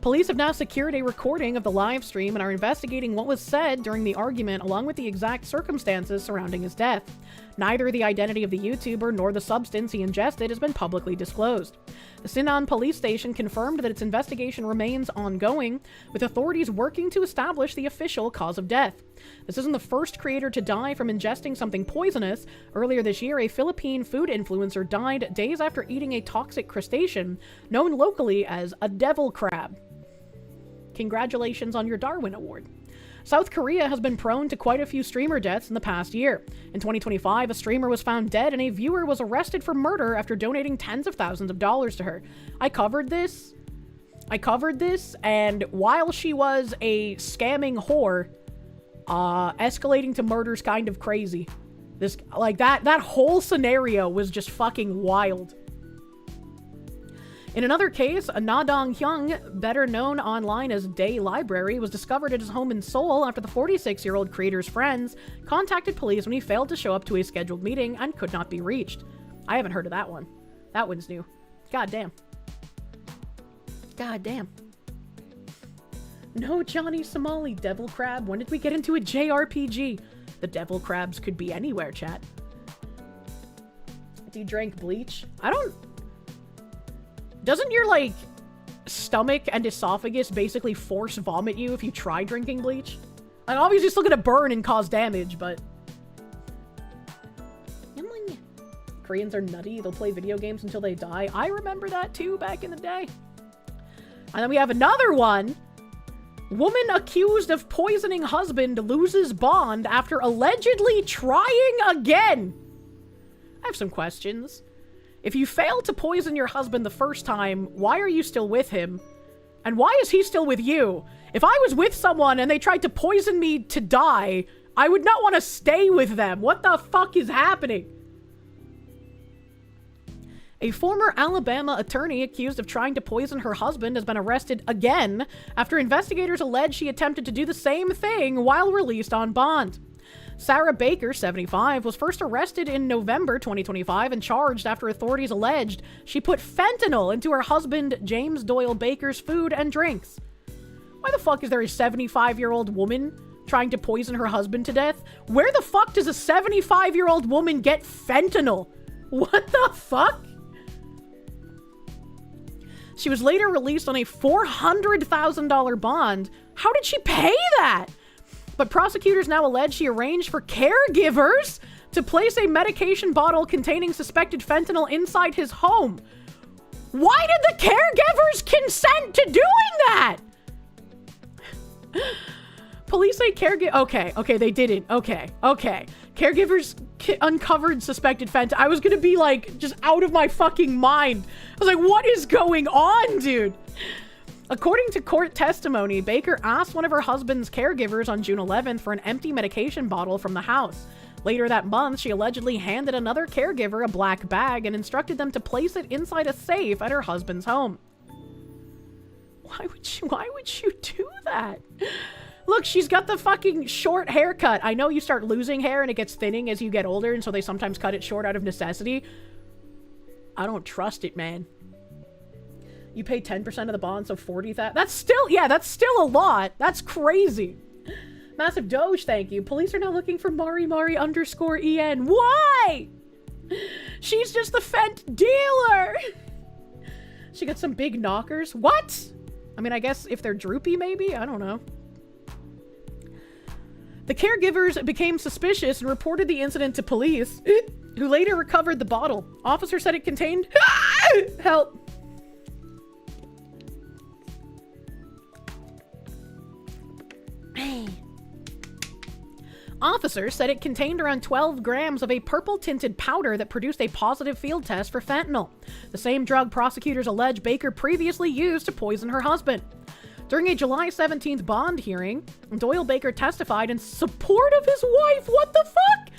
Police have now secured a recording of the live stream and are investigating what was said during the argument along with the exact circumstances surrounding his death. Neither the identity of the YouTuber nor the substance he ingested has been publicly disclosed. The Sinan police station confirmed that its investigation remains ongoing, with authorities working to establish the official cause of death. This isn't the first creator to die from ingesting something poisonous. Earlier this year, a Philippine food influencer died days after eating a toxic crustacean known locally as a devil crab. Congratulations on your Darwin Award. South Korea has been prone to quite a few streamer deaths in the past year. In 2025, a streamer was found dead and a viewer was arrested for murder after donating tens of thousands of dollars to her. I covered this, and while she was a scamming whore, escalating to murder's kind of crazy. That whole scenario was just fucking wild. In another case, a Na Dong-hyung, better known online as Day Library, was discovered at his home in Seoul after the 46-year-old creator's friends contacted police when he failed to show up to a scheduled meeting and could not be reached. I haven't heard of that one. That one's new. God damn. God damn. No Johnny Somali, Devil Crab. When did we get into a JRPG? The Devil Crabs could be anywhere, chat. Do you drink bleach? I don't... Doesn't your, stomach and esophagus basically force vomit you if you try drinking bleach? Like, obviously it's still gonna burn and cause damage, but... Koreans are nutty. They'll play video games until they die. I remember that, too, back in the day. And then we have another one. Woman accused of poisoning husband loses bond after allegedly trying again. I have some questions. If you failed to poison your husband the first time, why are you still with him? And why is he still with you? If I was with someone and they tried to poison me to die, I would not want to stay with them. What the fuck is happening? A former Alabama attorney accused of trying to poison her husband has been arrested again after investigators allege she attempted to do the same thing while released on bond. Sarah Baker, 75, was first arrested in November 2025 and charged after authorities alleged she put fentanyl into her husband James Doyle Baker's food and drinks. Why the fuck is there a 75-year-old woman trying to poison her husband to death? Where the fuck does a 75-year-old woman get fentanyl? What the fuck? She was later released on a $400,000 bond. How did she pay that? But prosecutors now allege she arranged for caregivers to place a medication bottle containing suspected fentanyl inside his home. Why did the caregivers consent to doing that? Police say Okay, they didn't. Okay. Caregivers uncovered suspected fentanyl. I was gonna be just out of my fucking mind. I was like, what is going on, dude? According to court testimony, Baker asked one of her husband's caregivers on June 11th for an empty medication bottle from the house. Later that month, she allegedly handed another caregiver a black bag and instructed them to place it inside a safe at her husband's home. Why would you do that? Look, she's got the fucking short haircut. I know you start losing hair and it gets thinning as you get older, and so they sometimes cut it short out of necessity. I don't trust it, man. You pay 10% of the bond, so 40,000. That's still a lot. That's crazy. Massive Doge, thank you. Police are now looking for Mari_EN. Why? She's just the Fent dealer. She got some big knockers. What? I mean, I guess if they're droopy, maybe? I don't know. The caregivers became suspicious and reported the incident to police, who later recovered the bottle. Officer said it contained... Help. Officers said it contained around 12 grams of a purple-tinted powder that produced a positive field test for fentanyl, the same drug prosecutors allege Baker previously used to poison her husband. During a July 17th bond hearing, Doyle Baker testified in support of his wife. What the fuck?